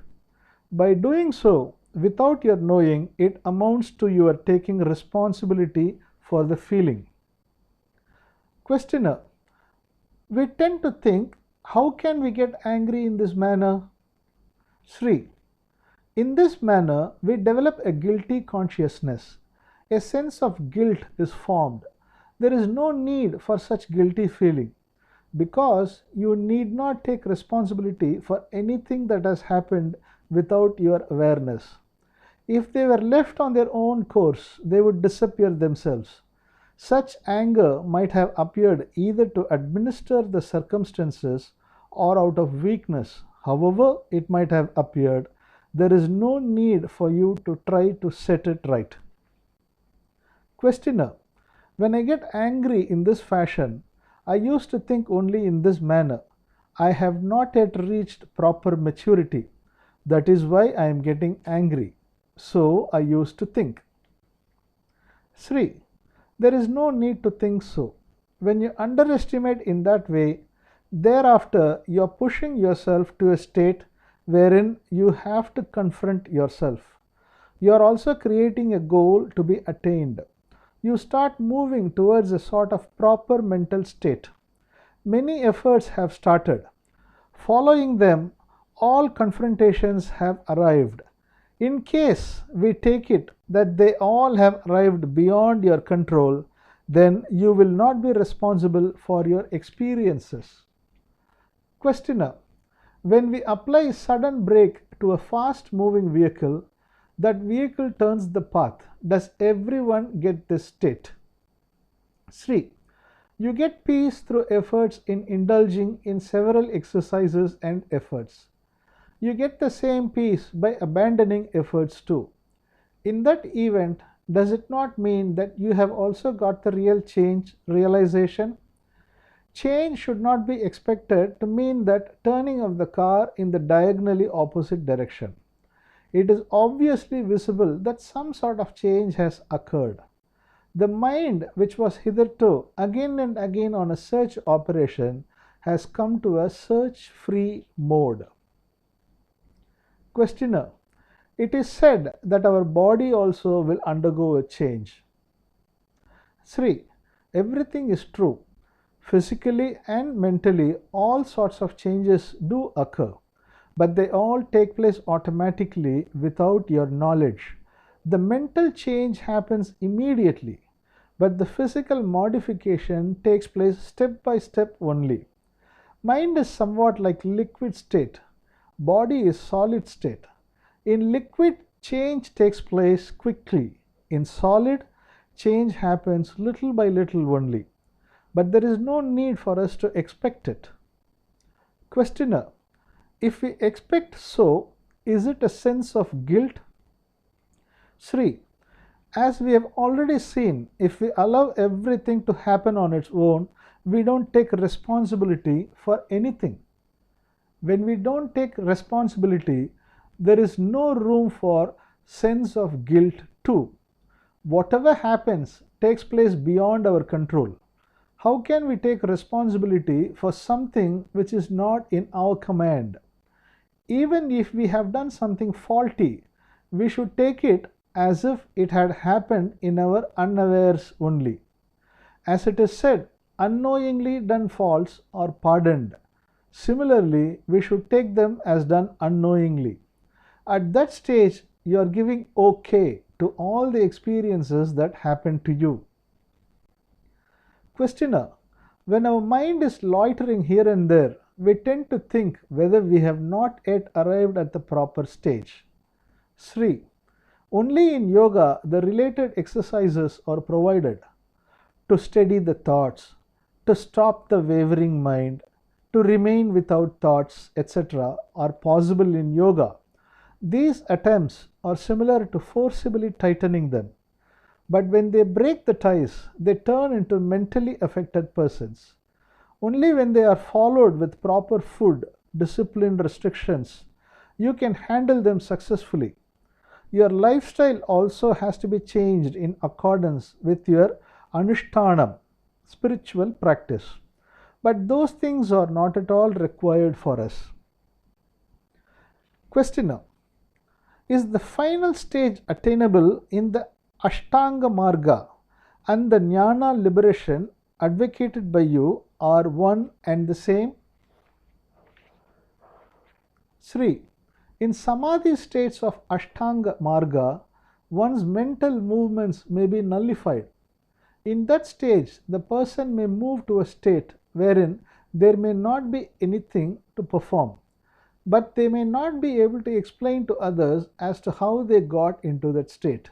By doing so, without your knowing, it amounts to your taking responsibility for the feeling. Questioner: we tend to think, how can we get angry in this manner? Sri: in this manner, we develop a guilty consciousness. A sense of guilt is formed. There is no need for such guilty feeling, because you need not take responsibility for anything that has happened without your awareness. If they were left on their own course, they would disappear themselves. Such anger might have appeared either to administer the circumstances or out of weakness. However it might have appeared, there is no need for you to try to set it right. Questioner: when I get angry in this fashion, I used to think only in this manner. I have not yet reached proper maturity. That is why I am getting angry. So I used to think. Sri: there is no need to think so. When you underestimate in that way, thereafter you are pushing yourself to a state wherein you have to confront yourself. You are also creating a goal to be attained. You start moving towards a sort of proper mental state. Many efforts have started. Following them, all confrontations have arrived. In case we take it that they all have arrived beyond your control, then you will not be responsible for your experiences. Questioner: when we apply sudden brake to a fast moving vehicle, that vehicle turns the path. Does everyone get this state? Sri: you get peace through efforts in indulging in several exercises and efforts. You get the same peace by abandoning efforts too. In that event, does it not mean that you have also got the real realization? Change should not be expected to mean that turning of the car in the diagonally opposite direction. It is obviously visible that some sort of change has occurred. The mind, which was hitherto again and again on a search operation, has come to a search-free mode. Questioner: it is said that our body also will undergo a change. Sri: everything is true. Physically and mentally, all sorts of changes do occur, but they all take place automatically without your knowledge. The mental change happens immediately, but the physical modification takes place step by step only. Mind is somewhat like liquid state. Body is solid state. In liquid, change takes place quickly. In solid, change happens little by little only. But there is no need for us to expect it. Questioner: If we expect so, is it a sense of guilt? Sri, as we have already seen, if we allow everything to happen on its own, we don't take responsibility for anything. When we don't take responsibility, there is no room for sense of guilt too. Whatever happens takes place beyond our control. How can we take responsibility for something which is not in our command? Even if we have done something faulty, we should take it as if it had happened in our unawares only. As it is said, unknowingly done faults are pardoned. Similarly, we should take them as done unknowingly. At that stage, you are giving okay to all the experiences that happen to you. Questioner, when our mind is loitering here and there, we tend to think whether we have not yet arrived at the proper stage. Sri, only in yoga the related exercises are provided to steady the thoughts, to stop the wavering mind, to remain without thoughts, etc. are possible in yoga. These attempts are similar to forcibly tightening them. But when they break the ties, they turn into mentally affected persons. Only when they are followed with proper food, discipline restrictions, you can handle them successfully. Your lifestyle also has to be changed in accordance with your anushtanam, spiritual practice. But those things are not at all required for us. Questioner, is the final stage attainable in the Ashtanga Marga and the Gnana liberation advocated by you are one and the same? Sri, in Samadhi states of Ashtanga Marga, one's mental movements may be nullified. In that stage, the person may move to a state wherein there may not be anything to perform, but they may not be able to explain to others as to how they got into that state.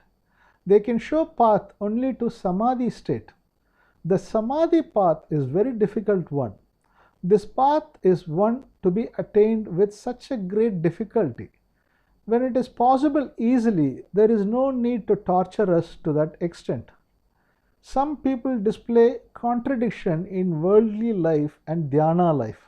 They can show path only to Samadhi state. The Samadhi path is very difficult one. This path is one to be attained with such a great difficulty. When it is possible easily, there is no need to torture us to that extent. Some people display contradiction in worldly life and dhyana life.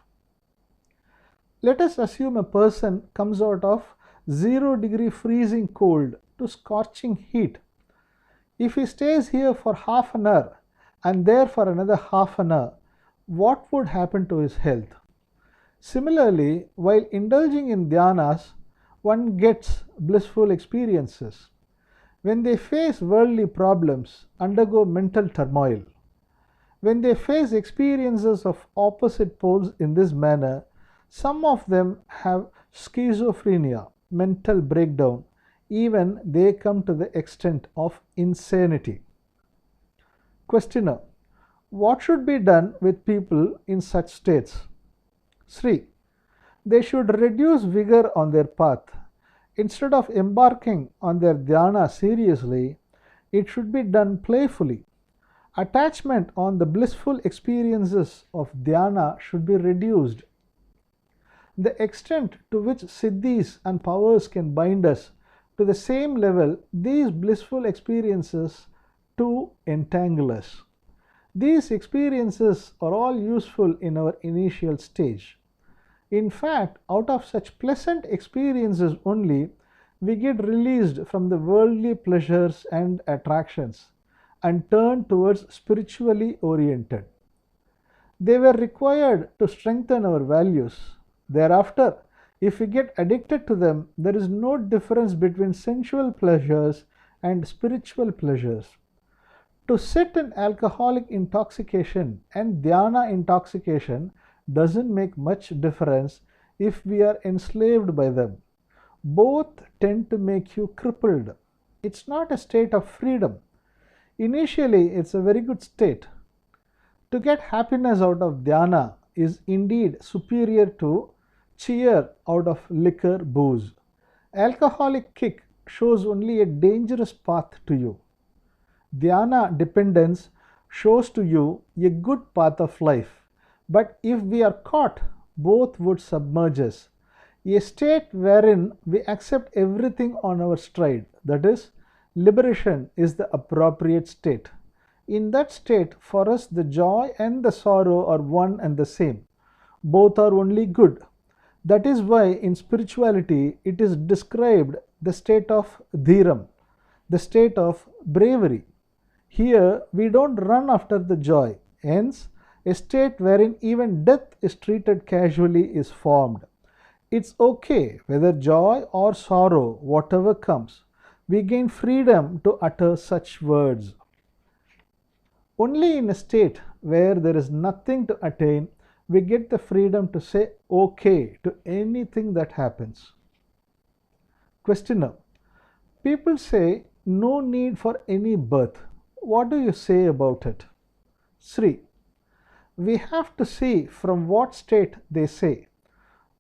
Let us assume a person comes out of 0-degree freezing cold to scorching heat. If he stays here for half an hour and there for another half an hour, what would happen to his health? Similarly, while indulging in dhyanas, one gets blissful experiences. When they face worldly problems, undergo mental turmoil. When they face experiences of opposite poles in this manner, some of them have schizophrenia, mental breakdown, even they come to the extent of insanity. Questioner, what should be done with people in such states? Sri, they should reduce vigor on their path. Instead of embarking on their dhyana seriously, it should be done playfully. Attachment on the blissful experiences of dhyana should be reduced. The extent to which siddhis and powers can bind us to the same level, these blissful experiences too entangle us. These experiences are all useful in our initial stage. In fact, out of such pleasant experiences only, we get released from the worldly pleasures and attractions and turn towards spiritually oriented. They were required to strengthen our values. Thereafter, if we get addicted to them, there is no difference between sensual pleasures and spiritual pleasures. To sit in alcoholic intoxication and dhyana intoxication doesn't make much difference if we are enslaved by them. Both tend to make you crippled. It's not a state of freedom. Initially, it's a very good state. To get happiness out of dhyana is indeed superior to cheer out of liquor, booze. Alcoholic kick shows only a dangerous path to you. Dhyana dependence shows to you a good path of life. But if we are caught, both would submerge us. a state wherein we accept everything on our stride, that is, liberation is the appropriate state. In that state, for us, the joy and the sorrow are one and the same. Both are only good. That is why in spirituality it is described the state of dhiram, the state of bravery. Here we don't run after the joy. Hence, a state wherein even death is treated casually is formed. It's okay whether joy or sorrow, whatever comes. We gain freedom to utter such words. Only in a state where there is nothing to attain, we get the freedom to say okay to anything that happens. Questioner. People say no need for any birth. What do you say about it? Sri. We have to see from what state they say.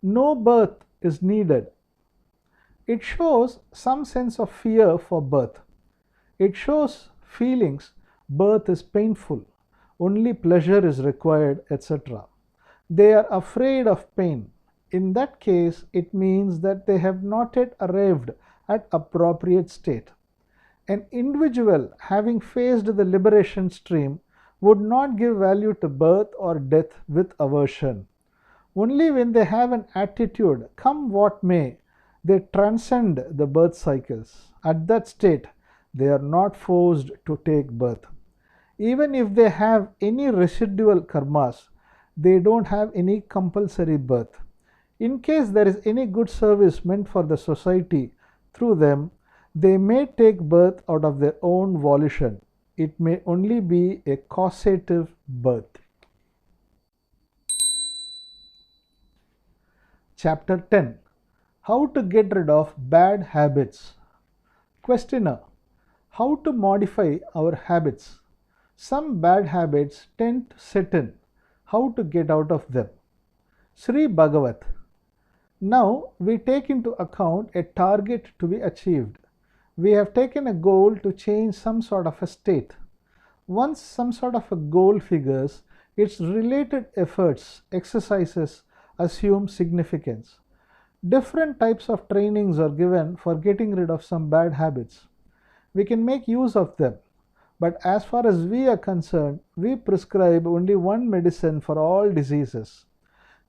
No birth is needed. It shows some sense of fear for birth. It shows feelings birth is painful, only pleasure is required, etc. They are afraid of pain. In that case, it means that they have not yet arrived at appropriate state. An individual having faced the liberation stream would not give value to birth or death with aversion. Only when they have an attitude, come what may, they transcend the birth cycles. At that state, they are not forced to take birth. Even if they have any residual karmas, they don't have any compulsory birth. In case there is any good service meant for the society through them, they may take birth out of their own volition. It may only be a causative birth. Chapter 10. How to get rid of bad habits. Questioner. How to modify our habits? Some bad habits tend to set in. How to get out of them? Sri Bagavath. Now we take into account a target to be achieved. We have taken a goal to change some sort of a state. Once some sort of a goal figures, its related efforts, exercises assume significance. Different types of trainings are given for getting rid of some bad habits. We can make use of them. But as far as we are concerned, we prescribe only one medicine for all diseases.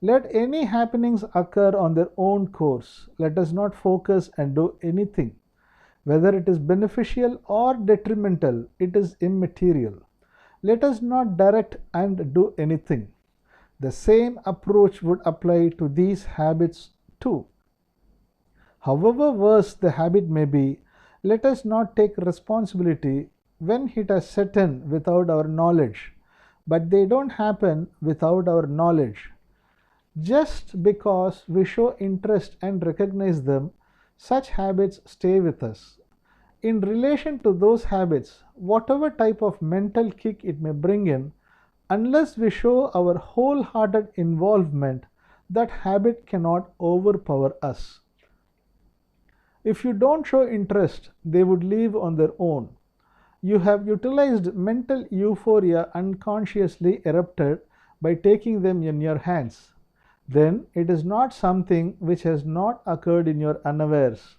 Let any happenings occur on their own course. Let us not focus and do anything. Whether it is beneficial or detrimental, it is immaterial. Let us not direct and do anything. The same approach would apply to these habits too. However worse the habit may be, let us not take responsibility when it has set in without our knowledge, but they don't happen without our knowledge. Just because we show interest and recognize them, such habits stay with us. In relation to those habits, whatever type of mental kick it may bring in, unless we show our wholehearted involvement, that habit cannot overpower us. If you don't show interest, they would leave on their own. You have utilized mental euphoria unconsciously erupted by taking them in your hands. Then it is not something which has not occurred in your unawares.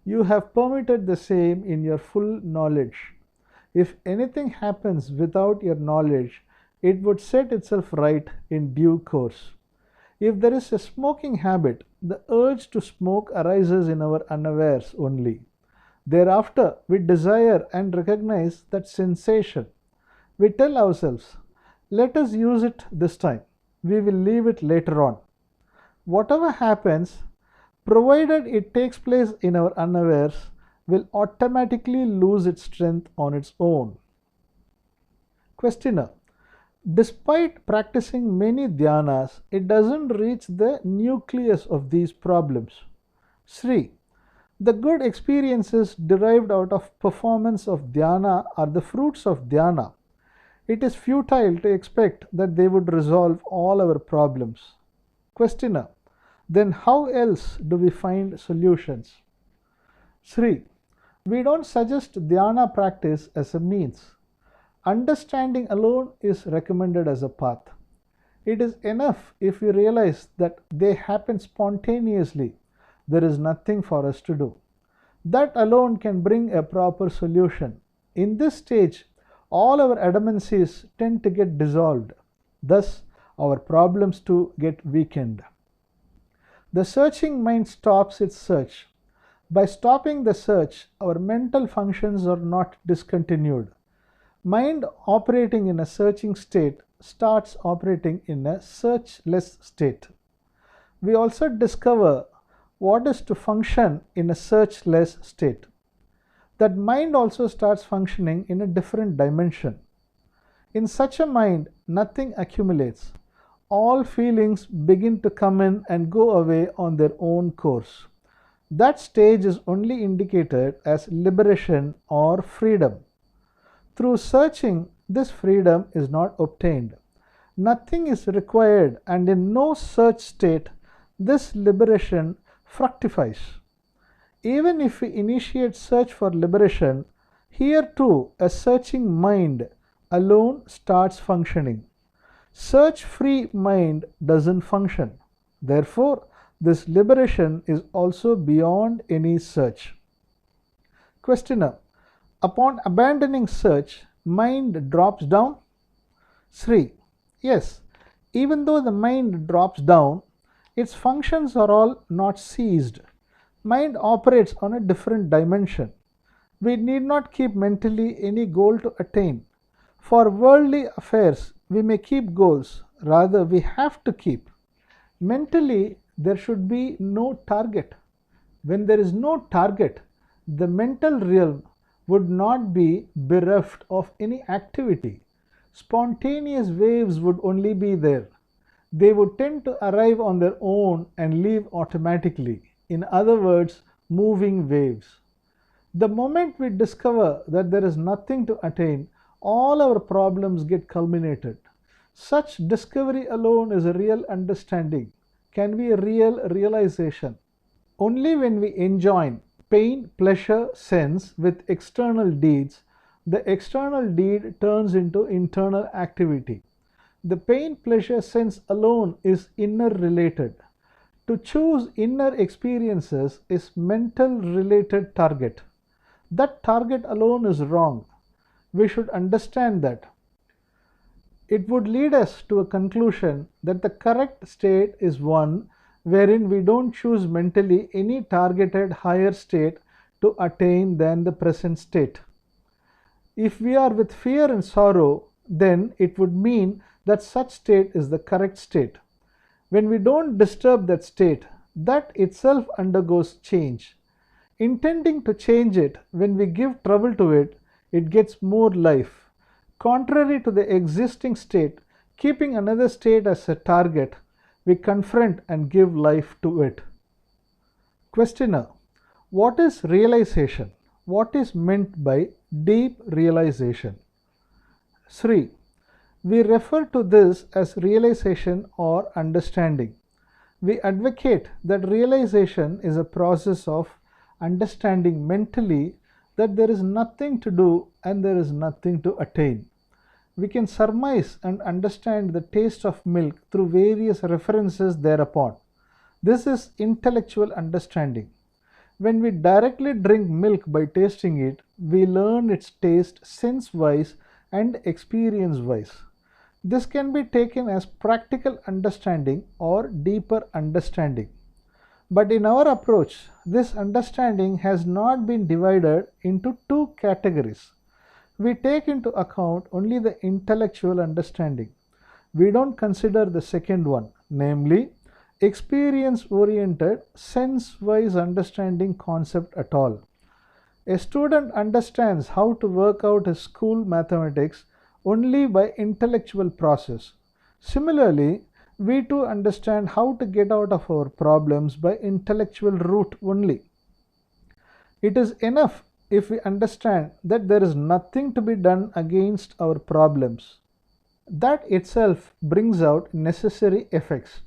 You have permitted the same in your full knowledge. If anything happens without your knowledge, it would set itself right in due course. If there is a smoking habit, the urge to smoke arises in our unawares only. Thereafter, we desire and recognize that sensation. We tell ourselves, let us use it this time. We will leave it later on. Whatever happens, provided it takes place in our unawares, will automatically lose its strength on its own. Questioner. Despite practicing many dhyanas, it doesn't reach the nucleus of these problems. Sri. The good experiences derived out of performance of dhyana are the fruits of dhyana. It is futile to expect that they would resolve all our problems. Questioner. Then how else do we find solutions? Sri. We don't suggest dhyana practice as a means. Understanding alone is recommended as a path. It is enough if we realize that they happen spontaneously. There is nothing for us to do. That alone can bring a proper solution. In this stage, all our adamancies tend to get dissolved. Thus, our problems too get weakened. The searching mind stops its search. By stopping the search, our mental functions are not discontinued. Mind operating in a searching state starts operating in a searchless state. We also discover what is to function in a searchless state. That mind also starts functioning in a different dimension. In such a mind, nothing accumulates. All feelings begin to come in and go away on their own course. That stage is only indicated as liberation or freedom. Through searching, this freedom is not obtained. Nothing is required, and in no search state, this liberation fructifies. Even if we initiate search for liberation, here too a searching mind alone starts functioning. Search-free mind doesn't function. Therefore, this liberation is also beyond any search. Questioner: upon abandoning search, mind drops down? Sri: yes, even though the mind drops down, its functions are all not ceased. Mind operates on a different dimension. We need not keep mentally any goal to attain. For worldly affairs, we may keep goals, rather, we have to keep. Mentally, there should be no target. When there is no target, the mental realm would not be bereft of any activity. Spontaneous waves would only be there. They would tend to arrive on their own and leave automatically. In other words, moving waves. The moment we discover that there is nothing to attain, all our problems get culminated. Such discovery alone is a real understanding, can be a real realization. Only when we enjoin pain, pleasure, sense with external deeds, the external deed turns into internal activity. The pain, pleasure, sense alone is inner related. To choose inner experiences is mental related target. That target alone is wrong. We should understand that. It would lead us to a conclusion that the correct state is one wherein we don't choose mentally any targeted higher state to attain than the present state. If we are with fear and sorrow, then it would mean that such state is the correct state. When we don't disturb that state, that itself undergoes change. Intending to change it, when we give trouble to it, it gets more life. Contrary to the existing state, keeping another state as a target, we confront and give life to it. Questioner: what is realization? What is meant by deep realization? Sri: we refer to this as realization or understanding. We advocate that realization is a process of understanding mentally that there is nothing to do and there is nothing to attain. We can surmise and understand the taste of milk through various references thereupon. This is intellectual understanding. When we directly drink milk by tasting it, we learn its taste sense-wise and experience-wise. This can be taken as practical understanding or deeper understanding. But in our approach, this understanding has not been divided into two categories. We take into account only the intellectual understanding. We don't consider the second one, namely, experience-oriented, sense-wise understanding concept at all. A student understands how to work out his school mathematics only by intellectual process. Similarly, we too understand how to get out of our problems by intellectual route only. It is enough if we understand that there is nothing to be done against our problems. That itself brings out necessary effects.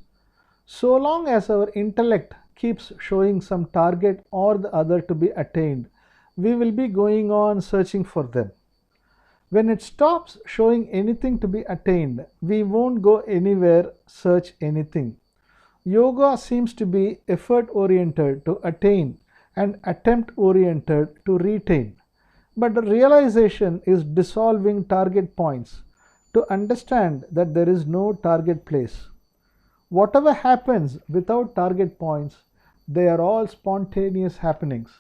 So long as our intellect keeps showing some target or the other to be attained, we will be going on searching for them. When it stops showing anything to be attained, we won't go anywhere, search anything. Yoga seems to be effort oriented to attain and attempt oriented to retain. But the realization is dissolving target points to understand that there is no target place. Whatever happens without target points, they are all spontaneous happenings.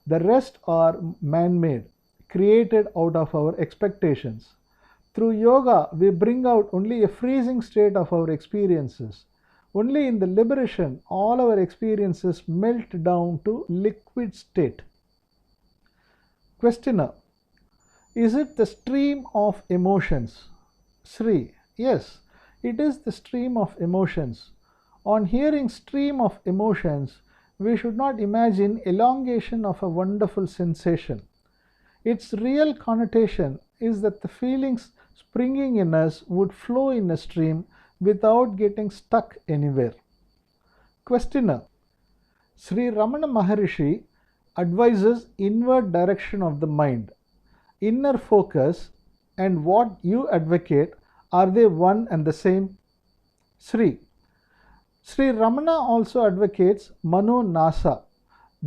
The rest are man made, created out of our expectations. Through yoga, we bring out only a freezing state of our experiences. Only in the liberation, all our experiences melt down to liquid state. Questioner: is it the stream of emotions? Sri: yes, it is the stream of emotions. On hearing stream of emotions, we should not imagine elongation of a wonderful sensation. Its real connotation is that the feelings springing in us would flow in a stream without getting stuck anywhere. Questioner: Sri Ramana Maharishi advises inward direction of the mind. Inner focus and what you advocate, are they one and the same? Sri Ramana also advocates Manonasa,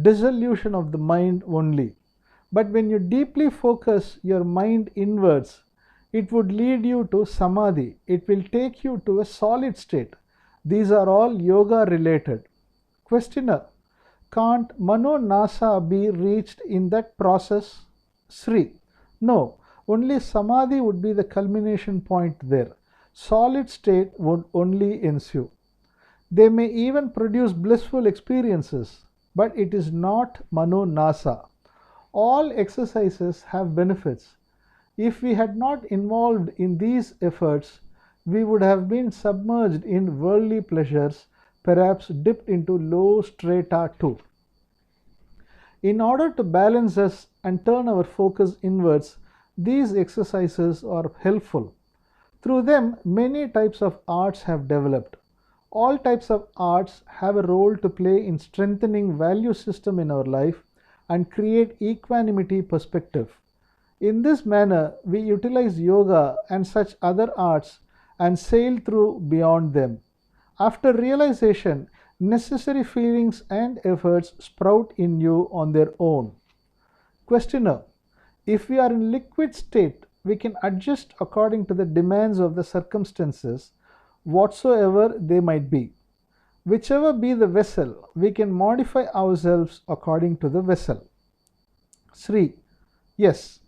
dissolution of the mind only. But when you deeply focus your mind inwards, it would lead you to Samadhi. It will take you to a solid state. These are all yoga related. Questioner: can't Manonasa be reached in that process? Sri: no, only Samadhi would be the culmination point there. Solid state would only ensue. They may even produce blissful experiences, but it is not Manonasa. All exercises have benefits. If we had not involved in these efforts, we would have been submerged in worldly pleasures, perhaps dipped into low strata too. In order to balance us and turn our focus inwards, these exercises are helpful. Through them, many types of arts have developed. All types of arts have a role to play in strengthening value system in our life and create equanimity perspective. In this manner, we utilize yoga and such other arts and sail through beyond them. After realization, necessary feelings and efforts sprout in you on their own. Questioner: if we are in liquid state, we can adjust according to the demands of the circumstances, whatsoever they might be. Whichever be the vessel, we can modify ourselves according to the vessel. Sri: yes.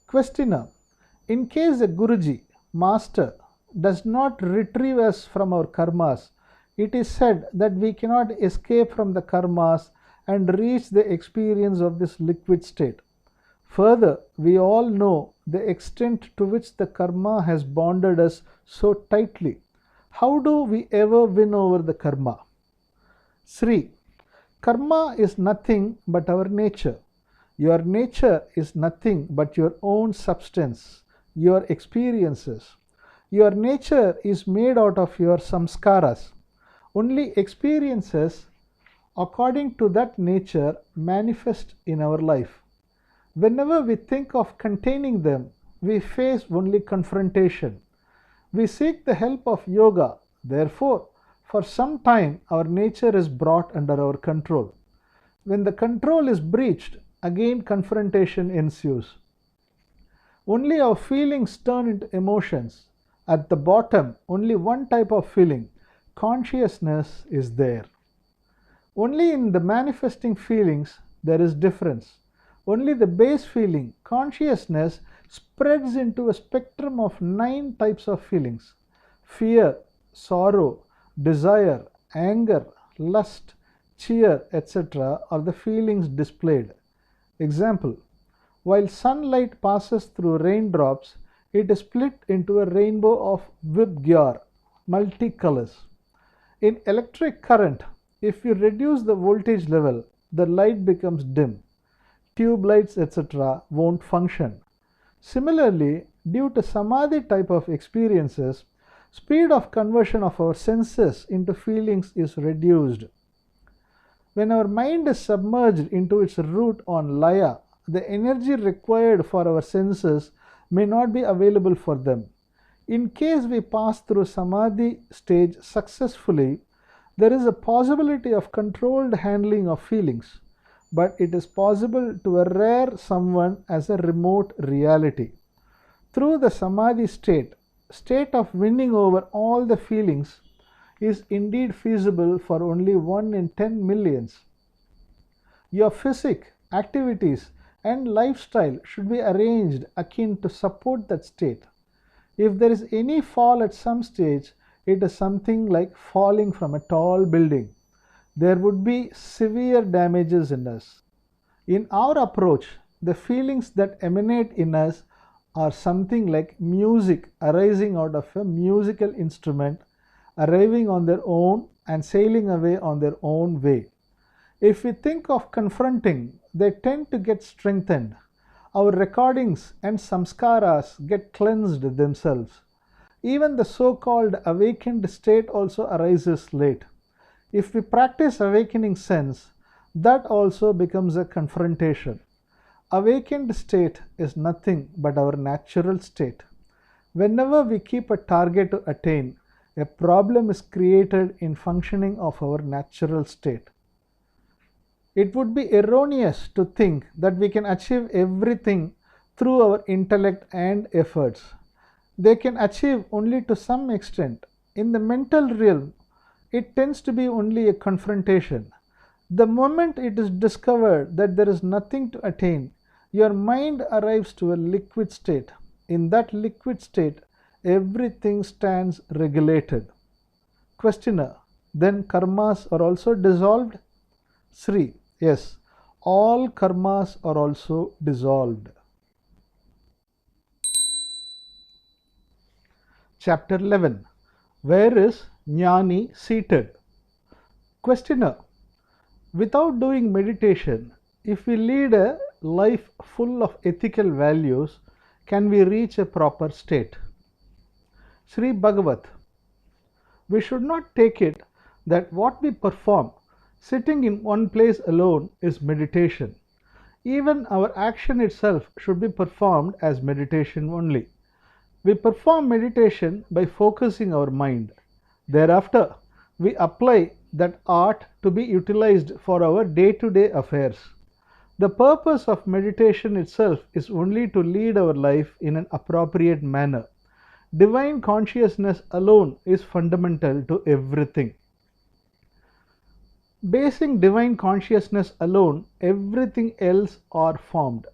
Questioner: in case a Guruji, master, does not retrieve us from our karmas, it is said that we cannot escape from the karmas and reach the experience of this liquid state. Further, we all know the extent to which the karma has bonded us so tightly. How do we ever win over the karma? Sri: karma is nothing but our nature. Your nature is nothing but your own substance, your experiences. Your nature is made out of your samskaras. Only experiences according to that nature manifest in our life. Whenever we think of containing them, we face only confrontation. We seek the help of yoga. Therefore, for some time, our nature is brought under our control. When the control is breached, again confrontation ensues. Only our feelings turn into emotions. At the bottom, only one type of feeling, consciousness, is there. Only in the manifesting feelings there is difference. Only the base feeling, consciousness, spreads into a spectrum of 9 types of feelings: fear, sorrow, desire, anger, lust, cheer, etc. are the feelings displayed. Example: while sunlight passes through raindrops, it is split into a rainbow of vibgyar, multicolors. In electric current, if you reduce the voltage level, the light becomes dim. Tube lights, etc. won't function. Similarly, due to Samadhi type of experiences, speed of conversion of our senses into feelings is reduced. When our mind is submerged into its root on Laya, the energy required for our senses may not be available for them. In case we pass through Samadhi stage successfully, there is a possibility of controlled handling of feelings, but it is possible to a rare someone as a remote reality. Through the Samadhi state of winning over all the feelings is indeed feasible for only 1 in 10 millions. Your physique, activities, and lifestyle should be arranged akin to support that state. If there is any fall at some stage, it is something like falling from a tall building. There would be severe damages in us. In our approach, the feelings that emanate in us are something like music arising out of a musical instrument, arriving on their own and sailing away on their own way. If we think of confronting, they tend to get strengthened. Our recordings and samskaras get cleansed themselves. Even the so-called awakened state also arises late. If we practice awakening sense, that also becomes a confrontation. Awakened state is nothing but our natural state. Whenever we keep a target to attain, a problem is created in functioning of our natural state. It would be erroneous to think that we can achieve everything through our intellect and efforts. They can achieve only to some extent. In the mental realm, it tends to be only a confrontation. The moment it is discovered that there is nothing to attain, your mind arrives to a liquid state. In that liquid state, everything stands regulated. Questioner: then karmas are also dissolved? Sri: yes, all karmas are also dissolved. Chapter 11. Where is Gnani seated? Questioner: without doing meditation, if we lead a life full of ethical values, can we reach a proper state? Sri Bagavath: we should not take it that what we perform sitting in one place alone is meditation. Even our action itself should be performed as meditation only. We perform meditation by focusing our mind. Thereafter, we apply that art to be utilized for our day-to-day affairs. The purpose of meditation itself is only to lead our life in an appropriate manner. Divine consciousness alone is fundamental to everything. Basing divine consciousness alone, everything else are formed.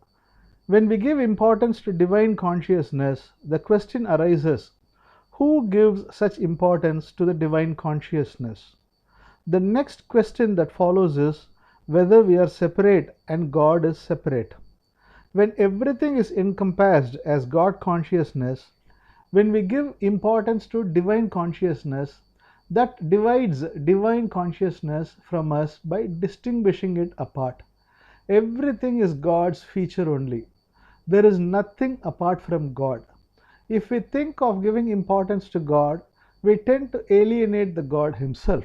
When we give importance to divine consciousness, the question arises, who gives such importance to the divine consciousness? The next question that follows is whether we are separate and God is separate. When everything is encompassed as God consciousness, when we give importance to divine consciousness, that divides divine consciousness from us by distinguishing it apart. Everything is God's feature only. There is nothing apart from God. If we think of giving importance to God, we tend to alienate the God himself.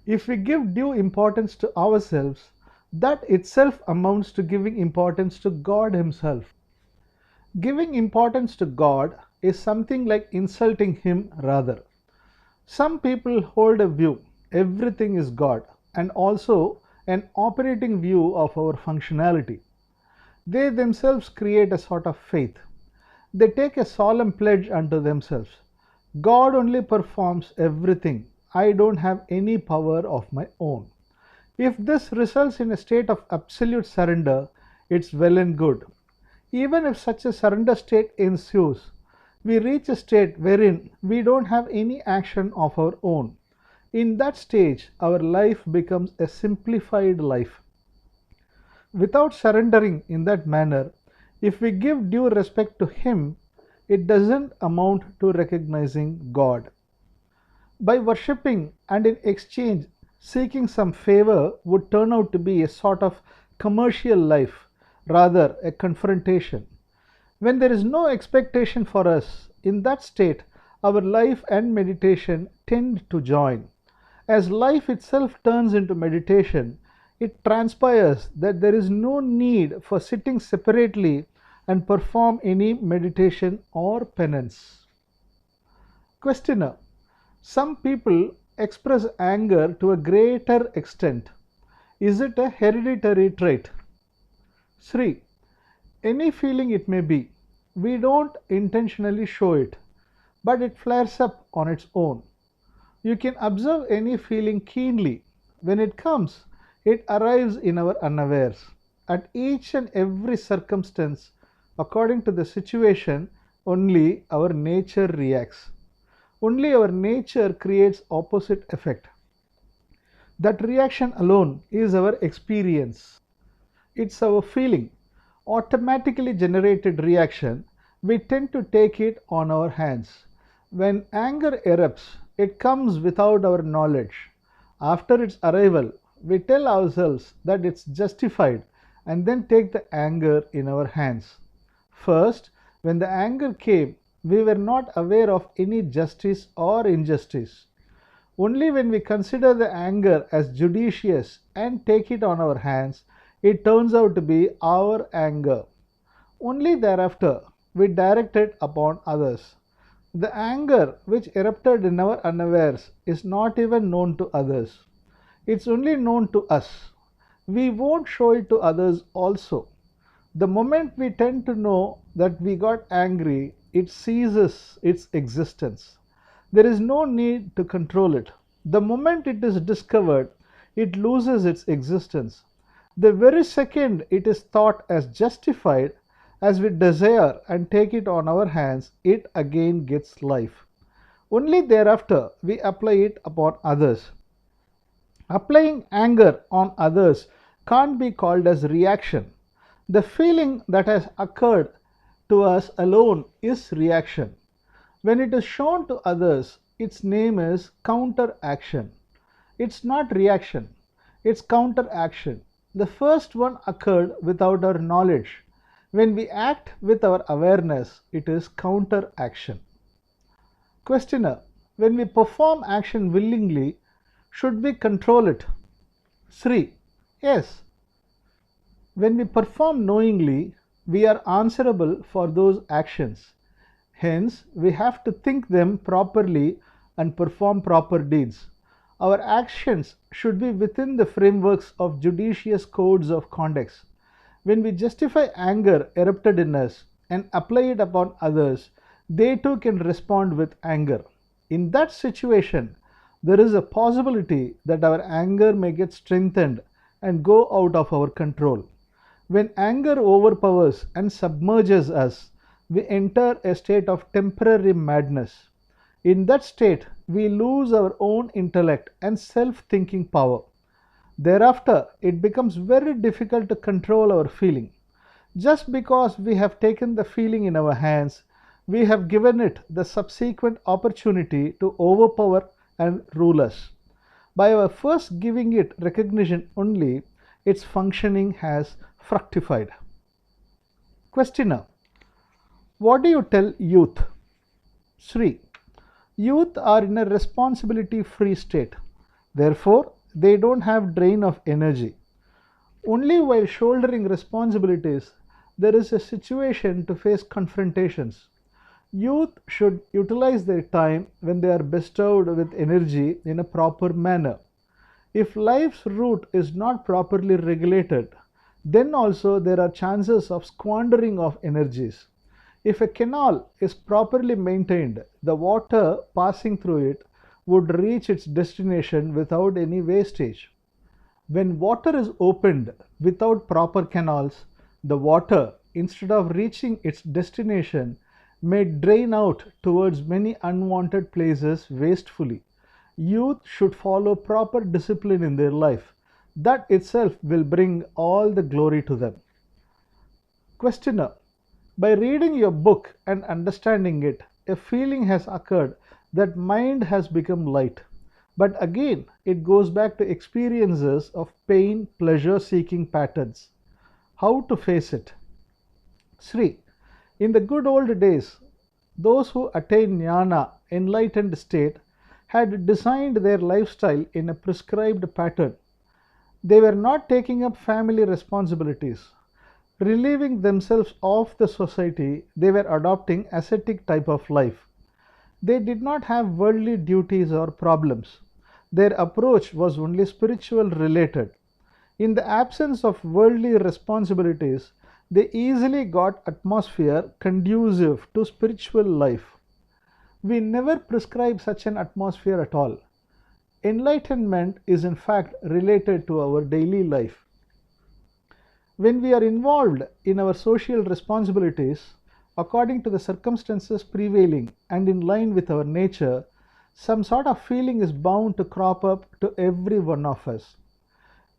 If we give due importance to ourselves, that itself amounts to giving importance to God himself. Giving importance to God is something like insulting him rather. Some people hold a view, everything is God, and also an operating view of our functionality. They themselves create a sort of faith. They take a solemn pledge unto themselves. God only performs everything. I don't have any power of my own. If this results in a state of absolute surrender, it's well and good. Even if such a surrender state ensues, we reach a state wherein we don't have any action of our own. In that stage, our life becomes a simplified life. Without surrendering in that manner, if we give due respect to Him, it doesn't amount to recognizing God. By worshipping and in exchange seeking some favor would turn out to be a sort of commercial life, rather a confrontation. When there is no expectation for us, in that state, our life and meditation tend to join. As life itself turns into meditation, it transpires that there is no need for sitting separately and perform any meditation or penance. Questioner: some people express anger to a greater extent. Is it a hereditary trait? Sri: any feeling it may be. We don't intentionally show it, but it flares up on its own. You can observe any feeling keenly. When it comes, it arrives in our unawares. At each and every circumstance, according to the situation, only our nature reacts. Only our nature creates opposite effect. That reaction alone is our experience. It's our feeling, automatically generated reaction. We tend to take it on our hands. When anger erupts, it comes without our knowledge. After its arrival, we tell ourselves that it's justified and then take the anger in our hands. First, when the anger came, we were not aware of any justice or injustice. Only when we consider the anger as judicious and take it on our hands, it turns out to be our anger. Only thereafter we direct it upon others. The anger which erupted in our unawares is not even known to others. It's only known to us. We won't show it to others also. The moment we tend to know that we got angry, it ceases its existence. There is no need to control it. The moment it is discovered, it loses its existence. The very second it is thought as justified, as we desire and take it on our hands, it again gets life. Only thereafter we apply it upon others. Applying anger on others can't be called as reaction. The feeling that has occurred to us alone is reaction. When it is shown to others, its name is counteraction. It's not reaction, it's counteraction. The first one occurred without our knowledge. When we act with our awareness, it is counteraction. Questioner: when we perform action willingly, should we control it? Sri: yes. When we perform knowingly, we are answerable for those actions. Hence, we have to think them properly and perform proper deeds. Our actions should be within the frameworks of judicious codes of conduct. When we justify anger erupted in us and apply it upon others, they too can respond with anger. In that situation, there is a possibility that our anger may get strengthened and go out of our control. When anger overpowers and submerges us, we enter a state of temporary madness. In that state, we lose our own intellect and self-thinking power. Thereafter, it becomes very difficult to control our feeling. Just because we have taken the feeling in our hands, we have given it the subsequent opportunity to overpower and rule us. By our first giving it recognition only, its functioning has fructified. Questioner: what do you tell youth? Sri: youth are in a responsibility free state. Therefore, they don't have drain of energy. Only while shouldering responsibilities, there is a situation to face confrontations. Youth should utilize their time when they are bestowed with energy in a proper manner. If life's route is not properly regulated, then also there are chances of squandering of energies. If a canal is properly maintained, the water passing through it would reach its destination without any wastage. When water is opened without proper canals, the water, instead of reaching its destination, may drain out towards many unwanted places wastefully. Youth should follow proper discipline in their life. That itself will bring all the glory to them. Questioner: by reading your book and understanding it, a feeling has occurred that mind has become light. But again, it goes back to experiences of pain, pleasure seeking patterns. How to face it? Sri: in the good old days, those who attain Gnana, enlightened state, had designed their lifestyle in a prescribed pattern. They were not taking up family responsibilities. Relieving themselves of the society, they were adopting ascetic type of life. They did not have worldly duties or problems. Their approach was only spiritual related. In the absence of worldly responsibilities, they easily got atmosphere conducive to spiritual life. We never prescribe such an atmosphere at all. Enlightenment is in fact related to our daily life. When we are involved in our social responsibilities, according to the circumstances prevailing and in line with our nature, some sort of feeling is bound to crop up to every one of us.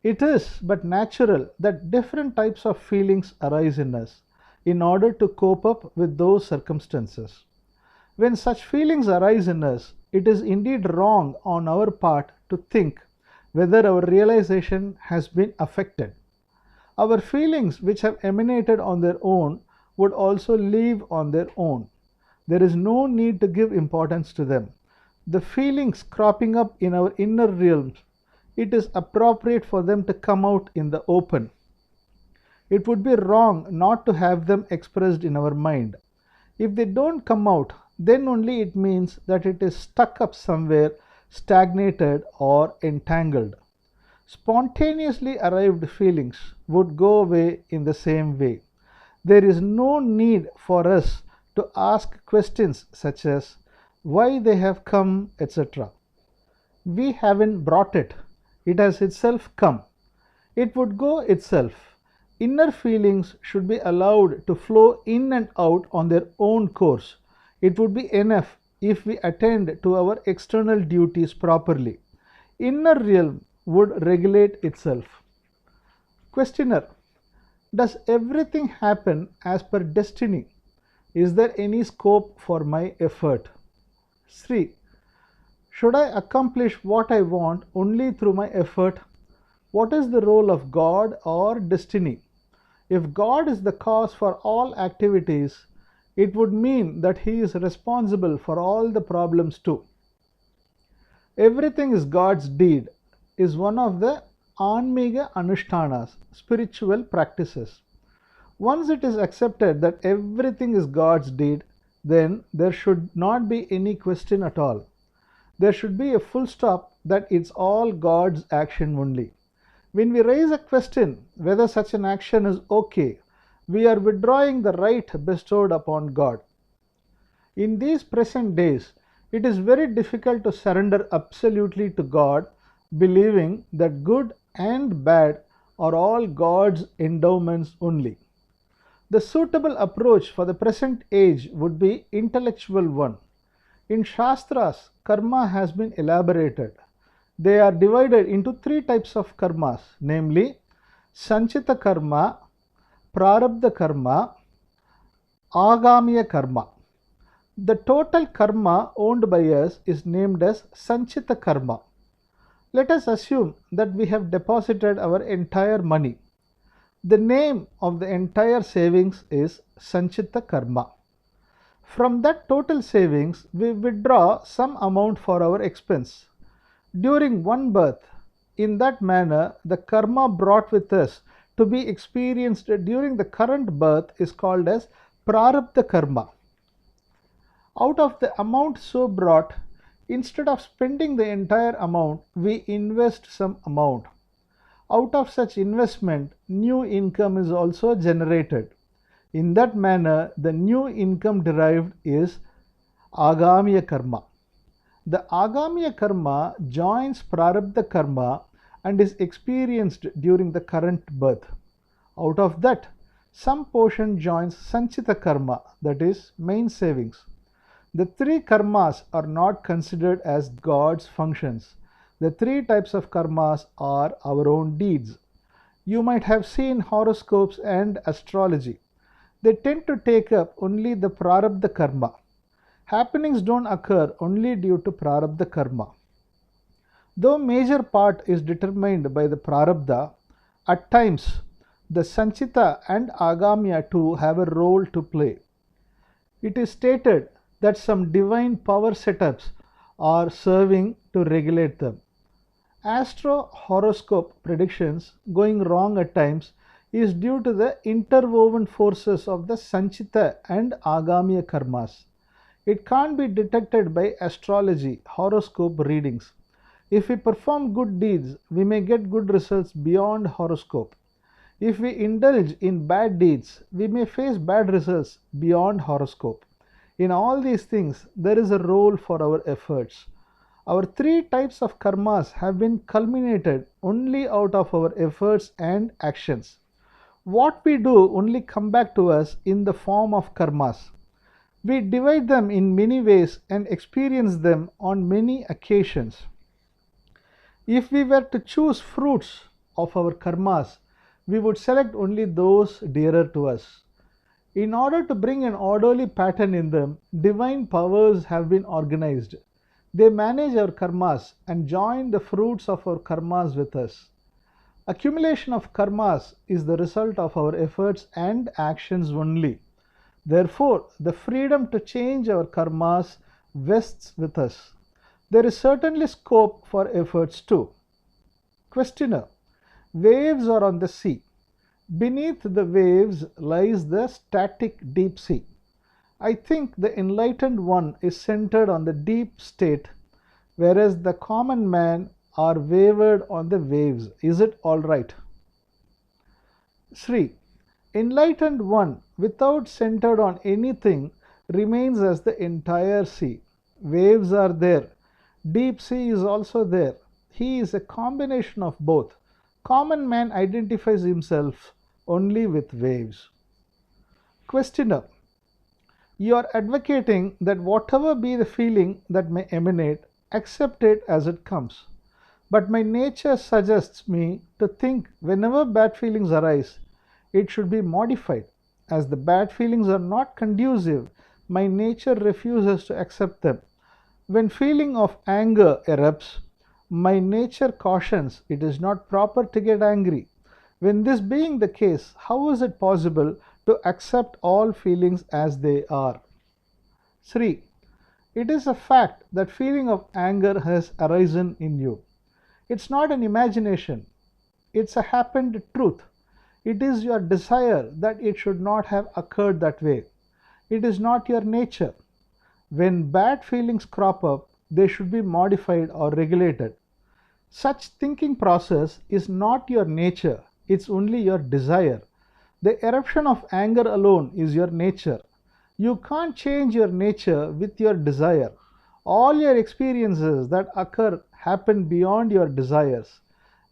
It is but natural that different types of feelings arise in us in order to cope up with those circumstances. When such feelings arise in us, it is indeed wrong on our part to think whether our realization has been affected. Our feelings which have emanated on their own would also leave on their own. There is no need to give importance to them. The feelings cropping up in our inner realms, it is appropriate for them to come out in the open. It would be wrong not to have them expressed in our mind. If they don't come out, then only it means that it is stuck up somewhere, stagnated or entangled. Spontaneously arrived feelings would go away in the same way. There is no need for us to ask questions such as why they have come, etc. We haven't brought it. It has itself come. It would go itself. Inner feelings should be allowed to flow in and out on their own course. It would be enough if we attend to our external duties properly. Inner realm would regulate itself. Questioner: does everything happen as per destiny? Is there any scope for my effort? Sri: should I accomplish what I want only through my effort? What is the role of God or destiny? If God is the cause for all activities, it would mean that He is responsible for all the problems too. Everything is God's deed is one of the Anmiga Anushtanas, spiritual practices. Once it is accepted that everything is God's deed, then there should not be any question at all. There should be a full stop that it's all God's action only. When we raise a question whether such an action is okay, we are withdrawing the right bestowed upon God. In these present days, it is very difficult to surrender absolutely to God, believing that good and bad are all God's endowments only. The suitable approach for the present age would be intellectual one. In Shastras, karma has been elaborated. They are divided into three types of karmas, namely Sanchita karma, Prarabdha karma, Agamiya karma. The total karma owned by us is named as Sanchita karma. Let us assume that we have deposited our entire money. The name of the entire savings is Sanchita karma. From that total savings, we withdraw some amount for our expense. During one birth, in that manner, the karma brought with us to be experienced during the current birth is called as Prarabdha karma. Out of the amount so brought, instead of spending the entire amount, we invest some amount. Out of such investment, new income is also generated. In that manner, the new income derived is Agamiya karma. The Agamiya karma joins Prarabdha karma and is experienced during the current birth. Out of that, some portion joins Sanchita karma, that is, main savings. The three karmas are not considered as God's functions. The three types of karmas are our own deeds. You might have seen horoscopes and astrology. They tend to take up only the Prarabdha karma. Happenings don't occur only due to Prarabdha karma. Though major part is determined by the Prarabdha, at times the Sanchita and Agamiya too have a role to play. It is stated that some divine power setups are serving to regulate them. Astro horoscope predictions going wrong at times is due to the interwoven forces of the Sanchita and Agamiya karmas. It can't be detected by astrology, horoscope readings. If we perform good deeds, we may get good results beyond horoscope. If we indulge in bad deeds, we may face bad results beyond horoscope. In all these things, there is a role for our efforts. Our three types of karmas have been culminated only out of our efforts and actions. What we do only come back to us in the form of karmas. We divide them in many ways and experience them on many occasions. If we were to choose fruits of our karmas, we would select only those dearer to us. In order to bring an orderly pattern in them, divine powers have been organized. They manage our karmas and join the fruits of our karmas with us. Accumulation of karmas is the result of our efforts and actions only. Therefore, the freedom to change our karmas vests with us. There is certainly scope for efforts too. Questioner: waves are on the sea. Beneath the waves lies the static deep sea. I think the enlightened one is centered on the deep state, whereas the common man are wavered on the waves. Is it all right? Sri: enlightened one, without centered on anything, remains as the entire sea. Waves are there. Deep sea is also there. He is a combination of both. Common man identifies himself only with waves. Questioner: you are advocating that whatever be the feeling that may emanate, accept it as it comes. But my nature suggests me to think whenever bad feelings arise, it should be modified. As the bad feelings are not conducive, my nature refuses to accept them. When feeling of anger erupts, my nature cautions it is not proper to get angry. When this being the case, how is it possible to accept all feelings as they are? Sri: it is a fact that feeling of anger has arisen in you. It's not an imagination. It's a happened truth. It is your desire that it should not have occurred that way. It is not your nature. When bad feelings crop up, they should be modified or regulated. Such thinking process is not your nature, it's only your desire. The eruption of anger alone is your nature. You can't change your nature with your desire. All your experiences that occur happen beyond your desires.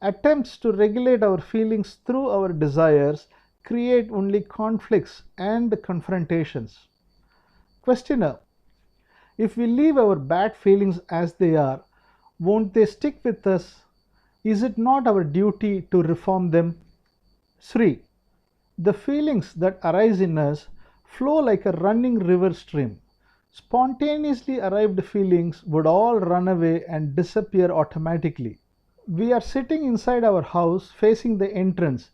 Attempts to regulate our feelings through our desires create only conflicts and confrontations. Questioner: if we leave our bad feelings as they are, won't they stick with us? Is it not our duty to reform them? Sri: the feelings that arise in us flow like a running river stream. Spontaneously arrived feelings would all run away and disappear automatically. We are sitting inside our house facing the entrance.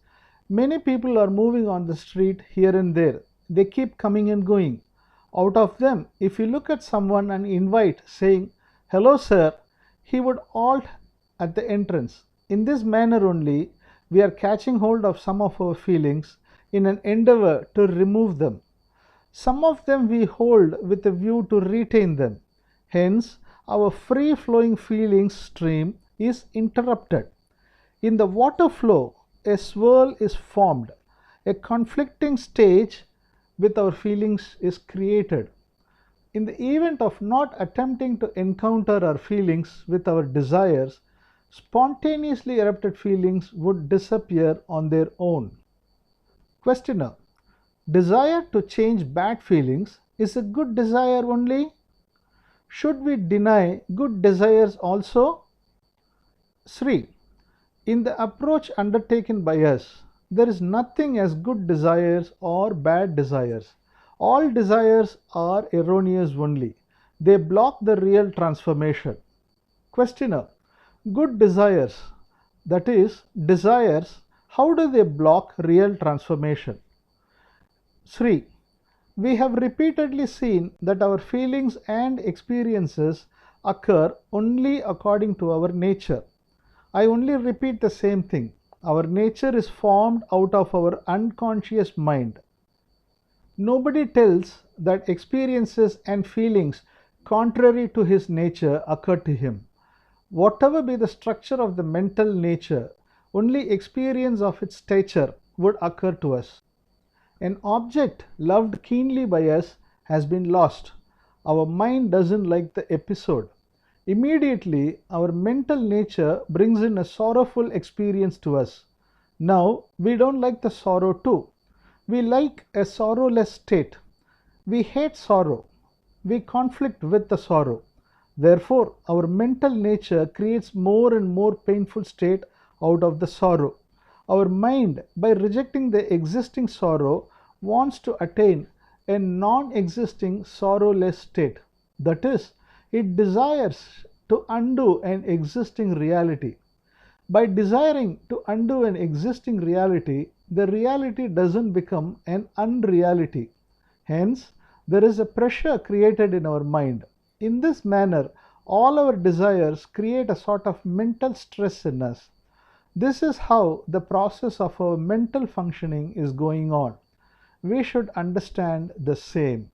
Many people are moving on the street here and there. They keep coming and going. Out of them, if you look at someone and invite, saying, "Hello, sir," he would halt at the entrance. In this manner only, we are catching hold of some of our feelings in an endeavor to remove them. Some of them we hold with a view to retain them. Hence, our free-flowing feelings stream is interrupted. In the water flow, a swirl is formed. A conflicting stage with our feelings is created. In the event of not attempting to encounter our feelings with our desires, spontaneously erupted feelings would disappear on their own. Questioner: desire to change bad feelings is a good desire only? Should we deny good desires also? Sri: in the approach undertaken by us, there is nothing as good desires or bad desires. All desires are erroneous only. They block the real transformation. Questioner: good desires, that is, desires, how do they block real transformation? Sri: we have repeatedly seen that our feelings and experiences occur only according to our nature. I only repeat the same thing. our nature is formed out of our unconscious mind. Nobody tells that experiences and feelings contrary to his nature occur to him. Whatever be the structure of the mental nature, only experience of its stature would occur to us. An object loved keenly by us has been lost. Our mind doesn't like the episode. Immediately, our mental nature brings in a sorrowful experience to us. Now, we don't like the sorrow too. We like a sorrowless state. We hate sorrow. We conflict with the sorrow. Therefore, our mental nature creates more and more painful state out of the sorrow. Our mind, by rejecting the existing sorrow, wants to attain a non-existing sorrowless state. That is, it desires to undo an existing reality. By desiring to undo an existing reality, the reality doesn't become an unreality. Hence, there is a pressure created in our mind. In this manner, all our desires create a sort of mental stress in us. This is how the process of our mental functioning is going on. We should understand the same.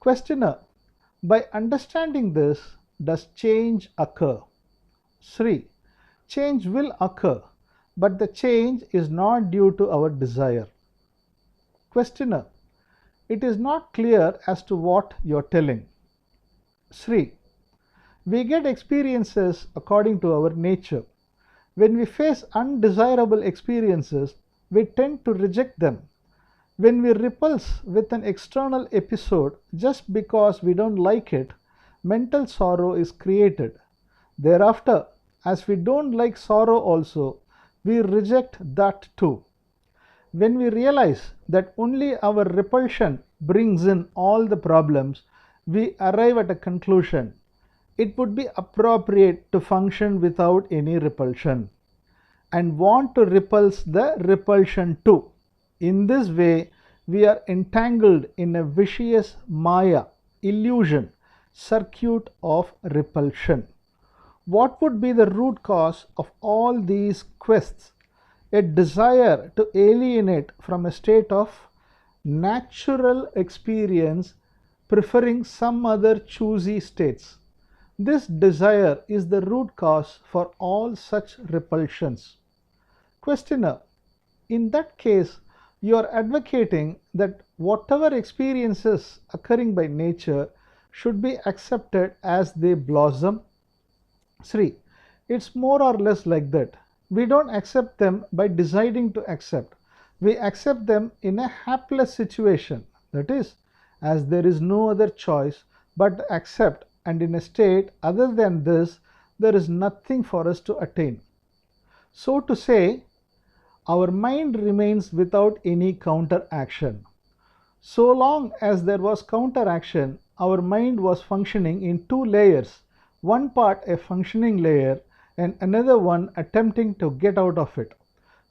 Questioner: by understanding this, does change occur? Sri: change will occur, but the change is not due to our desire. Questioner: it is not clear as to what you are telling. Sri: we get experiences according to our nature. When we face undesirable experiences, we tend to reject them. When we repulse with an external episode just because we don't like it, mental sorrow is created. Thereafter, as we don't like sorrow also, we reject that too. When we realize that only our repulsion brings in all the problems, we arrive at a conclusion: it would be appropriate to function without any repulsion, and want to repulse the repulsion too. In this way, we are entangled in a vicious Maya, illusion, circuit of repulsion. What would be the root cause of all these quests? A desire to alienate from a state of natural experience, preferring some other choosy states. This desire is the root cause for all such repulsions. Questioner: in that case, you are advocating that whatever experiences occurring by nature should be accepted as they blossom? Sri: it's more or less like that. We don't accept them by deciding to accept. We accept them in a hapless situation, that is, as there is no other choice but to accept, and in a state other than this, there is nothing for us to attain. So to say, our mind remains without any counteraction. So long as there was counteraction, our mind was functioning in two layers, one part a functioning layer and another one attempting to get out of it.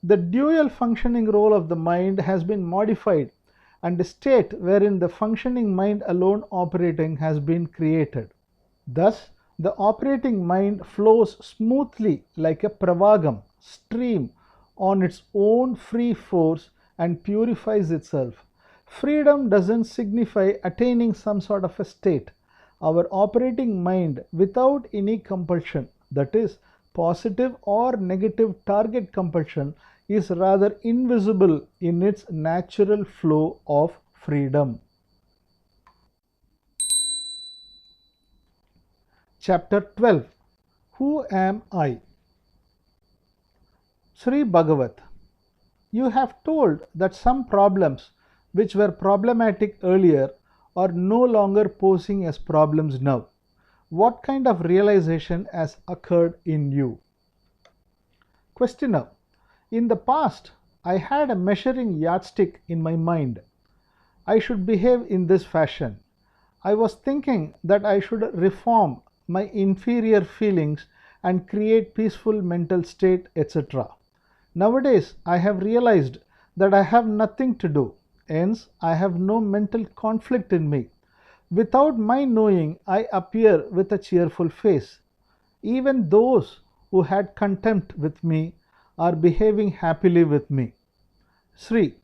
The dual functioning role of the mind has been modified, and a state wherein the functioning mind alone operating has been created. Thus, the operating mind flows smoothly like a pravagam, stream, on its own free force and purifies itself. Freedom doesn't signify attaining some sort of a state. Our operating mind, without any compulsion, that is, positive or negative target compulsion, is rather invisible in its natural flow of freedom. Chapter 12. Who am I? Sri Bagavath: you have told that some problems which were problematic earlier are no longer posing as problems now. What kind of realization has occurred in you? Questioner: in the past, I had a measuring yardstick in my mind. I should behave in this fashion. I was thinking that I should reform my inferior feelings and create peaceful mental state, etc. Nowadays, I have realized that I have nothing to do. Hence, I have no mental conflict in me. Without my knowing, I appear with a cheerful face. Even those who had contempt with me are behaving happily with me. Sri,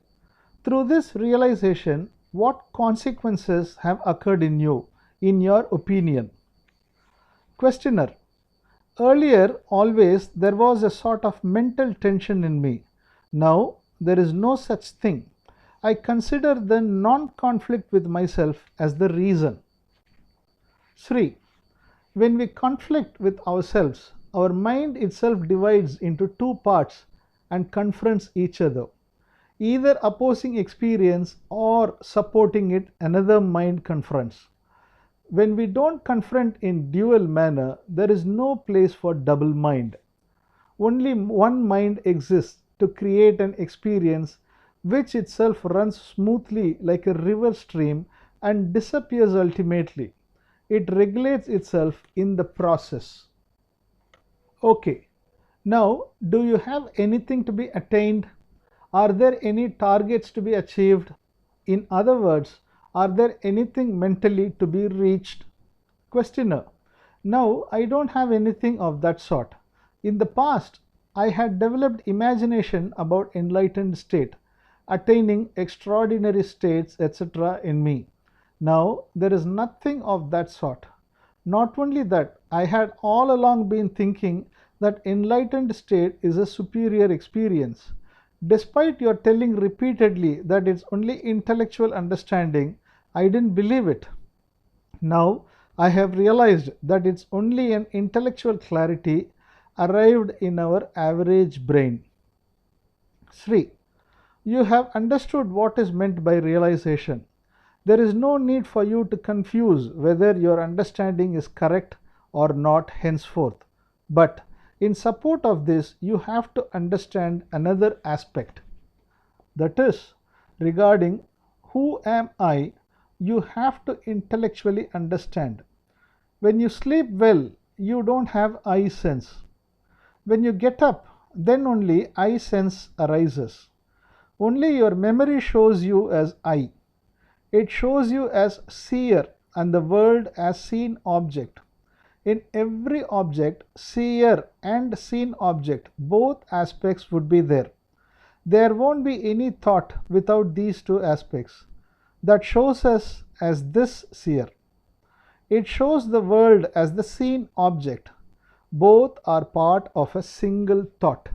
through this realization, what consequences have occurred in you, in your opinion? Questioner, earlier always there was a sort of mental tension in me. Now there is no such thing. I consider the non-conflict with myself as the reason. Sri, when we conflict with ourselves, our mind itself divides into two parts and confronts each other. Either opposing experience or supporting it, another mind confronts. When we don't confront in dual manner, there is no place for double mind. Only one mind exists to create an experience which itself runs smoothly like a river stream and disappears ultimately. It regulates itself in the process. Okay, now do you have anything to be attained? Are there any targets to be achieved? In other words, are there anything mentally to be reached? Questioner, no, I don't have anything of that sort. In the past, I had developed imagination about enlightened state, attaining extraordinary states, etc. in me. Now, there is nothing of that sort. Not only that, I had all along been thinking that enlightened state is a superior experience. Despite your telling repeatedly that it's only intellectual understanding, I didn't believe it. Now I have realized that it's only an intellectual clarity arrived in our average brain. Sri, you have understood what is meant by realization. There is no need for you to confuse whether your understanding is correct or not henceforth. But in support of this, you have to understand another aspect. That is, regarding who am I, you have to intellectually understand. When you sleep well, you don't have I sense. When you get up, then only I sense arises. Only your memory shows you as I. It shows you as seer and the world as seen object. In every object, seer and seen object, both aspects would be there. There won't be any thought without these two aspects. That shows us as this seer. It shows the world as the seen object. Both are part of a single thought.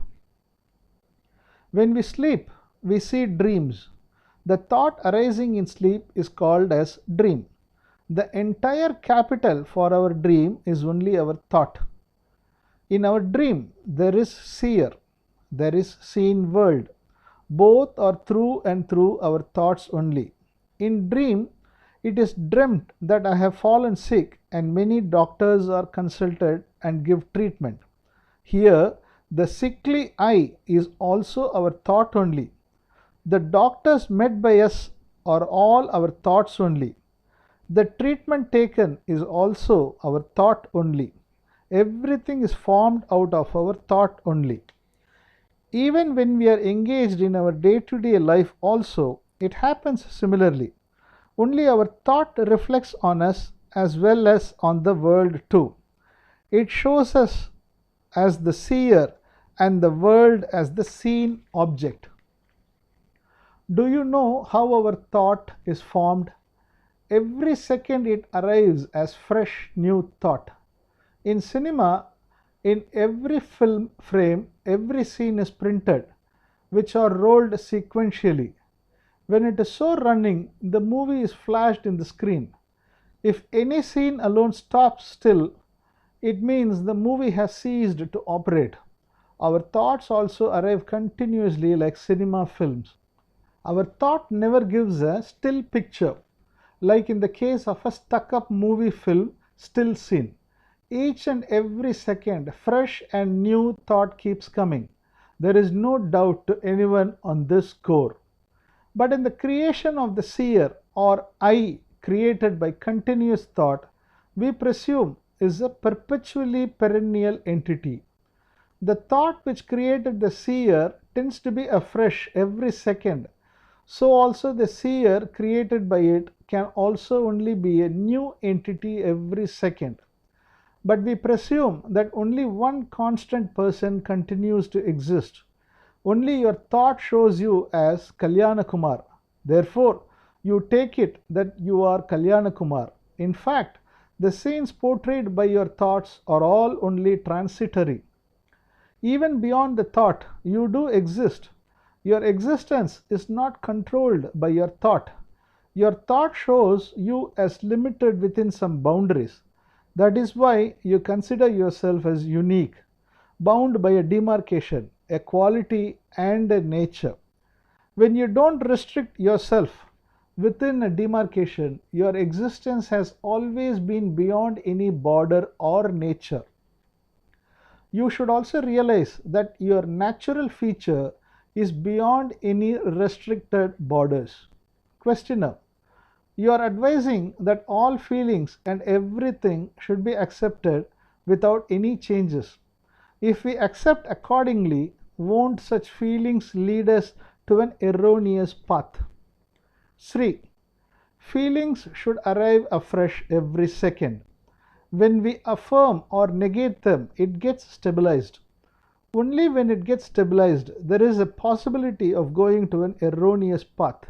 When we sleep, we see dreams. The thought arising in sleep is called as dream. The entire capital for our dream is only our thought. In our dream, there is seer, there is seen world. Both are through and through our thoughts only. In dream, it is dreamt that I have fallen sick and many doctors are consulted and give treatment. Here, the sickly I is also our thought only. The doctors met by us are all our thoughts only. The treatment taken is also our thought only. Everything is formed out of our thought only. Even when we are engaged in our day-to-day life also, it happens similarly. Only our thought reflects on us as well as on the world too. It shows us as the seer and the world as the seen object. Do you know how our thought is formed? Every second it arrives as fresh new thought. In cinema, in every film frame, every scene is printed, which are rolled sequentially. When it is so running, the movie is flashed in the screen. If any scene alone stops still, it means the movie has ceased to operate. Our thoughts also arrive continuously like cinema films. Our thought never gives a still picture, like in the case of a stuck-up movie film still scene. Each and every second, fresh and new thought keeps coming. There is no doubt to anyone on this score. But in the creation of the seer or I created by continuous thought, we presume is a perpetually perennial entity. The thought which created the seer tends to be afresh every second. So also the seer created by it can also only be a new entity every second. But we presume that only one constant person continues to exist. Only your thought shows you as Kalyana Kumar. Therefore, you take it that you are Kalyana Kumar. In fact, the scenes portrayed by your thoughts are all only transitory. Even beyond the thought, you do exist. Your existence is not controlled by your thought. Your thought shows you as limited within some boundaries. That is why you consider yourself as unique, bound by a demarcation, a quality, and a nature. When you don't restrict yourself within a demarcation, your existence has always been beyond any border or nature. You should also realize that your natural feature is beyond any restricted borders. Questioner: you are advising that all feelings and everything should be accepted without any changes. If we accept accordingly, won't such feelings lead us to an erroneous path? Sri: feelings should arrive afresh every second. When we affirm or negate them, it gets stabilized. Only when it gets stabilized, there is a possibility of going to an erroneous path.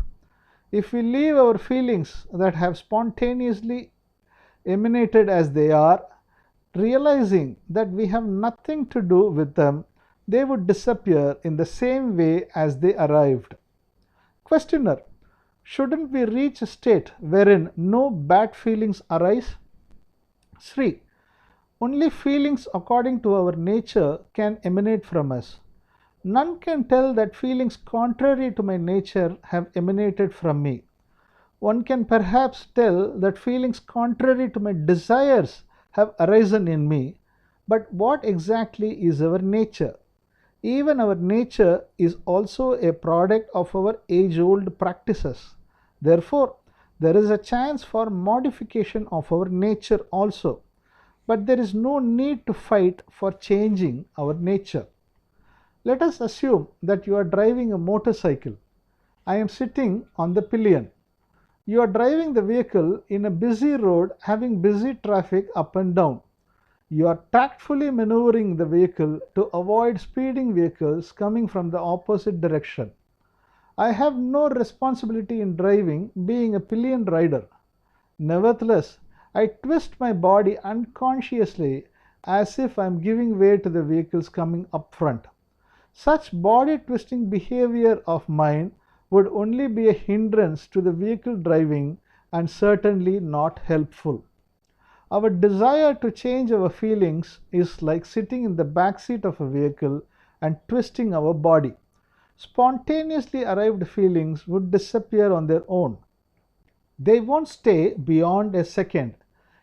If we leave our feelings that have spontaneously emanated as they are, realizing that we have nothing to do with them, they would disappear in the same way as they arrived. Questioner: shouldn't we reach a state wherein no bad feelings arise? Sri: only feelings according to our nature can emanate from us. None can tell that feelings contrary to my nature have emanated from me. One can perhaps tell that feelings contrary to my desires have arisen in me, but what exactly is our nature? Even our nature is also a product of our age-old practices. Therefore, there is a chance for modification of our nature also, but there is no need to fight for changing our nature. Let us assume that you are driving a motorcycle. I am sitting on the pillion. You are driving the vehicle in a busy road having busy traffic up and down. You are tactfully maneuvering the vehicle to avoid speeding vehicles coming from the opposite direction. I have no responsibility in driving, being a pillion rider. Nevertheless, I twist my body unconsciously as if I am giving way to the vehicles coming up front. Such body twisting behavior of mine would only be a hindrance to the vehicle driving and certainly not helpful. Our desire to change our feelings is like sitting in the back seat of a vehicle and twisting our body. Spontaneously arrived feelings would disappear on their own. They won't stay beyond a second.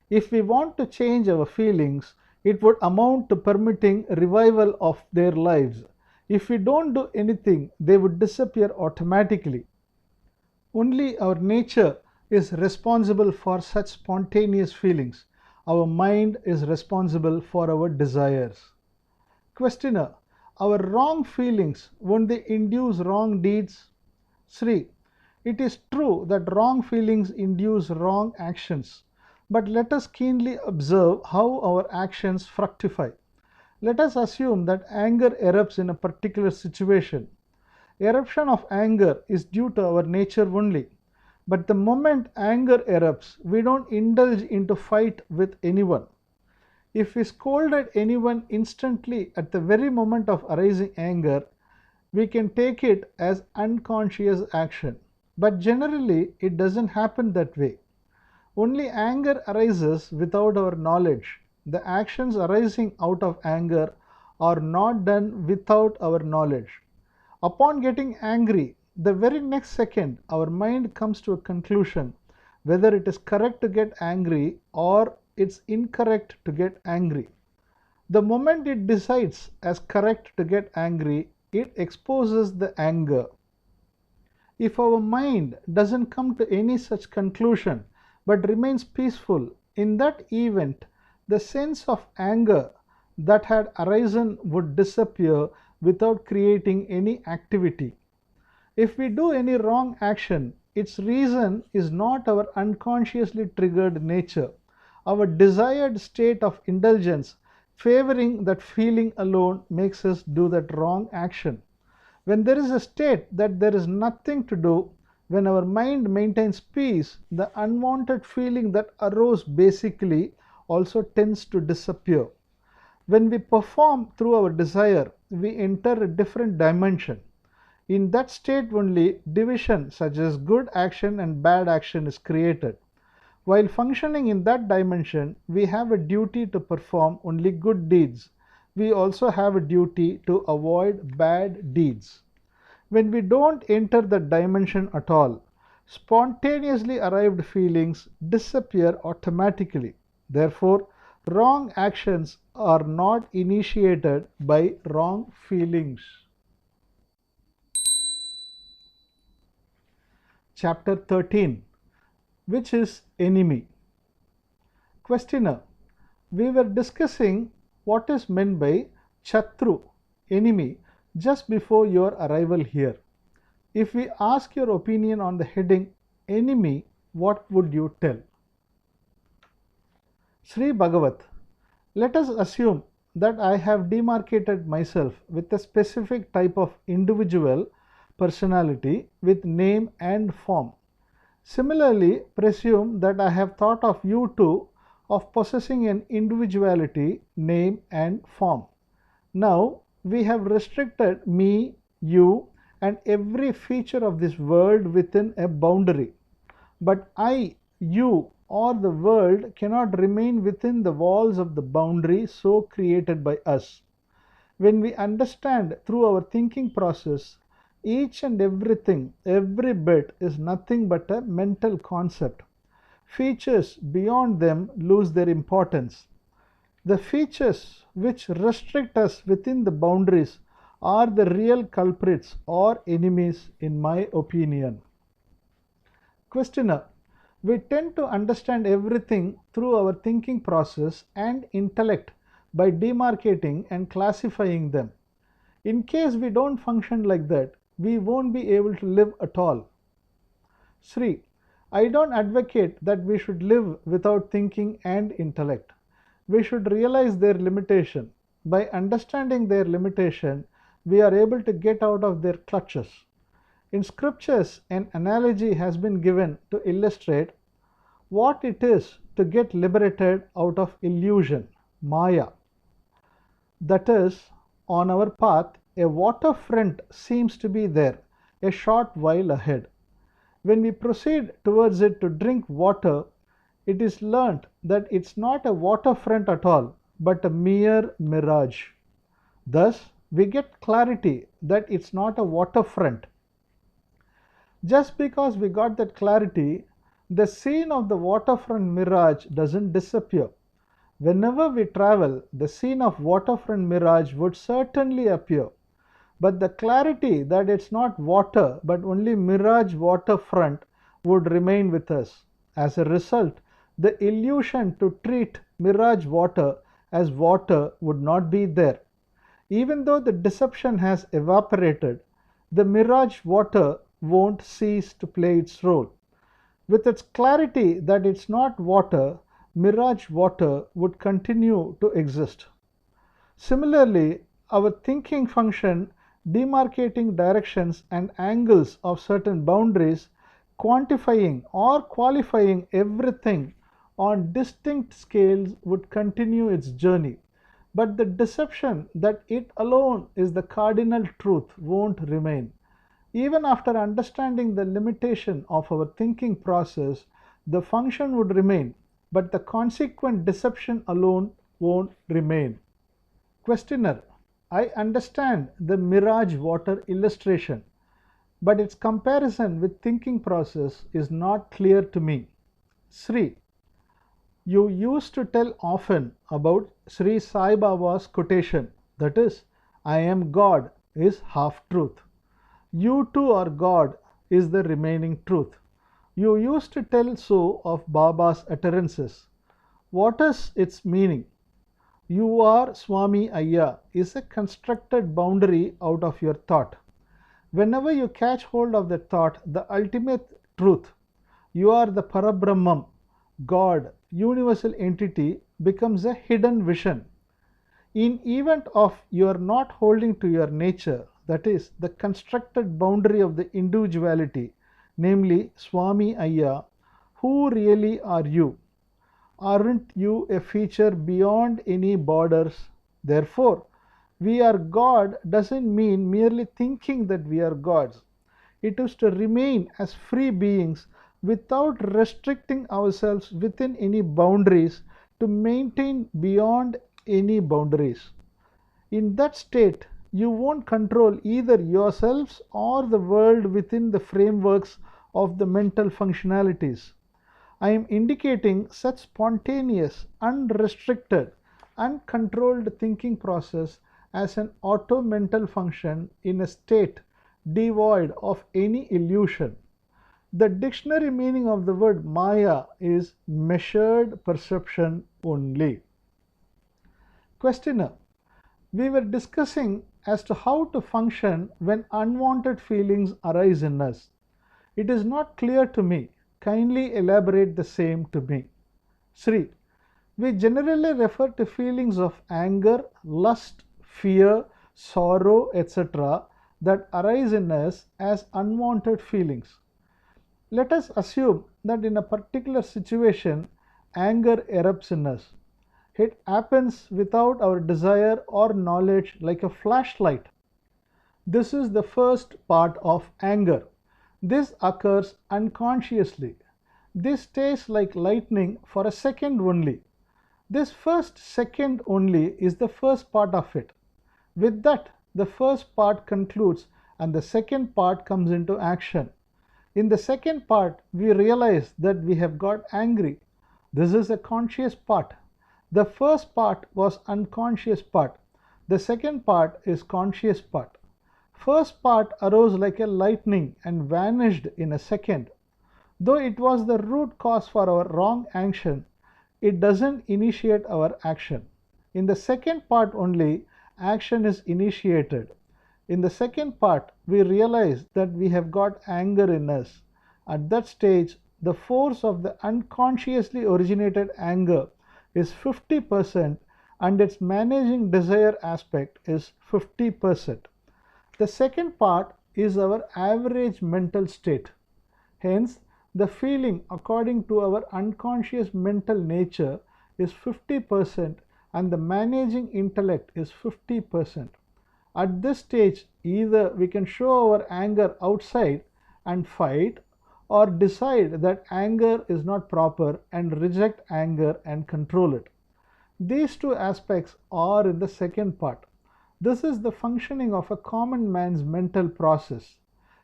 If we want to change our feelings, it would amount to permitting revival of their lives. If we don't do anything, they would disappear automatically. Only our nature is responsible for such spontaneous feelings. Our mind is responsible for our desires. Questioner: our wrong feelings, won't they induce wrong deeds? Sri: it is true that wrong feelings induce wrong actions, but let us keenly observe how our actions fructify. Let us assume that anger erupts in a particular situation. Eruption of anger is due to our nature only. But the moment anger erupts, we don't indulge into fight with anyone. If we scolded anyone instantly at the very moment of arising anger, we can take it as unconscious action. But generally, it doesn't happen that way. Only anger arises without our knowledge. The actions arising out of anger are not done without our knowledge. Upon getting angry, the very next second, our mind comes to a conclusion whether it is correct to get angry or it's incorrect to get angry. The moment it decides as correct to get angry, it exposes the anger. If our mind doesn't come to any such conclusion but remains peaceful, in that event, the sense of anger that had arisen would disappear without creating any activity. If we do any wrong action, its reason is not our unconsciously triggered nature, our desired state of indulgence favoring that feeling alone makes us do that wrong action. When there is a state that there is nothing to do, when our mind maintains peace, the unwanted feeling that arose basically also tends to disappear. When we perform through our desire, we enter a different dimension. In that state only, division such as good action and bad action is created. While functioning in that dimension, we have a duty to perform only good deeds. We also have a duty to avoid bad deeds. When we don't enter that dimension at all, spontaneously arrived feelings disappear automatically. Therefore, wrong actions are not initiated by wrong feelings. Chapter 13, which is enemy. Questioner: we were discussing what is meant by Chatru, enemy, just before your arrival here. If we ask your opinion on the heading enemy, what would you tell? Sri Bagavath: let us assume that I have demarcated myself with a specific type of individual personality with name and form. Similarly, presume that I have thought of you too of possessing an individuality, name and form. Now we have restricted me, you and every feature of this world within a boundary. But I, you or the world cannot remain within the walls of the boundary so created by us. When we understand through our thinking process, each and everything, every bit is nothing but a mental concept. Features beyond them lose their importance. The features which restrict us within the boundaries are the real culprits or enemies in my opinion. Questioner: we tend to understand everything through our thinking process and intellect by demarcating and classifying them. In case we don't function like that, we won't be able to live at all. Sri: I don't advocate that we should live without thinking and intellect. We should realize their limitation. By understanding their limitation, we are able to get out of their clutches. In scriptures, an analogy has been given to illustrate what it is to get liberated out of illusion, Maya. That is, on our path, a waterfront seems to be there a short while ahead. When we proceed towards it to drink water, it is learnt that it's not a waterfront at all, but a mere mirage. Thus, we get clarity that it's not a waterfront. Just because we got that clarity, the scene of the waterfront mirage doesn't disappear. Whenever we travel, the scene of waterfront mirage would certainly appear. But the clarity that it's not water but only mirage waterfront would remain with us. As a result, the illusion to treat mirage water as water would not be there. Even though the deception has evaporated, the mirage water won't cease to play its role. With its clarity that it's not water, mirage water would continue to exist. Similarly, our thinking function demarcating directions and angles of certain boundaries, quantifying or qualifying everything on distinct scales would continue its journey. But the deception that it alone is the cardinal truth won't remain. Even after understanding the limitation of our thinking process, the function would remain, but the consequent deception alone won't remain. Questioner: I understand the mirage water illustration, but its comparison with thinking process is not clear to me. Sri: you used to tell often about Sri Sai Baba's quotation, that is, I am God is half truth. You too are God is the remaining truth. You used to tell so of Baba's utterances. What is its meaning? You are Swami Ayya is a constructed boundary out of your thought. Whenever you catch hold of that thought, the ultimate truth, you are the Parabrahman, God, universal entity, becomes a hidden vision. In event of your not holding to your nature, that is, the constructed boundary of the individuality, namely Swami Ayya, who really are you? Aren't you a feature beyond any borders? Therefore, we are God doesn't mean merely thinking that we are gods. It is to remain as free beings without restricting ourselves within any boundaries, to maintain beyond any boundaries. In that state, you won't control either yourselves or the world within the frameworks of the mental functionalities. I am indicating such spontaneous, unrestricted, uncontrolled thinking process as an auto-mental function in a state devoid of any illusion. The dictionary meaning of the word Maya is measured perception only. Questioner: we were discussing as to how to function when unwanted feelings arise in us. It is not clear to me. Kindly elaborate the same to me. Sri: we generally refer to feelings of anger, lust, fear, sorrow, etc. that arise in us as unwanted feelings. Let us assume that in a particular situation, anger erupts in us. It happens without our desire or knowledge, like a flashlight. This is the first part of anger. This occurs unconsciously. This stays like lightning for a second only. This first second only is the first part of it. With that, the first part concludes and the second part comes into action. In the second part, we realize that we have got angry. This is a conscious part. The first part was unconscious part. The second part is conscious part. First part arose like a lightning and vanished in a second. Though it was the root cause for our wrong action, it doesn't initiate our action. In the second part only, action is initiated. In the second part, we realize that we have got anger in us. At that stage, the force of the unconsciously originated anger is 50% and its managing desire aspect is 50%. The second part is our average mental state. Hence, the feeling according to our unconscious mental nature is 50% and the managing intellect is 50%. At this stage, either we can show our anger outside and fight, or decide that anger is not proper and reject anger and control it. These two aspects are in the second part. This is the functioning of a common man's mental process.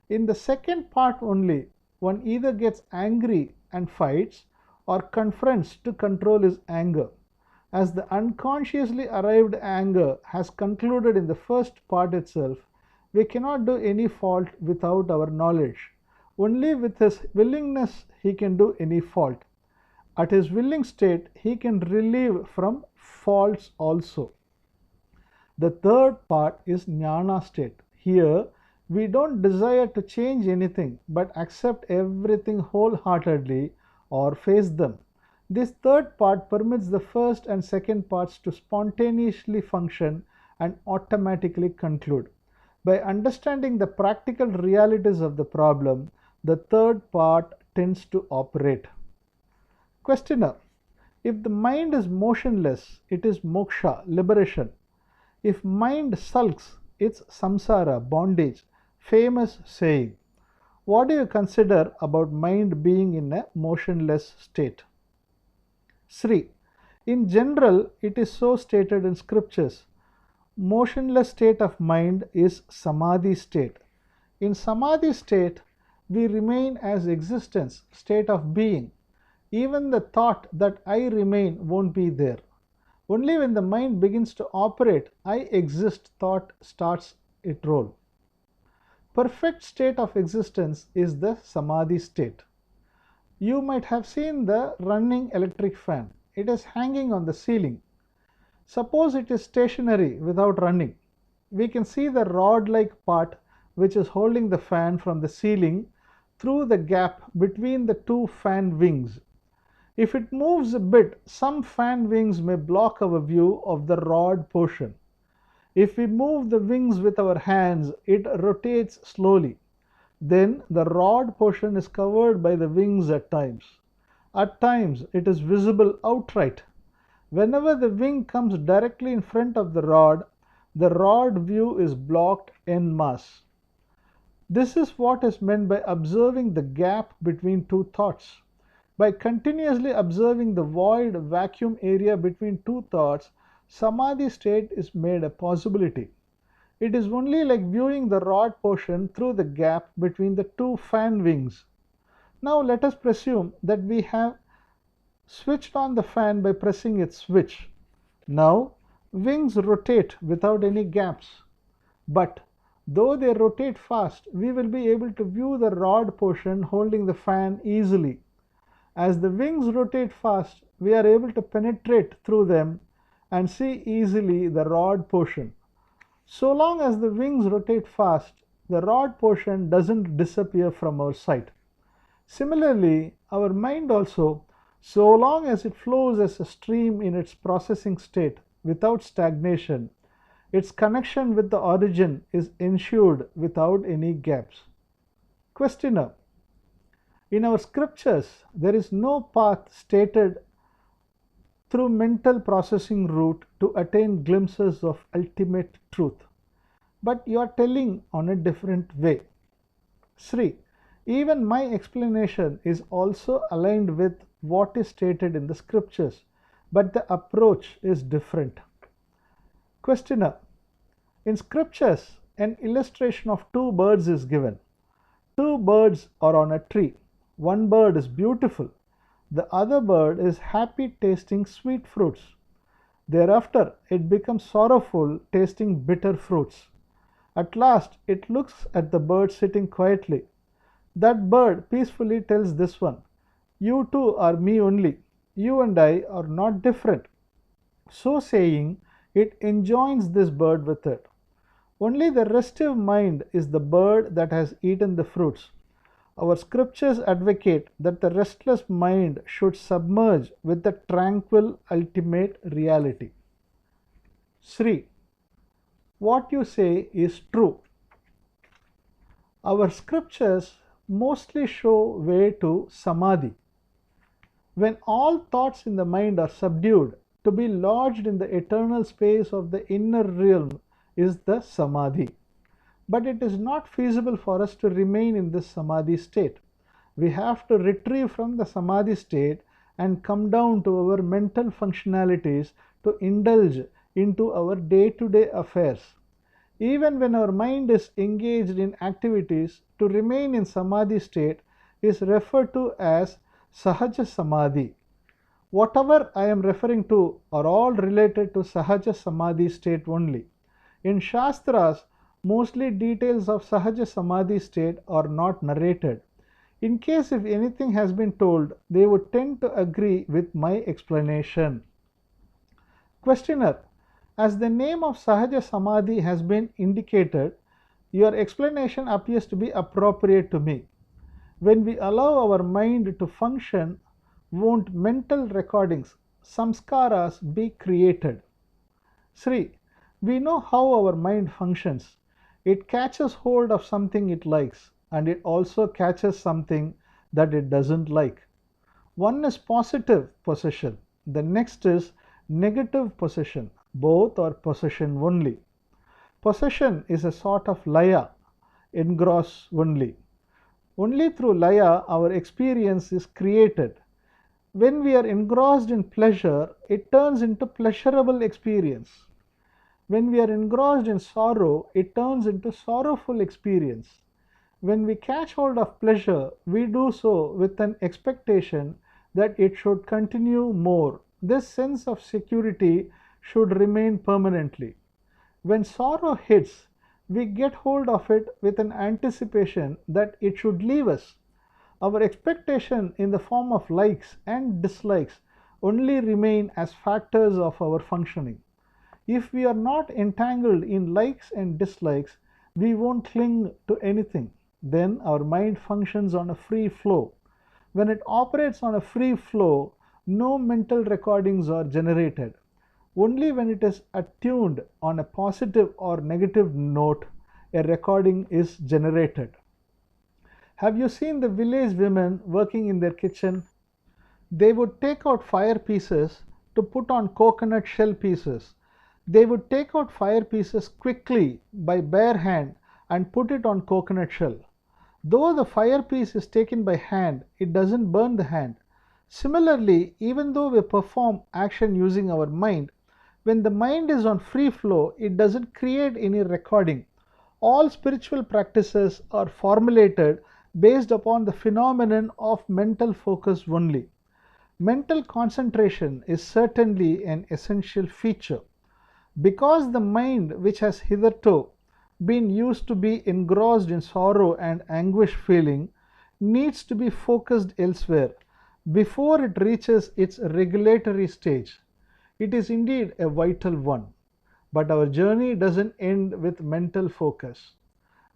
In the second part only, one either gets angry and fights or confronts to control his anger. As the unconsciously arrived anger has concluded in the first part itself, we cannot do any fault without our knowledge. Only with his willingness he can do any fault. At his willing state, he can relieve from faults also. The third part is Gnana state. Here, we don't desire to change anything but accept everything wholeheartedly or face them. This third part permits the first and second parts to spontaneously function and automatically conclude. By understanding the practical realities of the problem, the third part tends to operate. Questioner: if the mind is motionless, it is moksha, liberation. If mind sulks, it's samsara, bondage, famous saying. What do you consider about mind being in a motionless state? Sri: in general, it is so stated in scriptures. Motionless state of mind is Samadhi state. In Samadhi state, we remain as existence, state of being. Even the thought that I remain won't be there. Only when the mind begins to operate, I exist thought starts its role. Perfect state of existence is the Samadhi state. You might have seen the running electric fan. It is hanging on the ceiling. Suppose it is stationary without running. We can see the rod-like part which is holding the fan from the ceiling through the gap between the two fan wings. If it moves a bit, some fan wings may block our view of the rod portion. If we move the wings with our hands, it rotates slowly. Then the rod portion is covered by the wings at times. At times it is visible outright. Whenever the wing comes directly in front of the rod view is blocked en masse. This is what is meant by observing the gap between two thoughts. By continuously observing the void vacuum area between two thoughts, Samadhi state is made a possibility. It is only like viewing the rod portion through the gap between the two fan wings. Now let us presume that we have switched on the fan by pressing its switch. Now wings rotate without any gaps. But though they rotate fast, we will be able to view the rod portion holding the fan easily. As the wings rotate fast, we are able to penetrate through them and see easily the rod portion. So long as the wings rotate fast, the rod portion doesn't disappear from our sight. Similarly, our mind also, so long as it flows as a stream in its processing state without stagnation, its connection with the origin is ensured without any gaps. Questioner: in our scriptures, there is no path stated through mental processing route to attain glimpses of ultimate truth. But you are telling on a different way. Sri, even my explanation is also aligned with what is stated in the scriptures, but the approach is different. Questioner: in scriptures, an illustration of two birds is given. Two birds are on a tree. One bird is beautiful. The other bird is happy tasting sweet fruits. Thereafter, it becomes sorrowful tasting bitter fruits. At last, it looks at the bird sitting quietly. That bird peacefully tells this one, "You too are me only. You and I are not different." So saying, it enjoins this bird with it. Only the restive mind is the bird that has eaten the fruits. Our scriptures advocate that the restless mind should submerge with the tranquil ultimate reality. Sri, what you say is true. Our scriptures mostly show way to Samadhi. When all thoughts in the mind are subdued, to be lodged in the eternal space of the inner realm is the Samadhi. But it is not feasible for us to remain in this Samadhi state. We have to retrieve from the Samadhi state and come down to our mental functionalities to indulge into our day-to-day affairs. Even when our mind is engaged in activities, to remain in Samadhi state is referred to as Sahaja Samadhi. Whatever I am referring to are all related to Sahaja Samadhi state only. In Shastras, mostly details of Sahaja Samadhi state are not narrated. In case if anything has been told, they would tend to agree with my explanation. Questioner: as the name of Sahaja Samadhi has been indicated, your explanation appears to be appropriate to me. When we allow our mind to function, won't mental recordings, samskaras, be created? Sri, we know how our mind functions. It catches hold of something it likes, and it also catches something that it doesn't like. One is positive possession, the next is negative possession. Both are possession only. Possession is a sort of laya, engross only. Only through laya our experience is created. When we are engrossed in pleasure, it turns into pleasurable experience. When we are engrossed in sorrow, it turns into sorrowful experience. When we catch hold of pleasure, we do so with an expectation that it should continue more. This sense of security should remain permanently. When sorrow hits, we get hold of it with an anticipation that it should leave us. Our expectation in the form of likes and dislikes only remain as factors of our functioning. If we are not entangled in likes and dislikes, we won't cling to anything. Then our mind functions on a free flow. When it operates on a free flow, no mental recordings are generated. Only when it is attuned on a positive or negative note, a recording is generated. Have you seen the village women working in their kitchen? They would take out fire pieces to put on coconut shell pieces. They would take out fire pieces quickly by bare hand and put it on coconut shell. Though the fire piece is taken by hand, it doesn't burn the hand. Similarly, even though we perform action using our mind, when the mind is on free flow, it doesn't create any recording. All spiritual practices are formulated based upon the phenomenon of mental focus only. Mental concentration is certainly an essential feature. Because the mind, which has hitherto been used to be engrossed in sorrow and anguish feeling, needs to be focused elsewhere before it reaches its regulatory stage. It is indeed a vital one. But our journey doesn't end with mental focus.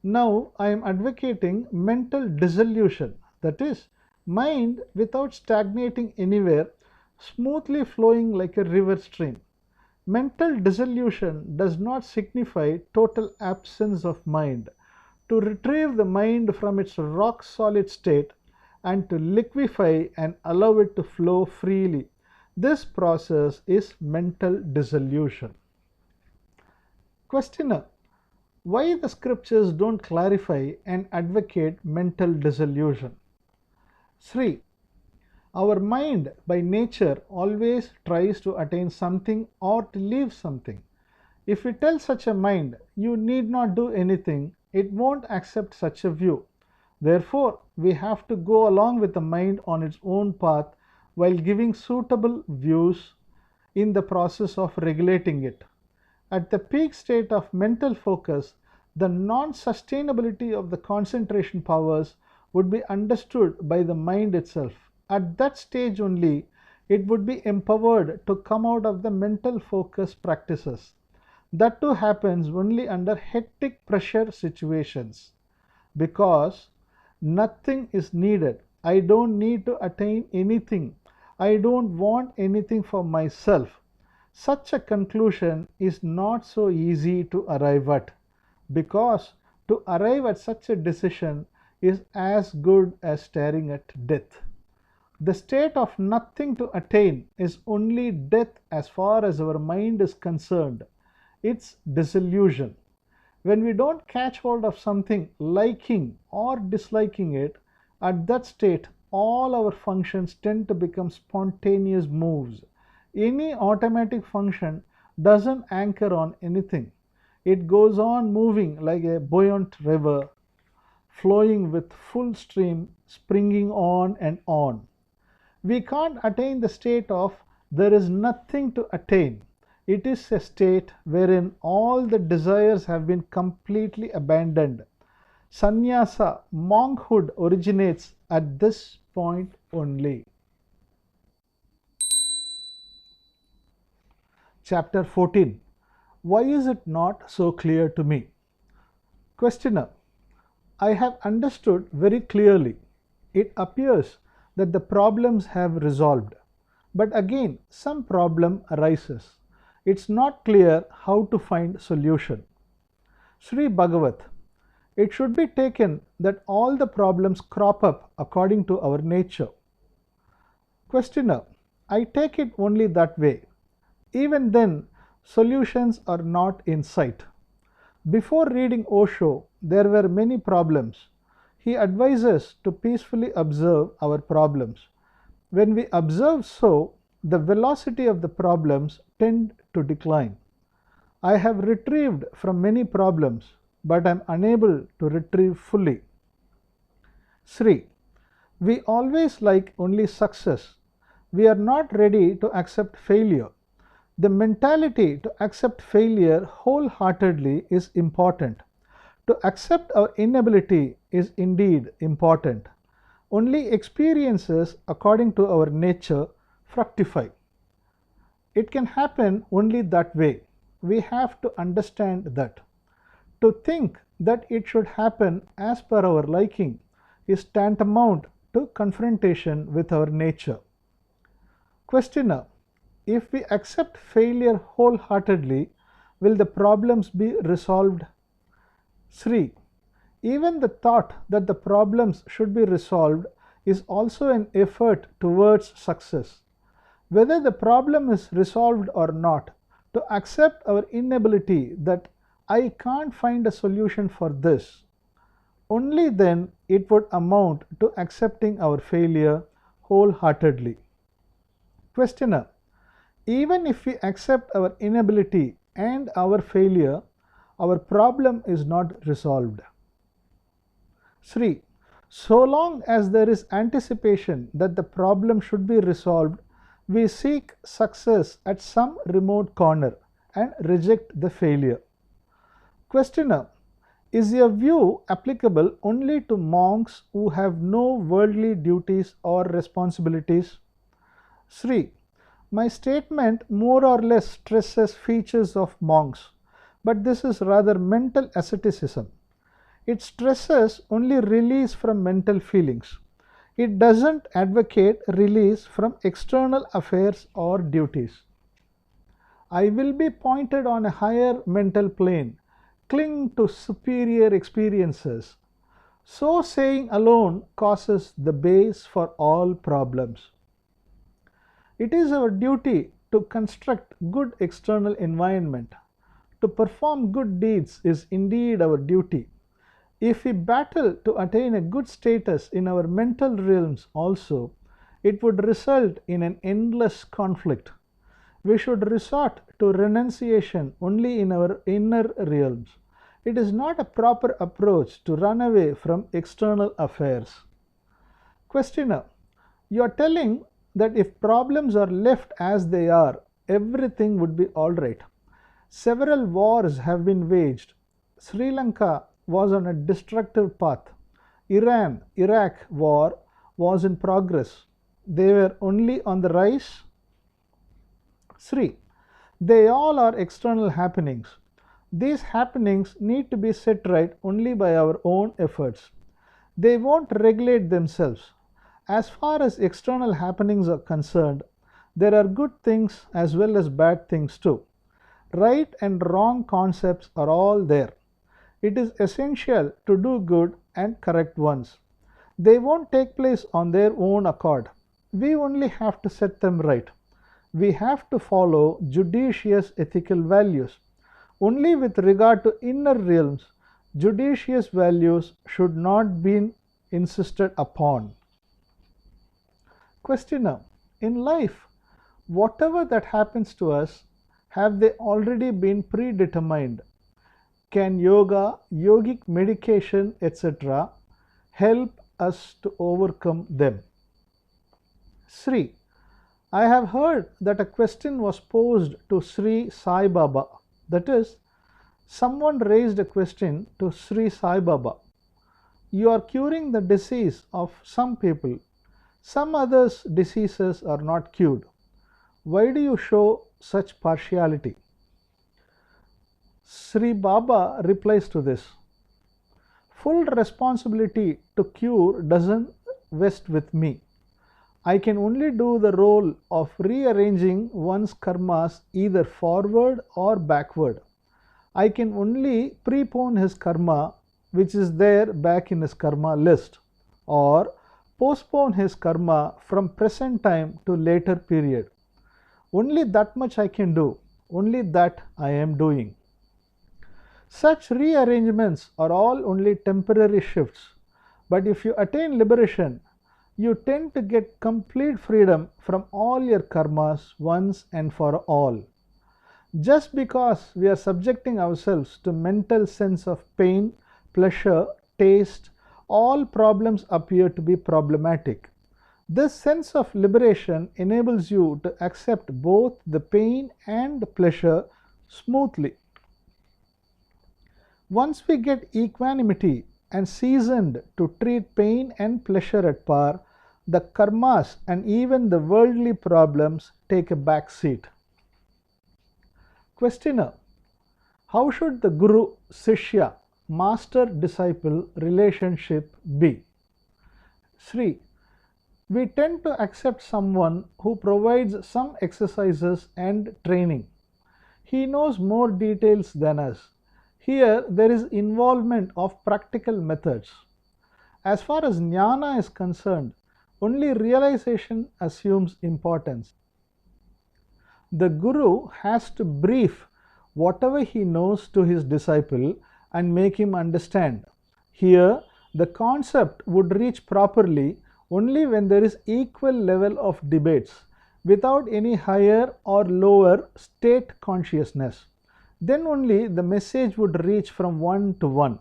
Now I am advocating mental dissolution, that is, mind without stagnating anywhere, smoothly flowing like a river stream. Mental dissolution does not signify total absence of mind. To retrieve the mind from its rock solid state and to liquefy and allow it to flow freely, this process is mental dissolution. Questioner: why the scriptures don't clarify and advocate mental dissolution? Sri: our mind by nature always tries to attain something or to leave something. If we tell such a mind, you need not do anything, it won't accept such a view. Therefore, we have to go along with the mind on its own path while giving suitable views in the process of regulating it. At the peak state of mental focus, the non-sustainability of the concentration powers would be understood by the mind itself. At that stage only, it would be empowered to come out of the mental focus practices. That too happens only under hectic pressure situations. Because nothing is needed. I don't need to attain anything. I don't want anything for myself. Such a conclusion is not so easy to arrive at, because to arrive at such a decision is as good as staring at death. The state of nothing to attain is only death as far as our mind is concerned. It's disillusion. When we don't catch hold of something, liking or disliking it, at that state all our functions tend to become spontaneous moves. Any automatic function doesn't anchor on anything. It goes on moving like a buoyant river, flowing with full stream, springing on and on. We can't attain the state of there is nothing to attain. It is a state wherein all the desires have been completely abandoned. Sannyasa, monkhood, originates at this point only. Chapter 14. Why is it not so clear to me? Questioner: I have understood very clearly. It appears that the problems have resolved. But again, some problem arises. It's not clear how to find solution. Sri Bagavath: it should be taken that all the problems crop up according to our nature. Questioner: I take it only that way. Even then, solutions are not in sight. Before reading Osho, there were many problems. He advises to peacefully observe our problems. When we observe so, the velocity of the problems tend to decline. I have retrieved from many problems, but I am unable to retrieve fully. Sri: we always like only success. We are not ready to accept failure. The mentality to accept failure wholeheartedly is important. To accept our inability is indeed important. Only experiences according to our nature fructify. It can happen only that way. We have to understand that. To think that it should happen as per our liking is tantamount to confrontation with our nature. Questioner: if we accept failure wholeheartedly, will the problems be resolved? Sri, even the thought that the problems should be resolved is also an effort towards success. Whether the problem is resolved or not, to accept our inability that I can't find a solution for this, only then it would amount to accepting our failure wholeheartedly. Questioner, even if we accept our inability and our failure, our problem is not resolved. Sri, so long as there is anticipation that the problem should be resolved, we seek success at some remote corner and reject the failure. Questioner, is your view applicable only to monks who have no worldly duties or responsibilities? Sri, my statement more or less stresses features of monks, but this is rather mental asceticism. It stresses only release from mental feelings. It doesn't advocate release from external affairs or duties. I will be pointed on a higher mental plane, cling to superior experiences. So saying alone causes the base for all problems. It is our duty to construct good external environment. To perform good deeds is indeed our duty. If we battle to attain a good status in our mental realms also, it would result in an endless conflict. We should resort to renunciation only in our inner realms. It is not a proper approach to run away from external affairs. Questioner, you are telling that if problems are left as they are, everything would be all right. Several wars have been waged. Sri Lanka was on a destructive path. Iran-Iraq war was in progress. They were only on the rise. Sri, they all are external happenings. These happenings need to be set right only by our own efforts. They won't regulate themselves. As far as external happenings are concerned, there are good things as well as bad things too. Right and wrong concepts are all there. It is essential to do good and correct ones. They won't take place on their own accord. We only have to set them right. We have to follow judicious ethical values. Only with regard to inner realms, judicious values should not be insisted upon. Questioner, in life, whatever that happens to us, have they already been predetermined? Can yoga, yogic medication, etc. help us to overcome them? Sri, I have heard that a question was posed to Sri Sai Baba. That is, someone raised a question to Sri Sai Baba. You are curing the disease of some people. Some others' diseases are not cured. Why do you show such partiality? Sri Baba replies to this. Full responsibility to cure doesn't vest with me. I can only do the role of rearranging one's karmas either forward or backward. I can only prepone his karma which is there back in his karma list, or postpone his karma from present time to later period. Only that much I can do. Only that I am doing. Such rearrangements are all only temporary shifts. But if you attain liberation, you tend to get complete freedom from all your karmas once and for all. Just because we are subjecting ourselves to mental sense of pain, pleasure, taste, all problems appear to be problematic. This sense of liberation enables you to accept both the pain and pleasure smoothly. Once we get equanimity and seasoned to treat pain and pleasure at par, the karmas and even the worldly problems take a back seat. Questioner, how should the Guru-Sishya, master-disciple relationship be? Sri, We tend to accept someone who provides some exercises and training. He knows more details than us. Here there is involvement of practical methods. As far as Gnana is concerned, only realization assumes importance. The Guru has to brief whatever he knows to his disciple and make him understand. Here, the concept would reach properly only when there is equal level of debates without any higher or lower state consciousness. Then only the message would reach from one to one.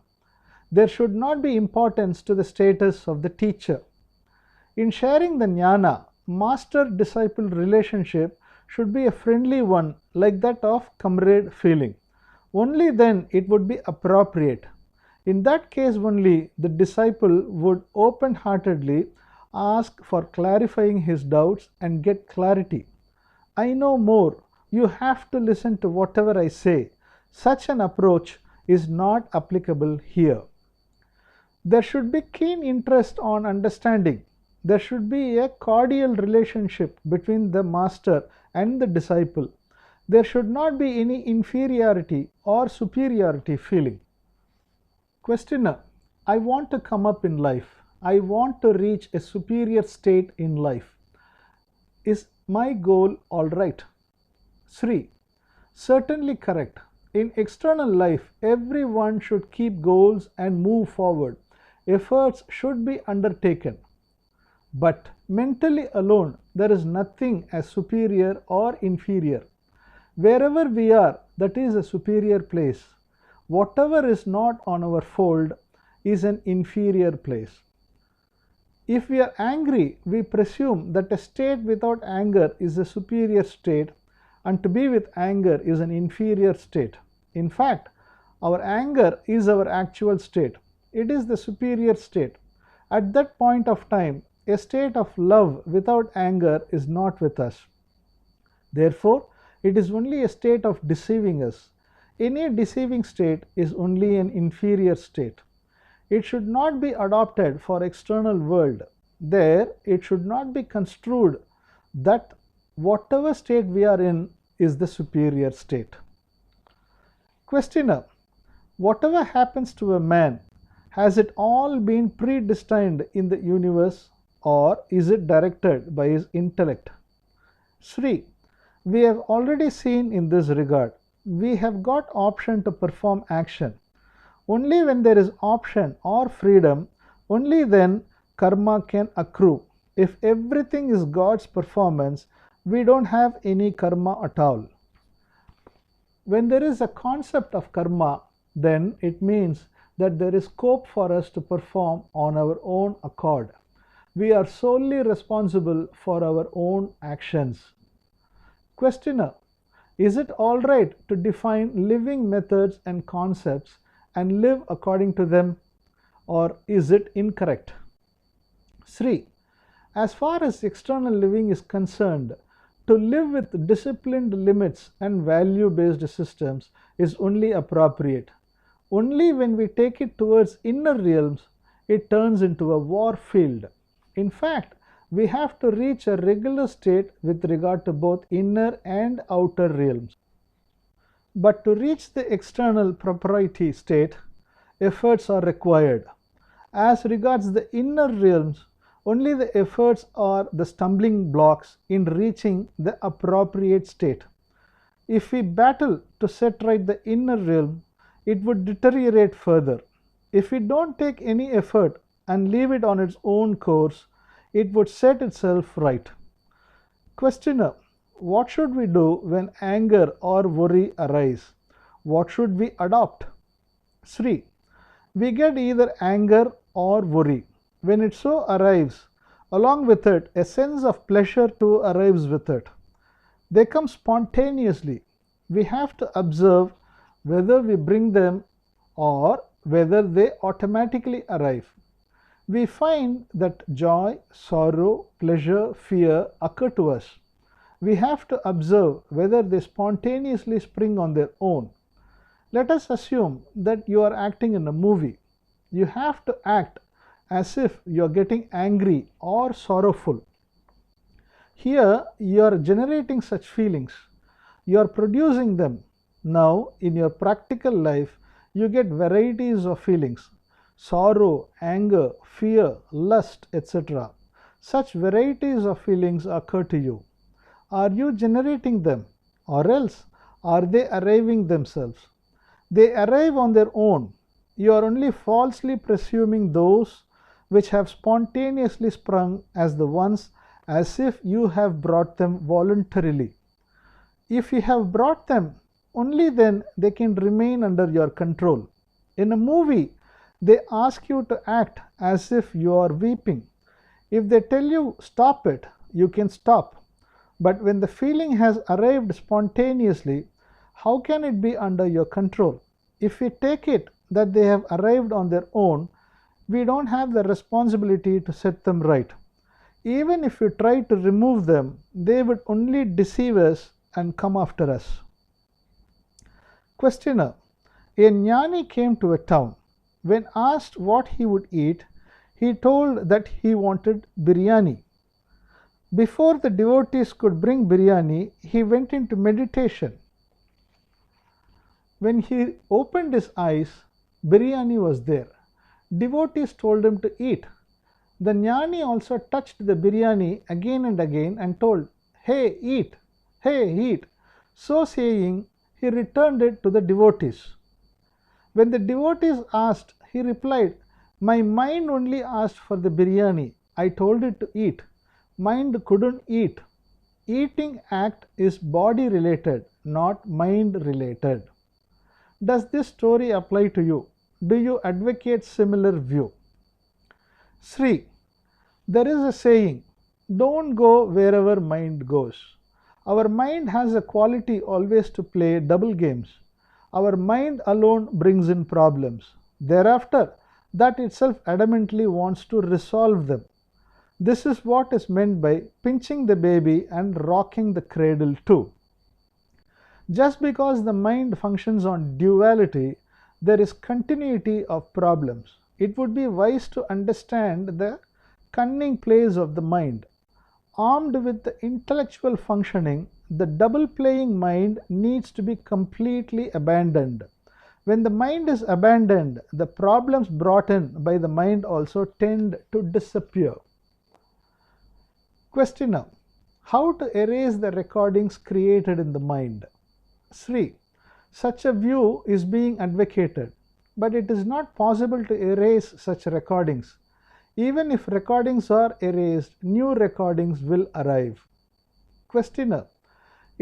There should not be importance to the status of the teacher. In sharing the Gnana, master-disciple relationship should be a friendly one like that of comrade feeling. Only then it would be appropriate. In that case only the disciple would open-heartedly ask for clarifying his doubts and get clarity. I know more. You have to listen to whatever I say. Such an approach is not applicable here. There should be keen interest on understanding. There should be a cordial relationship between the master and the disciple. There should not be any inferiority or superiority feeling. Questioner: I want to come up in life. I want to reach a superior state in life. Is my goal all right? Sri: certainly correct. In external life, everyone should keep goals and move forward. Efforts should be undertaken. But mentally alone, there is nothing as superior or inferior. Wherever we are, that is a superior place. Whatever is not on our fold is an inferior place. If we are angry, we presume that a state without anger is a superior state, and to be with anger is an inferior state. In fact, our anger is our actual state. It is the superior state. At that point of time, a state of love without anger is not with us. Therefore, it is only a state of deceiving us. Any deceiving state is only an inferior state. It should not be adopted for external world. There, it should not be construed that whatever state we are in is the superior state. Questioner: whatever happens to a man, has it all been predestined in the universe, or is it directed by his intellect? Sri: we have already seen in this regard. We have got option to perform action. Only when there is option or freedom, only then karma can accrue. If everything is God's performance, we don't have any karma at all. When there is a concept of karma, then it means that there is scope for us to perform on our own accord. We are solely responsible for our own actions. Questioner: is it all right to define living methods and concepts and live according to them, or is it incorrect? Sri: as far as external living is concerned, to live with disciplined limits and value-based systems is only appropriate. Only when we take it towards inner realms, it turns into a war field. In fact, we have to reach a regular state with regard to both inner and outer realms. But to reach the external propriety state, efforts are required. As regards the inner realms, only the efforts are the stumbling blocks in reaching the appropriate state. If we battle to set right the inner realm, it would deteriorate further. If we don't take any effort and leave it on its own course, it would set itself right. Questioner: what should we do when anger or worry arise? What should we adopt? Sri: we get either anger or worry. When it so arrives, along with it, a sense of pleasure too arrives with it. They come spontaneously. We have to observe whether we bring them or whether they automatically arrive. We find that joy, sorrow, pleasure, fear occur to us. We have to observe whether they spontaneously spring on their own. Let us assume that you are acting in a movie. You have to act as if you are getting angry or sorrowful. Here you are generating such feelings. You are producing them. Now in your practical life you get varieties of feelings: sorrow, anger, fear, lust, etc. Such varieties of feelings occur to you. Are you generating them, or else are they arriving themselves? They arrive on their own. You are only falsely presuming those which have spontaneously sprung as the ones, as if you have brought them voluntarily. If you have brought them, only then they can remain under your control. In a movie, they ask you to act as if you are weeping. If they tell you stop it, you can stop. But when the feeling has arrived spontaneously, how can it be under your control? If we take it that they have arrived on their own, we don't have the responsibility to set them right. Even if we try to remove them, they would only deceive us and come after us. Questioner: a Gnani came to a town. When asked what he would eat, he told that he wanted biryani. Before the devotees could bring biryani, he went into meditation. When he opened his eyes, biryani was there. Devotees told him to eat. The Gnani also touched the biryani again and again and told, "Hey, eat! Hey, eat!" So saying, he returned it to the devotees. When the devotees asked, he replied, "My mind only asked for the biryani. I told it to eat. Mind couldn't eat." Eating act is body related, not mind related. Does this story apply to you? Do you advocate similar view? Sri: there is a saying, don't go wherever mind goes. Our mind has a quality always to play double games. Our mind alone brings in problems. Thereafter, that itself adamantly wants to resolve them. This is what is meant by pinching the baby and rocking the cradle too. Just because the mind functions on duality, there is continuity of problems. It would be wise to understand the cunning plays of the mind. Armed with the intellectual functioning, the double playing mind needs to be completely abandoned. When the mind is abandoned, the problems brought in by the mind also tend to disappear. Questioner: how to erase the recordings created in the mind? Sri: such a view is being advocated, but it is not possible to erase such recordings. Even if recordings are erased, new recordings will arrive. Questioner: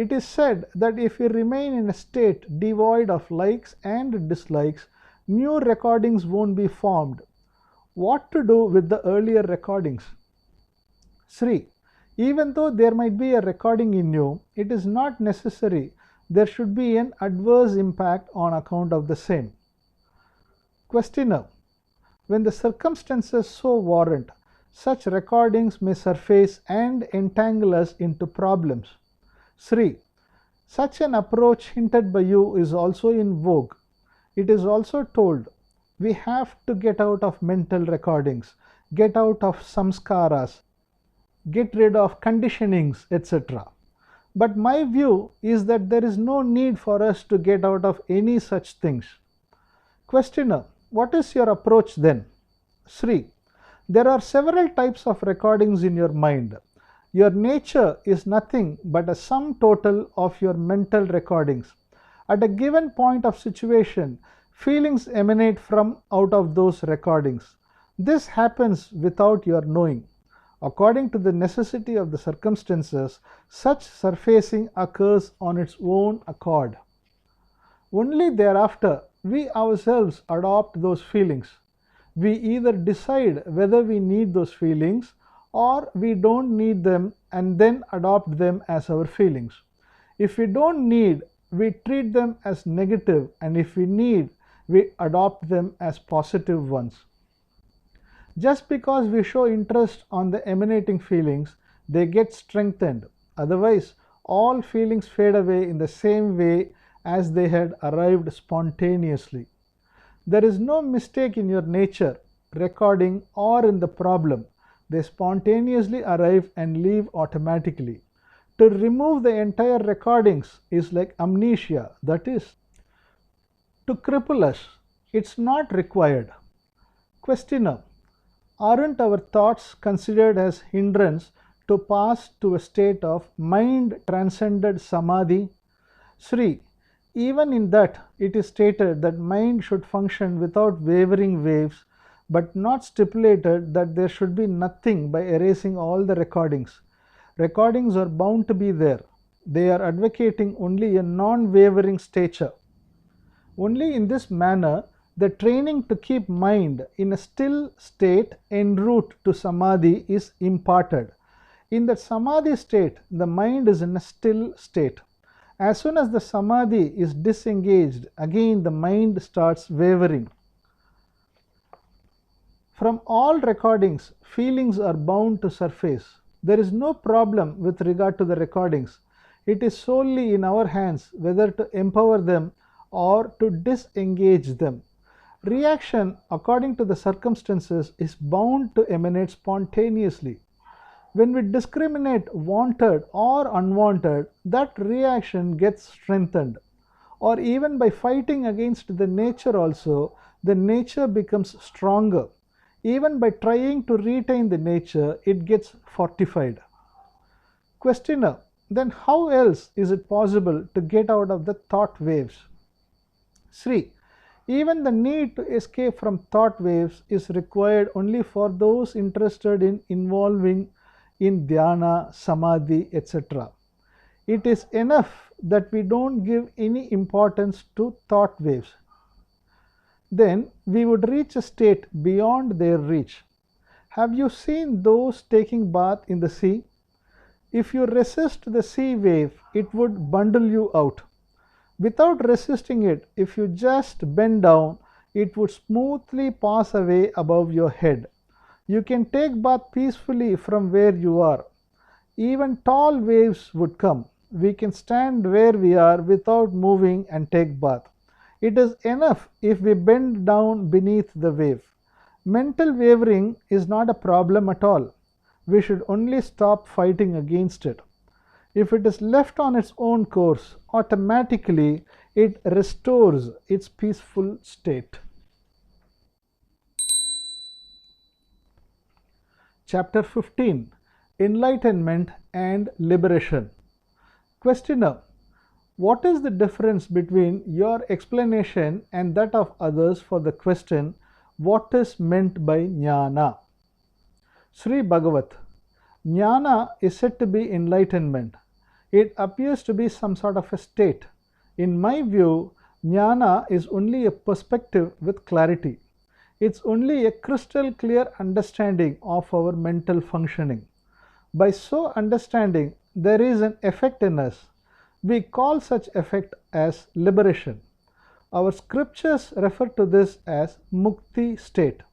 it is said that if we remain in a state devoid of likes and dislikes, new recordings won't be formed. What to do with the earlier recordings? Sri: even though there might be a recording in you, it is not necessary there should be an adverse impact on account of the same. Questioner: when the circumstances so warrant, such recordings may surface and entangle us into problems. Sri: such an approach hinted by you is also in vogue. It is also told, we have to get out of mental recordings, get out of samskaras, get rid of conditionings, etc. But my view is that there is no need for us to get out of any such things. Questioner: what is your approach then? Sri: there are several types of recordings in your mind. Your nature is nothing but a sum total of your mental recordings. At a given point of situation, feelings emanate from out of those recordings. This happens without your knowing. According to the necessity of the circumstances, such surfacing occurs on its own accord. Only thereafter we ourselves adopt those feelings. We either decide whether we need those feelings or we don't need them and then adopt them as our feelings. If we don't need, we treat them as negative, and if we need, we adopt them as positive ones. Just because we show interest on the emanating feelings, they get strengthened. Otherwise, all feelings fade away in the same way as they had arrived spontaneously. There is no mistake in your nature. recording, or in the problem. They spontaneously arrive and leave automatically. To remove the entire recordings is like amnesia, that is, to cripple us. It's not required. Questioner: aren't our thoughts considered as hindrance to pass to a state of mind transcended Samadhi? Sri: even in that it is stated that mind should function without wavering waves, but not stipulated that there should be nothing by erasing all the recordings. Recordings are bound to be there. They are advocating only a non-wavering stature. Only in this manner the training to keep mind in a still state en route to Samadhi is imparted. In that Samadhi state, the mind is in a still state. As soon as the Samadhi is disengaged, again the mind starts wavering. From all recordings, feelings are bound to surface. There is no problem with regard to the recordings. It is solely in our hands whether to empower them or to disengage them. Reaction, according to the circumstances, is bound to emanate spontaneously. When we discriminate wanted or unwanted, that reaction gets strengthened. Or even by fighting against the nature also, the nature becomes stronger. Even by trying to retain the nature, it gets fortified. Questioner: then how else is it possible to get out of the thought waves? Sri: even the need to escape from thought waves is required only for those interested in involving in Dhyana, Samadhi, etc. It is enough that we don't give any importance to thought waves. Then we would reach a state beyond their reach. Have you seen those taking bath in the sea? If you resist the sea wave, it would bundle you out. Without resisting it, if you just bend down, it would smoothly pass away above your head. You can take bath peacefully from where you are. Even tall waves would come. We can stand where we are without moving and take bath. It is enough if we bend down beneath the wave. Mental wavering is not a problem at all. We should only stop fighting against it. If it is left on its own course, automatically it restores its peaceful state. Chapter 15: Enlightenment and Liberation. Questioner: what is the difference between your explanation and that of others for the question, what is meant by Gnana? Sri Bagavath: Gnana is said to be enlightenment. It appears to be some sort of a state. In my view, Gnana is only a perspective with clarity. It's only a crystal clear understanding of our mental functioning. By so understanding, there is an effect in us. We call such effect as liberation. Our scriptures refer to this as Mukti state.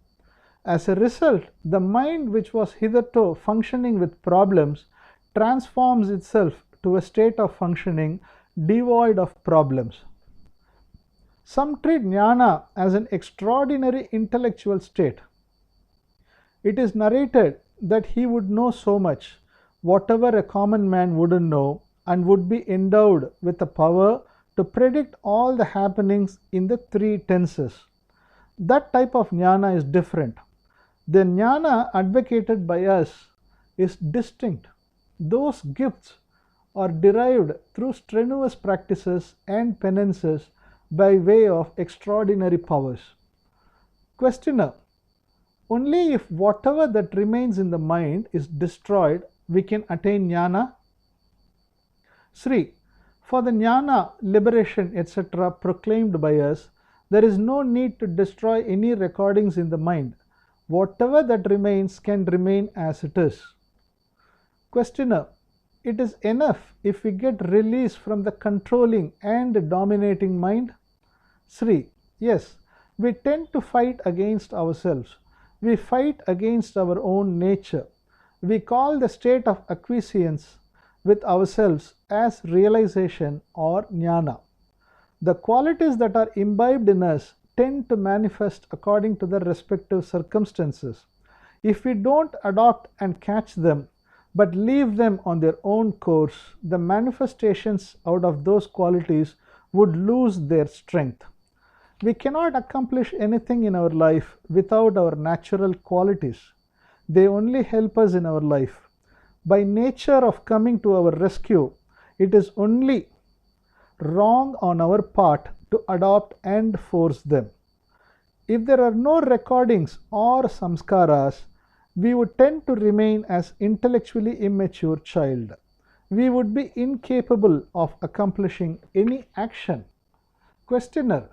As a result, the mind which was hitherto functioning with problems transforms itself to a state of functioning devoid of problems. Some treat Gnana as an extraordinary intellectual state. It is narrated that he would know so much, whatever a common man wouldn't know, and would be endowed with the power to predict all the happenings in the three tenses. That type of Gnana is different. The Gnana advocated by us is distinct. Those gifts are derived through strenuous practices and penances by way of extraordinary powers. Questioner: only if whatever that remains in the mind is destroyed, we can attain Gnana? Sri: for the Gnana, liberation, etc. proclaimed by us, there is no need to destroy any recordings in the mind. Whatever that remains can remain as it is. Questioner: it is enough if we get release from the controlling and dominating mind? Sri: yes, we tend to fight against ourselves. We fight against our own nature. We call the state of acquiescence with ourselves as realization or Gnana. The qualities that are imbibed in us tend to manifest according to their respective circumstances. If we don't adopt and catch them, but leave them on their own course, the manifestations out of those qualities would lose their strength. We cannot accomplish anything in our life without our natural qualities. They only help us in our life. By nature of coming to our rescue, it is only wrong on our part to adopt and force them. If there are no recordings or samskaras, we would tend to remain as intellectually immature child. We would be incapable of accomplishing any action. Questioner: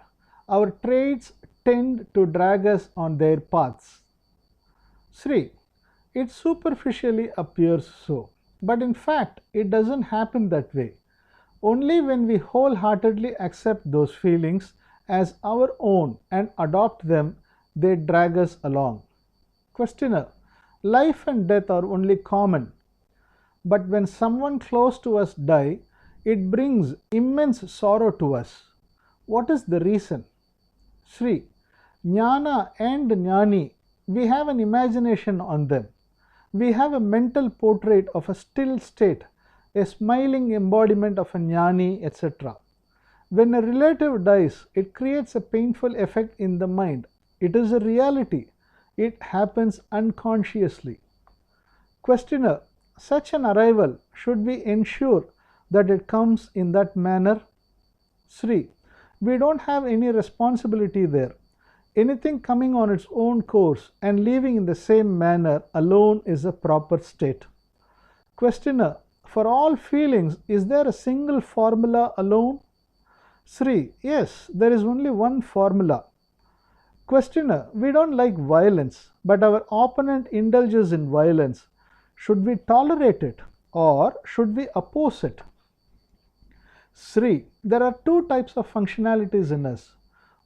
our traits tend to drag us on their paths. Sri: it superficially appears so, but in fact it doesn't happen that way. Only when we wholeheartedly accept those feelings as our own and adopt them, they drag us along. Questioner: life and death are only common, but when someone close to us die, it brings immense sorrow to us. What is the reason? Sri: Gnana and Gnani, we have an imagination on them. We have a mental portrait of a still state, a smiling embodiment of a Gnani, etc. When a relative dies, it creates a painful effect in the mind. It is a reality. It happens unconsciously. Questioner: such an arrival, should we ensure that it comes in that manner? Sri: we don't have any responsibility there. Anything coming on its own course and leaving in the same manner alone is a proper state. Questioner: for all feelings, is there a single formula alone? Sri: yes, there is only one formula. Questioner: we don't like violence, but our opponent indulges in violence. Should we tolerate it or should we oppose it? Sri: there are two types of functionalities in us.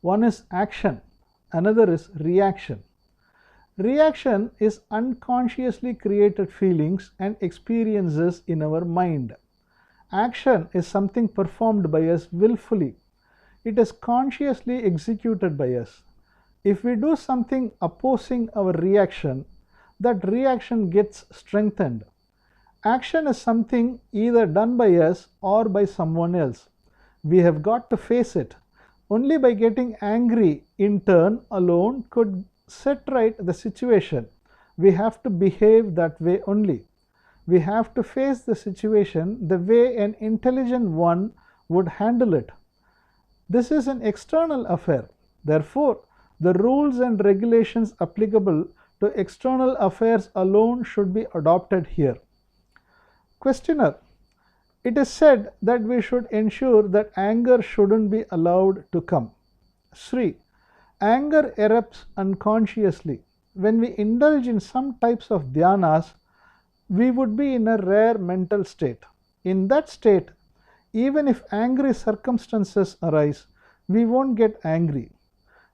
One is action, another is reaction. Reaction is unconsciously created feelings and experiences in our mind. Action is something performed by us willfully. It is consciously executed by us. If we do something opposing our reaction, that reaction gets strengthened. Action is something either done by us or by someone else. We have got to face it. Only by getting angry in turn alone could set right the situation. We have to behave that way only. We have to face the situation the way an intelligent one would handle it. This is an external affair. Therefore, the rules and regulations applicable to external affairs alone should be adopted here. Questioner: it is said that we should ensure that anger shouldn't be allowed to come. Sri: anger erupts unconsciously. When we indulge in some types of dhyanas, we would be in a rare mental state. In that state, even if angry circumstances arise, we won't get angry.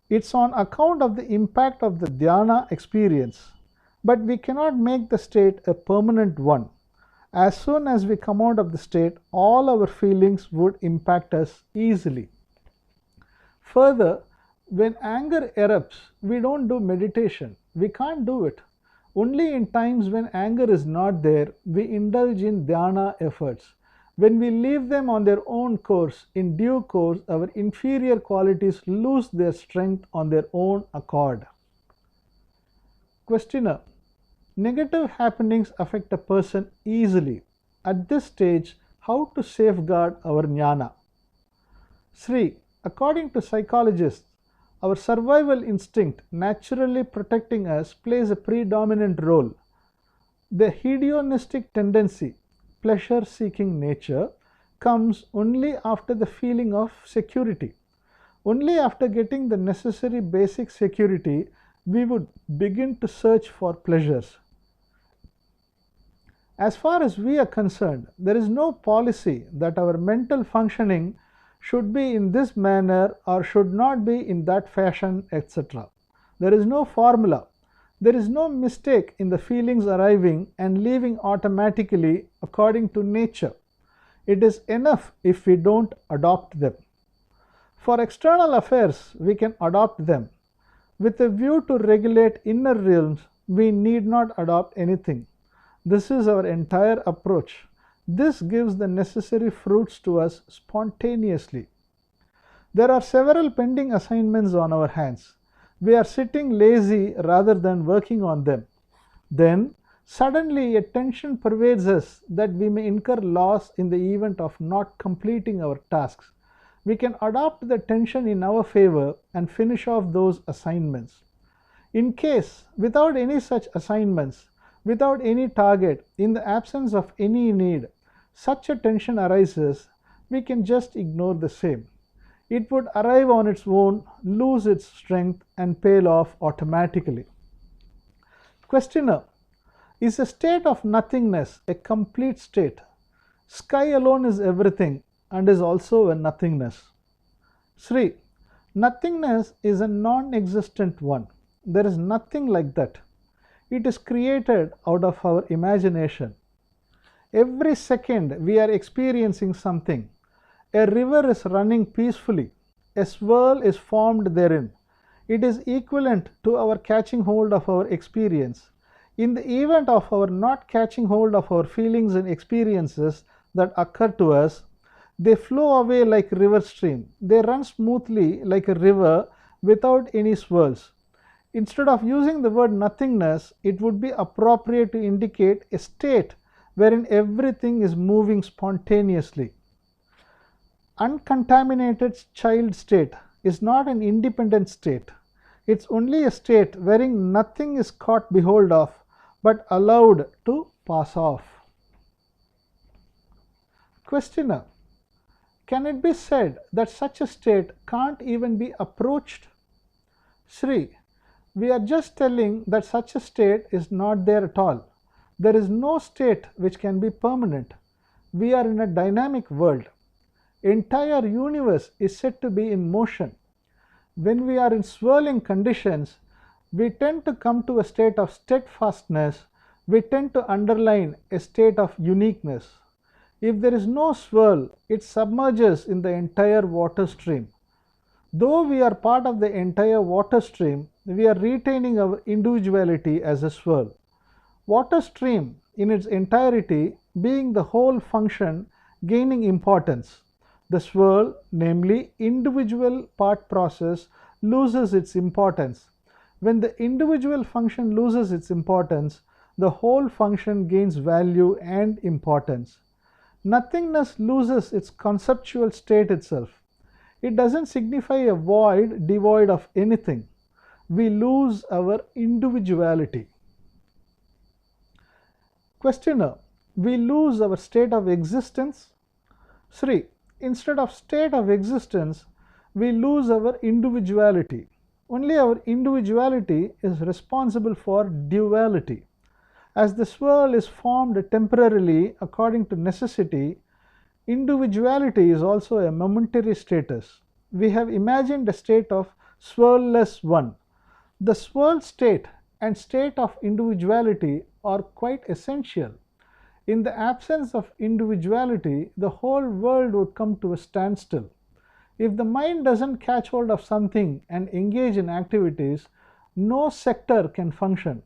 It's on account of the impact of the dhyana experience, but we cannot make the state a permanent one. As soon as we come out of the state, all our feelings would impact us easily. Further, when anger erupts, we don't do meditation. We can't do it. Only in times when anger is not there, we indulge in dhyana efforts. When we leave them on their own course, in due course, our inferior qualities lose their strength on their own accord. Questioner: negative happenings affect a person easily. At this stage, how to safeguard our Gnana? Sri: according to psychologists, our survival instinct naturally protecting us plays a predominant role. The hedonistic tendency, pleasure-seeking nature, comes only after the feeling of security. Only after getting the necessary basic security, we would begin to search for pleasures. As far as we are concerned, there is no policy that our mental functioning should be in this manner or should not be in that fashion, etc. There is no formula. There is no mistake in the feelings arriving and leaving automatically according to nature. It is enough if we don't adopt them. For external affairs, we can adopt them. With a view to regulate inner realms, we need not adopt anything. This is our entire approach. This gives the necessary fruits to us spontaneously. There are several pending assignments on our hands. We are sitting lazy rather than working on them. Then, suddenly a tension pervades us that we may incur loss in the event of not completing our tasks. We can adopt the tension in our favor and finish off those assignments. In case, without any such assignments, without any target, in the absence of any need, such a tension arises, we can just ignore the same. It would arrive on its own, lose its strength, and pale off automatically. Questioner: is a state of nothingness a complete state? Sky alone is everything and is also a nothingness. Sri: nothingness is a non-existent one. There is nothing like that. It is created out of our imagination. Every second we are experiencing something. A river is running peacefully. A swirl is formed therein. It is equivalent to our catching hold of our experience. In the event of our not catching hold of our feelings and experiences that occur to us, they flow away like river stream. They run smoothly like a river without any swirls. Instead of using the word nothingness, it would be appropriate to indicate a state wherein everything is moving spontaneously. Uncontaminated child state is not an independent state. It's only a state wherein nothing is caught behold of but allowed to pass off. Questioner: can it be said that such a state can't even be approached? Sri: we are just telling that such a state is not there at all. There is no state which can be permanent. We are in a dynamic world. Entire universe is said to be in motion. When we are in swirling conditions, we tend to come to a state of steadfastness. We tend to underline a state of uniqueness. If there is no swirl, it submerges in the entire water stream. Though we are part of the entire water stream, we are retaining our individuality as a swirl. Water stream in its entirety being the whole function gaining importance. The swirl, namely individual part process, loses its importance. When the individual function loses its importance, the whole function gains value and importance. Nothingness loses its conceptual state itself. It doesn't signify a void devoid of anything. We lose our individuality. Questioner: we lose our state of existence? Sri: instead of state of existence, we lose our individuality. Only our individuality is responsible for duality. As the swirl is formed temporarily according to necessity, individuality is also a momentary status. We have imagined a state of swirlless one. The swirl state and state of individuality are quite essential. In the absence of individuality, the whole world would come to a standstill. If the mind doesn't catch hold of something and engage in activities, no sector can function.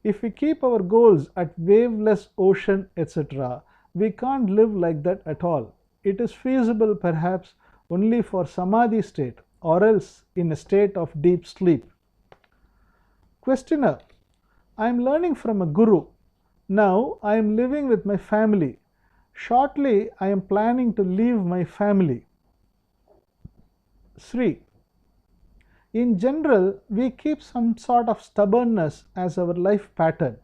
If we keep our goals at waveless ocean, etc., we can't live like that at all. It is feasible perhaps only for Samadhi state or else in a state of deep sleep. Questioner: I am learning from a guru. Now I am living with my family. Shortly I am planning to leave my family. Sri: in general, we keep some sort of stubbornness as our life pattern.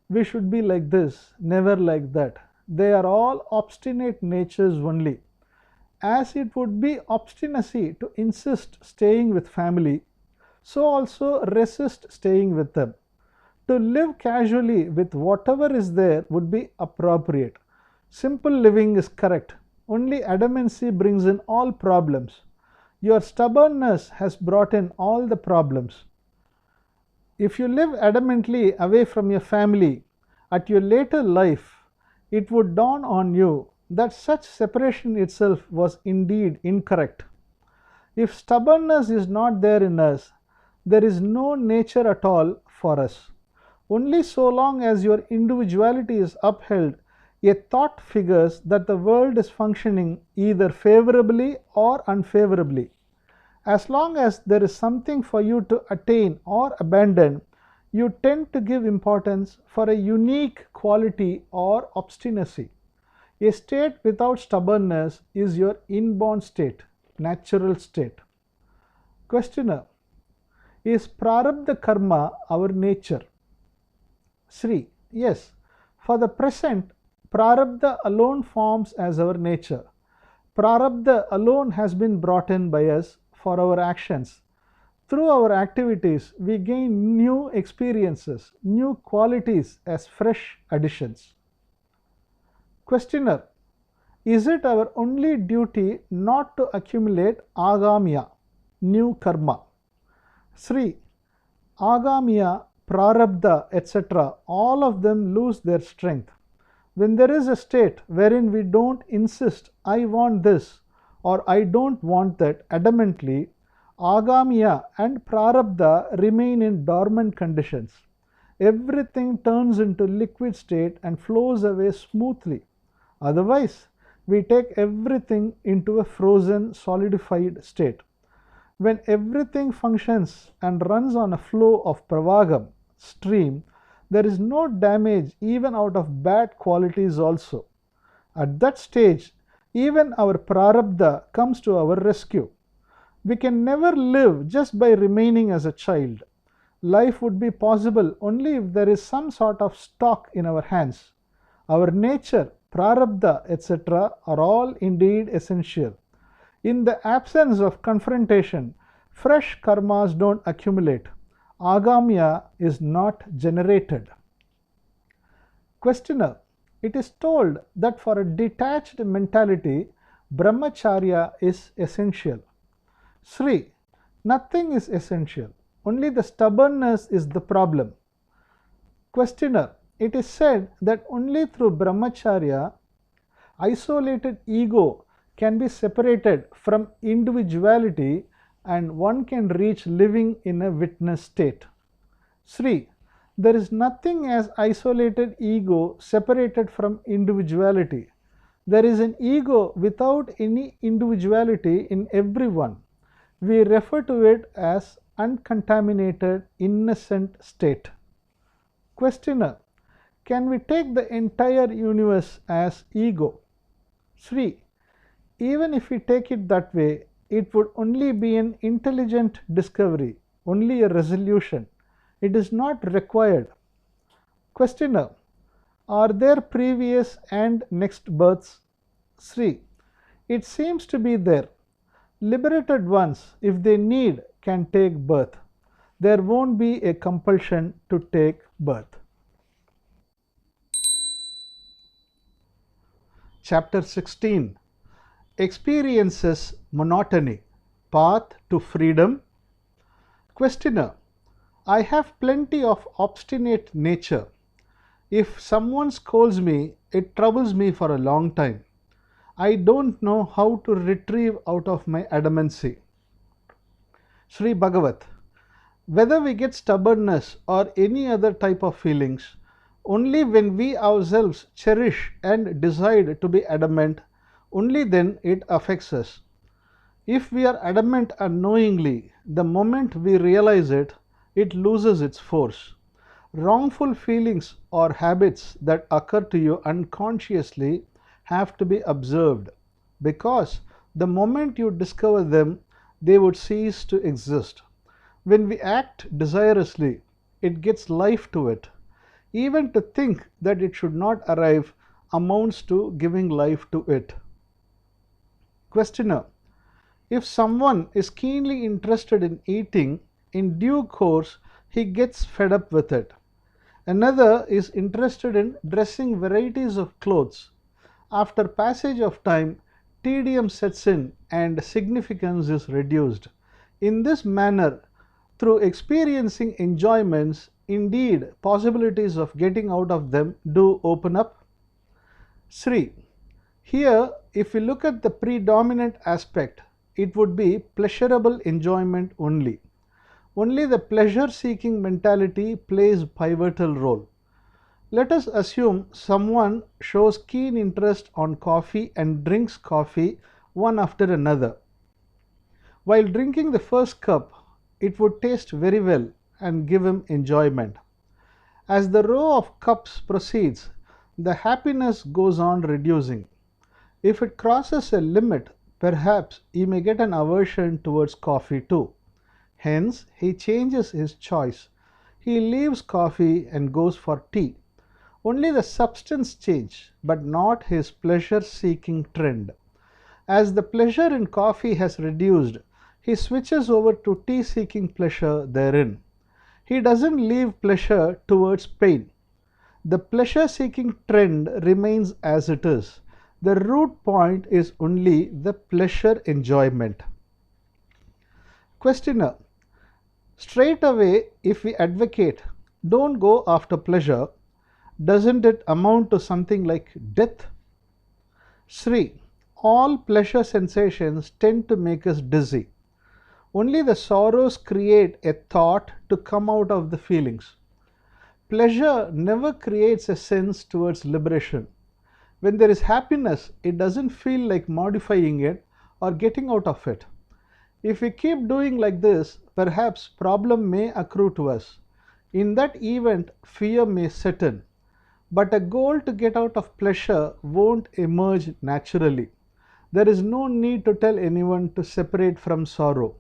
We should be like this, never like that. They are all obstinate natures only. As it would be obstinacy to insist staying with family, so also resist staying with them. To live casually with whatever is there would be appropriate. Simple living is correct. Only adamancy brings in all problems. Your stubbornness has brought in all the problems. If you live adamantly away from your family, at your later life, it would dawn on you that such separation itself was indeed incorrect. If stubbornness is not there in us, there is no nature at all for us. Only so long as your individuality is upheld, a thought figures that the world is functioning either favorably or unfavorably. As long as there is something for you to attain or abandon, you tend to give importance for a unique quality or obstinacy. A state without stubbornness is your inborn state, natural state. Questioner: is prarabdha karma our nature? Sri: yes. For the present, prarabdha alone forms as our nature. Prarabdha alone has been brought in by us for our actions. Through our activities, we gain new experiences, new qualities as fresh additions. Questioner: is it our only duty not to accumulate agamiya, new karma? Sri: agamiya, prarabdha, etc., all of them lose their strength. When there is a state wherein we don't insist, I want this or I don't want that adamantly, agamiya and prarabdha remain in dormant conditions. Everything turns into liquid state and flows away smoothly. Otherwise, we take everything into a frozen, solidified state. When everything functions and runs on a flow of pravagam, stream, there is no damage even out of bad qualities also. At that stage, even our prarabdha comes to our rescue. We can never live just by remaining as a child. Life would be possible only if there is some sort of stock in our hands. Our nature, prarabdha, etc. are all indeed essential. In the absence of confrontation, fresh karmas don't accumulate. Agamiya is not generated. Questioner: it is told that for a detached mentality, brahmacharya is essential. Sri: nothing is essential. Only the stubbornness is the problem. Questioner: it is said that only through brahmacharya, isolated ego can be separated from individuality and one can reach living in a witness state. Sri: there is nothing as isolated ego separated from individuality. There is an ego without any individuality in everyone. We refer to it as uncontaminated, innocent state. Questioner: can we take the entire universe as ego? Sri: even if we take it that way, it would only be an intelligent discovery, only a resolution. It is not required. Questioner: are there previous and next births? Sri: it seems to be there. Liberated ones, if they need, can take birth. There won't be a compulsion to take birth. Chapter 16: Experiences Monotony, Path to Freedom. Questioner: I have plenty of obstinate nature. If someone scolds me, it troubles me for a long time. I don't know how to retrieve out of my adamancy. Sri Bagavath: whether we get stubbornness or any other type of feelings, only when we ourselves cherish and decide to be adamant, only then it affects us. If we are adamant unknowingly, the moment we realize it, it loses its force. Wrongful feelings or habits that occur to you unconsciously have to be observed, because the moment you discover them, they would cease to exist. When we act desirously, it gets life to it. Even to think that it should not arrive amounts to giving life to it. Questioner: if someone is keenly interested in eating, in due course he gets fed up with it. Another is interested in dressing varieties of clothes. After passage of time, tedium sets in and significance is reduced. In this manner, through experiencing enjoyments, indeed possibilities of getting out of them do open up. Sri: here, if we look at the predominant aspect, it would be pleasurable enjoyment only. Only the pleasure-seeking mentality plays a pivotal role. Let us assume someone shows keen interest on coffee and drinks coffee one after another. While drinking the first cup, it would taste very well and give him enjoyment. As the row of cups proceeds, the happiness goes on reducing. If it crosses a limit, perhaps he may get an aversion towards coffee too. Hence, he changes his choice. He leaves coffee and goes for tea. Only the substance change, but not his pleasure-seeking trend. As the pleasure in coffee has reduced, he switches over to tea-seeking pleasure therein. He doesn't leave pleasure towards pain. The pleasure-seeking trend remains as it is. The root point is only the pleasure enjoyment. Questioner: straight away, if we advocate, don't go after pleasure, doesn't it amount to something like death? Sri: all pleasure sensations tend to make us dizzy. Only the sorrows create a thought to come out of the feelings. Pleasure never creates a sense towards liberation. When there is happiness, it doesn't feel like modifying it or getting out of it. If we keep doing like this, perhaps problem may accrue to us. In that event, fear may set in. But a goal to get out of pleasure won't emerge naturally. There is no need to tell anyone to separate from sorrow.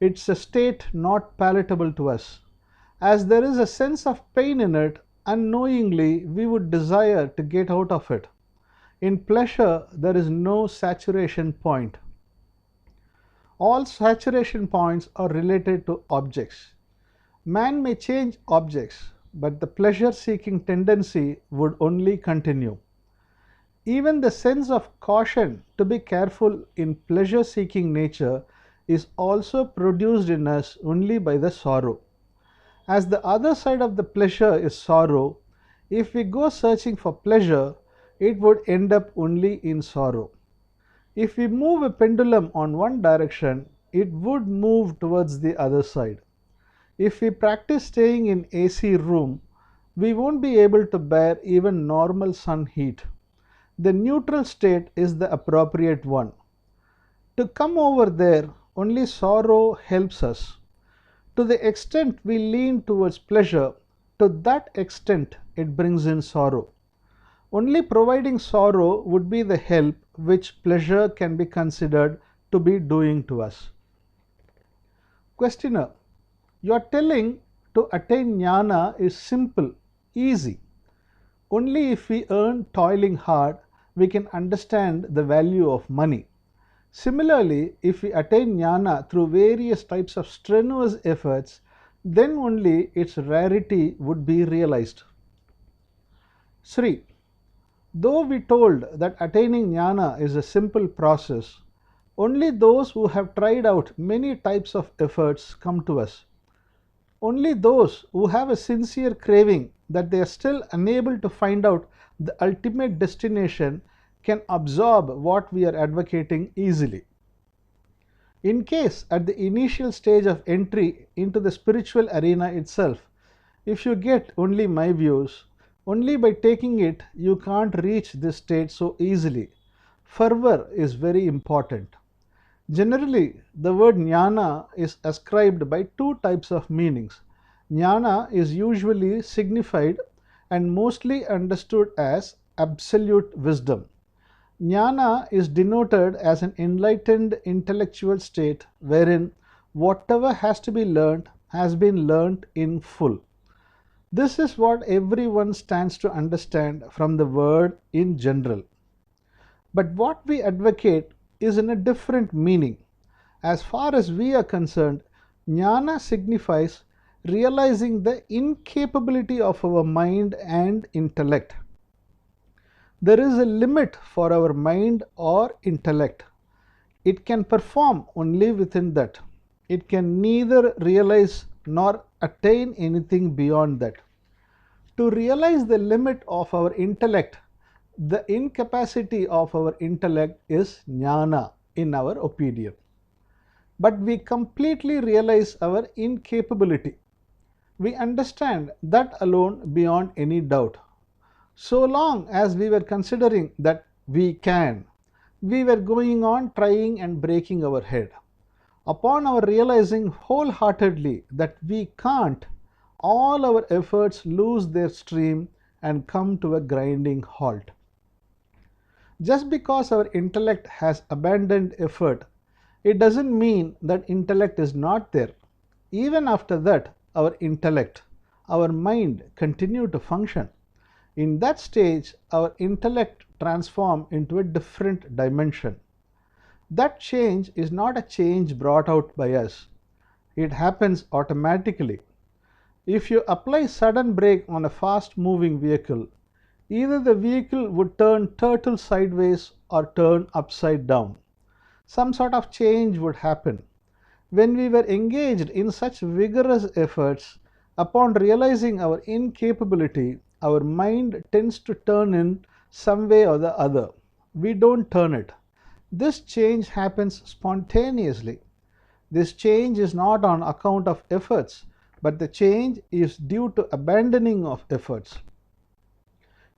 It's a state not palatable to us. As there is a sense of pain in it, unknowingly we would desire to get out of it. In pleasure, there is no saturation point. All saturation points are related to objects. Man may change objects, but the pleasure-seeking tendency would only continue. Even the sense of caution to be careful in pleasure-seeking nature is also produced in us only by the sorrow. As the other side of the pleasure is sorrow, if we go searching for pleasure, it would end up only in sorrow. If we move a pendulum on one direction, it would move towards the other side. If we practice staying in AC room, we won't be able to bear even normal sun heat. The neutral state is the appropriate one. To come over there, only sorrow helps us. To the extent we lean towards pleasure, to that extent it brings in sorrow. Only providing sorrow would be the help which pleasure can be considered to be doing to us. Questioner: you are telling to attain Gnana is simple, easy. Only if we earn toiling hard, we can understand the value of money. Similarly, if we attain Gnana through various types of strenuous efforts, then only its rarity would be realized. Sri: though we told that attaining Gnana is a simple process, only those who have tried out many types of efforts come to us. Only those who have a sincere craving that they are still unable to find out the ultimate destination can absorb what we are advocating easily. In case at the initial stage of entry into the spiritual arena itself, if you get only my views, only by taking it you can't reach this state so easily. Fervor is very important. Generally, the word Gnana is ascribed by two types of meanings. Gnana is usually signified and mostly understood as absolute wisdom. Gnana is denoted as an enlightened intellectual state wherein whatever has to be learnt has been learnt in full. This is what everyone stands to understand from the word in general. But what we advocate is in a different meaning. As far as we are concerned, Gnana signifies realizing the incapability of our mind and intellect. There is a limit for our mind or intellect. It can perform only within that. It can neither realize nor attain anything beyond that. To realize the limit of our intellect, the incapacity of our intellect is Gnana, in our opinion. but we completely realize our incapability. We understand that alone beyond any doubt. So long as we were considering that we can, we were going on trying and breaking our head. Upon our realizing wholeheartedly that we can't, all our efforts lose their stream and come to a grinding halt. Just because our intellect has abandoned effort, it doesn't mean that intellect is not there. Even after that, our intellect, our mind continue to function. In that stage, our intellect transforms into a different dimension. That change is not a change brought out by us. It happens automatically. If you apply sudden brake on a fast moving vehicle, either the vehicle would turn turtle sideways or turn upside down. Some sort of change would happen. When we were engaged in such vigorous efforts, upon realizing our incapability, our mind tends to turn in some way or the other. We don't turn it. This change happens spontaneously. This change is not on account of efforts, but the change is due to abandoning of efforts.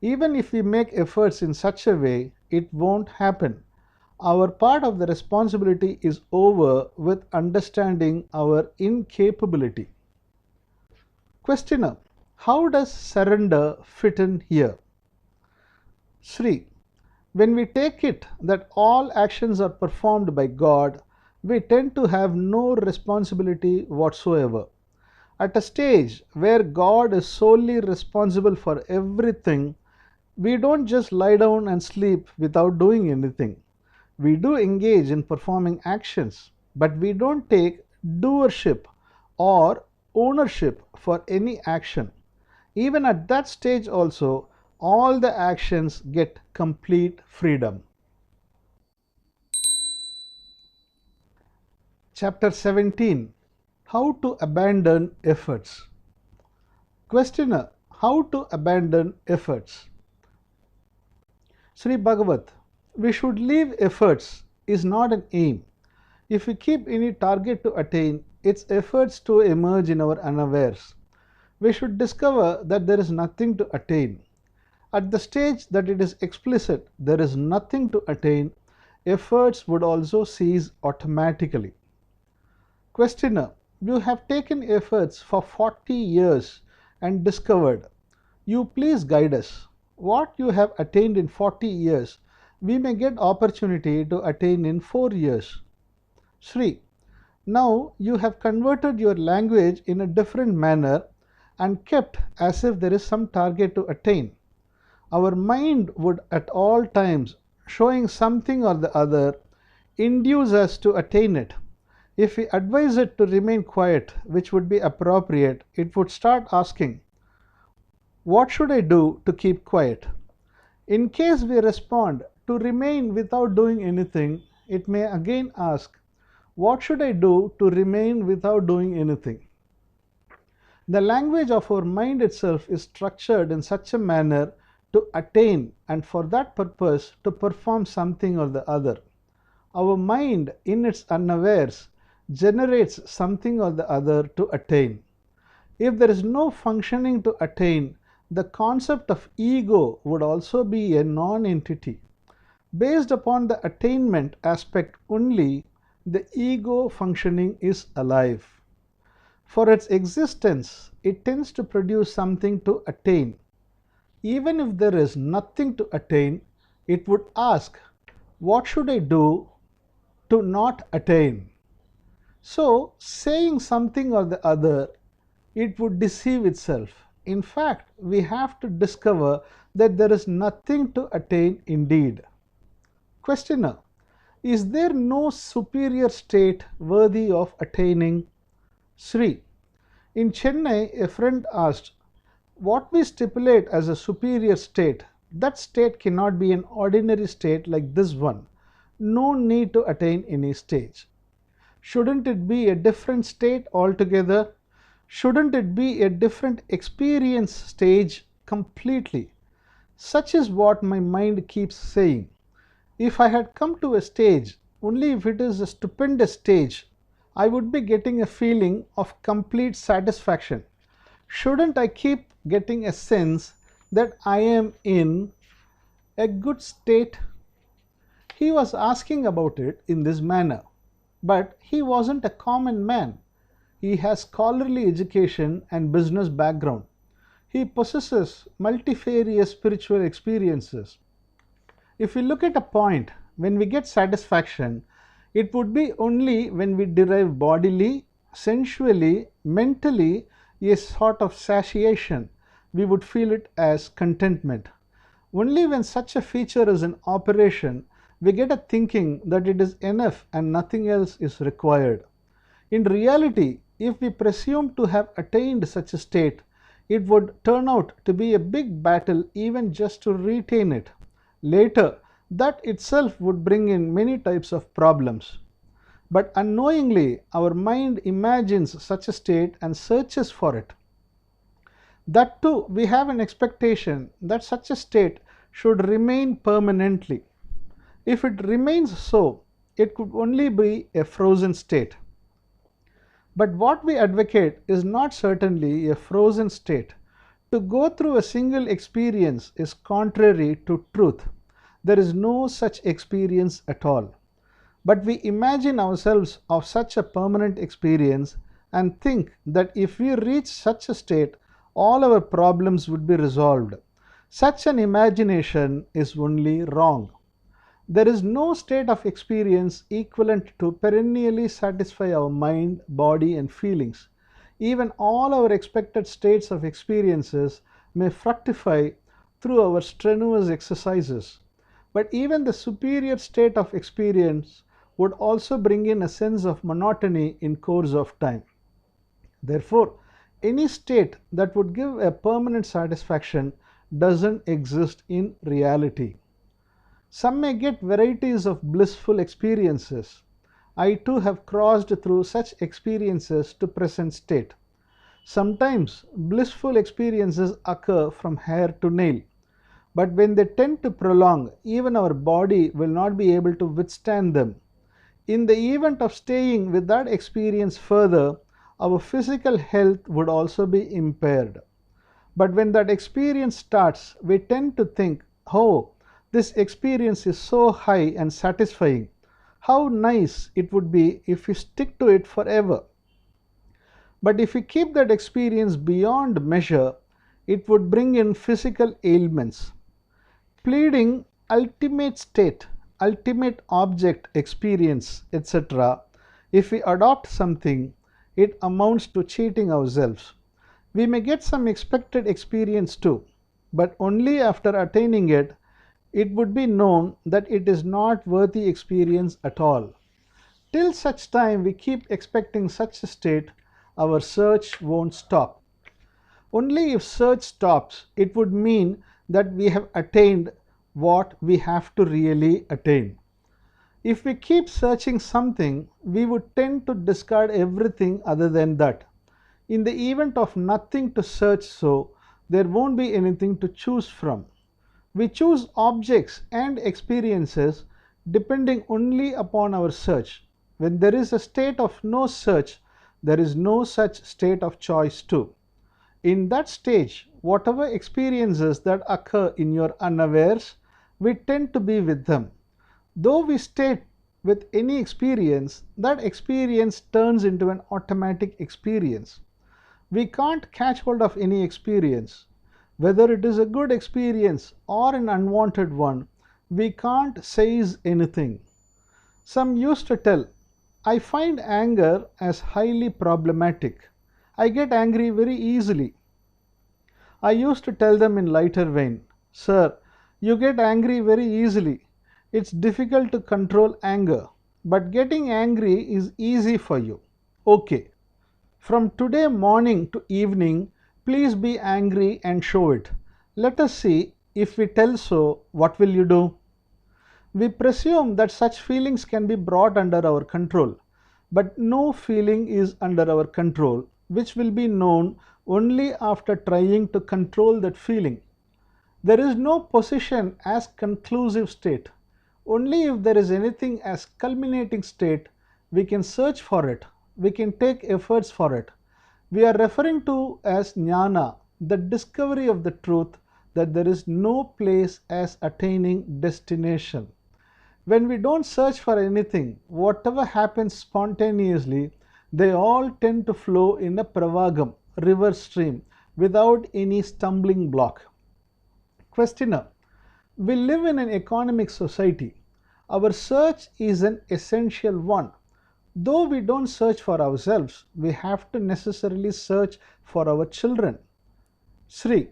Even if we make efforts in such a way, it won't happen. Our part of the responsibility is over with understanding our incapability. Questioner: how does surrender fit in here? Sri: when we take it that all actions are performed by God, we tend to have no responsibility whatsoever. At a stage where God is solely responsible for everything, we don't just lie down and sleep without doing anything. We do engage in performing actions, but we don't take doership or ownership for any action. Even at that stage also, all the actions get complete freedom. Chapter 17: how to abandon efforts. Questioner: how to abandon efforts? Sri Bagavath: we should leave efforts is not an aim. If we keep any target to attain, its efforts to emerge in our unawares. We should discover that there is nothing to attain. At the stage that it is explicit there is nothing to attain, efforts would also cease automatically. Questioner: you have taken efforts for 40 years and discovered. You please guide us. What you have attained in 40 years, we may get opportunity to attain in 4 years. Sri: now you have converted your language in a different manner and kept as if there is some target to attain. Our mind would at all times, showing something or the other, induce us to attain it. If we advise it to remain quiet, which would be appropriate, it would start asking, what should I do to keep quiet? In case we respond to remain without doing anything, it may again ask, what should I do to remain without doing anything? The language of our mind itself is structured in such a manner to attain, and for that purpose to perform something or the other. Our mind in its unawares generates something or the other to attain. If there is no functioning to attain, the concept of ego would also be a non-entity. Based upon the attainment aspect only, the ego functioning is alive. For its existence, it tends to produce something to attain. Even if there is nothing to attain, it would ask, what should I do to not attain? So, saying something or the other, it would deceive itself. In fact, we have to discover that there is nothing to attain indeed. Questioner: is there no superior state worthy of attaining? Sri: in Chennai, a friend asked, what we stipulate as a superior state, that state cannot be an ordinary state like this one. No need to attain any stage. Shouldn't it be a different state altogether? Shouldn't it be a different experience stage completely? Such is what my mind keeps saying. If I had come to a stage, only if it is a stupendous stage, I would be getting a feeling of complete satisfaction. Shouldn't I keep getting a sense that I am in a good state? He was asking about it in this manner, but he wasn't a common man. He has scholarly education and business background. He possesses multifarious spiritual experiences. If we look at a point when we get satisfaction, it would be only when we derive bodily, sensually, mentally a sort of satiation. We would feel it as contentment. Only when such a feature is in operation, we get a thinking that it is enough and nothing else is required. In reality, if we presume to have attained such a state, it would turn out to be a big battle even just to retain it. Later, that itself would bring in many types of problems. But unknowingly, our mind imagines such a state and searches for it. That too, we have an expectation that such a state should remain permanently. If it remains so, it could only be a frozen state. But what we advocate is not certainly a frozen state. To go through a single experience is contrary to truth. There is no such experience at all. But we imagine ourselves of such a permanent experience and think that if we reach such a state, all our problems would be resolved. Such an imagination is only wrong. There is no state of experience equivalent to perennially satisfy our mind, body, and feelings. Even all our expected states of experiences may fructify through our strenuous exercises. But even the superior state of experience would also bring in a sense of monotony in course of time. Therefore, any state that would give a permanent satisfaction doesn't exist in reality. Some may get varieties of blissful experiences. I too have crossed through such experiences to present state. Sometimes blissful experiences occur from hair to nail, but when they tend to prolong, even our body will not be able to withstand them. In the event of staying with that experience further, our physical health would also be impaired. But when that experience starts, we tend to think, oh, this experience is so high and satisfying. How nice it would be if we stick to it forever. But if we keep that experience beyond measure, it would bring in physical ailments. Pleading ultimate state, ultimate object experience, etc., if we adopt something, it amounts to cheating ourselves. We may get some expected experience too, but only after attaining it, it would be known that it is not worthy experience at all. Till such time we keep expecting such a state, our search won't stop. Only if search stops, it would mean that we have attained what we have to really attain. If we keep searching something, we would tend to discard everything other than that. In the event of nothing to search, so there won't be anything to choose from. We choose objects and experiences depending only upon our search. When there is a state of no search, there is no such state of choice too. In that stage, whatever experiences that occur in your unawares, we tend to be with them. Though we stay with any experience, that experience turns into an automatic experience. We can't catch hold of any experience. Whether it is a good experience or an unwanted one, we can't seize anything. Some used to tell, I find anger as highly problematic. I get angry very easily. I used to tell them in lighter vein, Sir, you get angry very easily. It's difficult to control anger, but getting angry is easy for you. Okay. From today morning to evening, please be angry and show it. Let us see, if we tell so, what will you do? We presume that such feelings can be brought under our control, but no feeling is under our control, which will be known only after trying to control that feeling. There is no position as conclusive state. Only if there is anything as culminating state, we can search for it. we can take efforts for it. We are referring to as Gnana, the discovery of the truth that there is no place as attaining destination. When we don't search for anything, whatever happens spontaneously, they all tend to flow in a pravagam, river stream, without any stumbling block. Questioner: we live in an economic society. Our search is an essential one. Though we don't search for ourselves, we have to necessarily search for our children. Sri: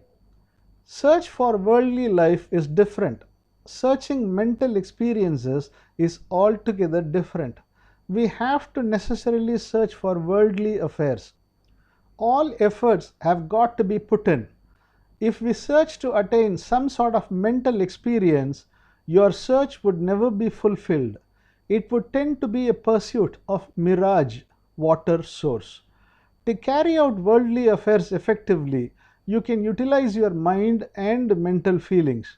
search for worldly life is different. Searching mental experiences is altogether different. We have to necessarily search for worldly affairs. All efforts have got to be put in. If we search to attain some sort of mental experience, your search would never be fulfilled. It would tend to be a pursuit of mirage, water source. To carry out worldly affairs effectively, you can utilize your mind and mental feelings.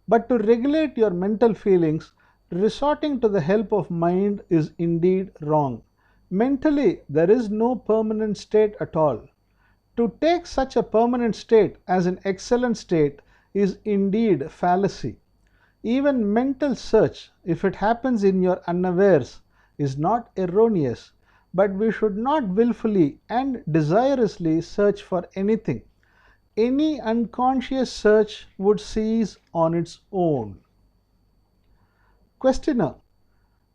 But to regulate your mental feelings, resorting to the help of mind is indeed wrong. Mentally, there is no permanent state at all. To take such a permanent state as an excellent state is indeed fallacy. Even mental search, if it happens in your unawares, is not erroneous, but we should not willfully and desirously search for anything. Any unconscious search would cease on its own. Questioner: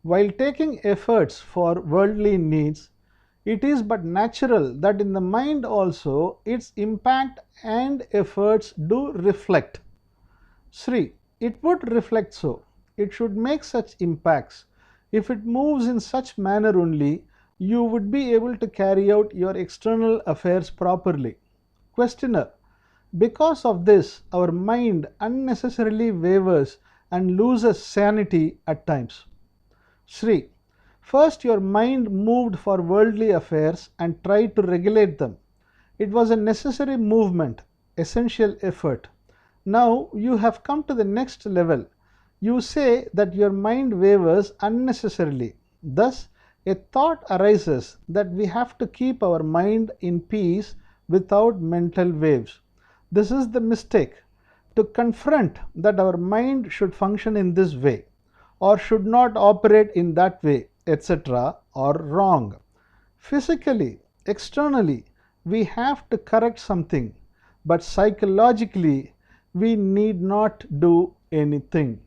while taking efforts for worldly needs, it is but natural that in the mind also its impact and efforts do reflect. Sri: it would reflect so. It should make such impacts. If it moves in such manner only, you would be able to carry out your external affairs properly. Questioner: because of this, our mind unnecessarily wavers and loses sanity at times. Sri: first your mind moved for worldly affairs and tried to regulate them. It was a necessary movement, essential effort. Now you have come to the next level. You say that your mind wavers unnecessarily. Thus, a thought arises that we have to keep our mind in peace without mental waves. This is the mistake. To confront that our mind should function in this way, or should not operate in that way, etc., are wrong. Physically, externally, we have to correct something, but psychologically, we need not do anything.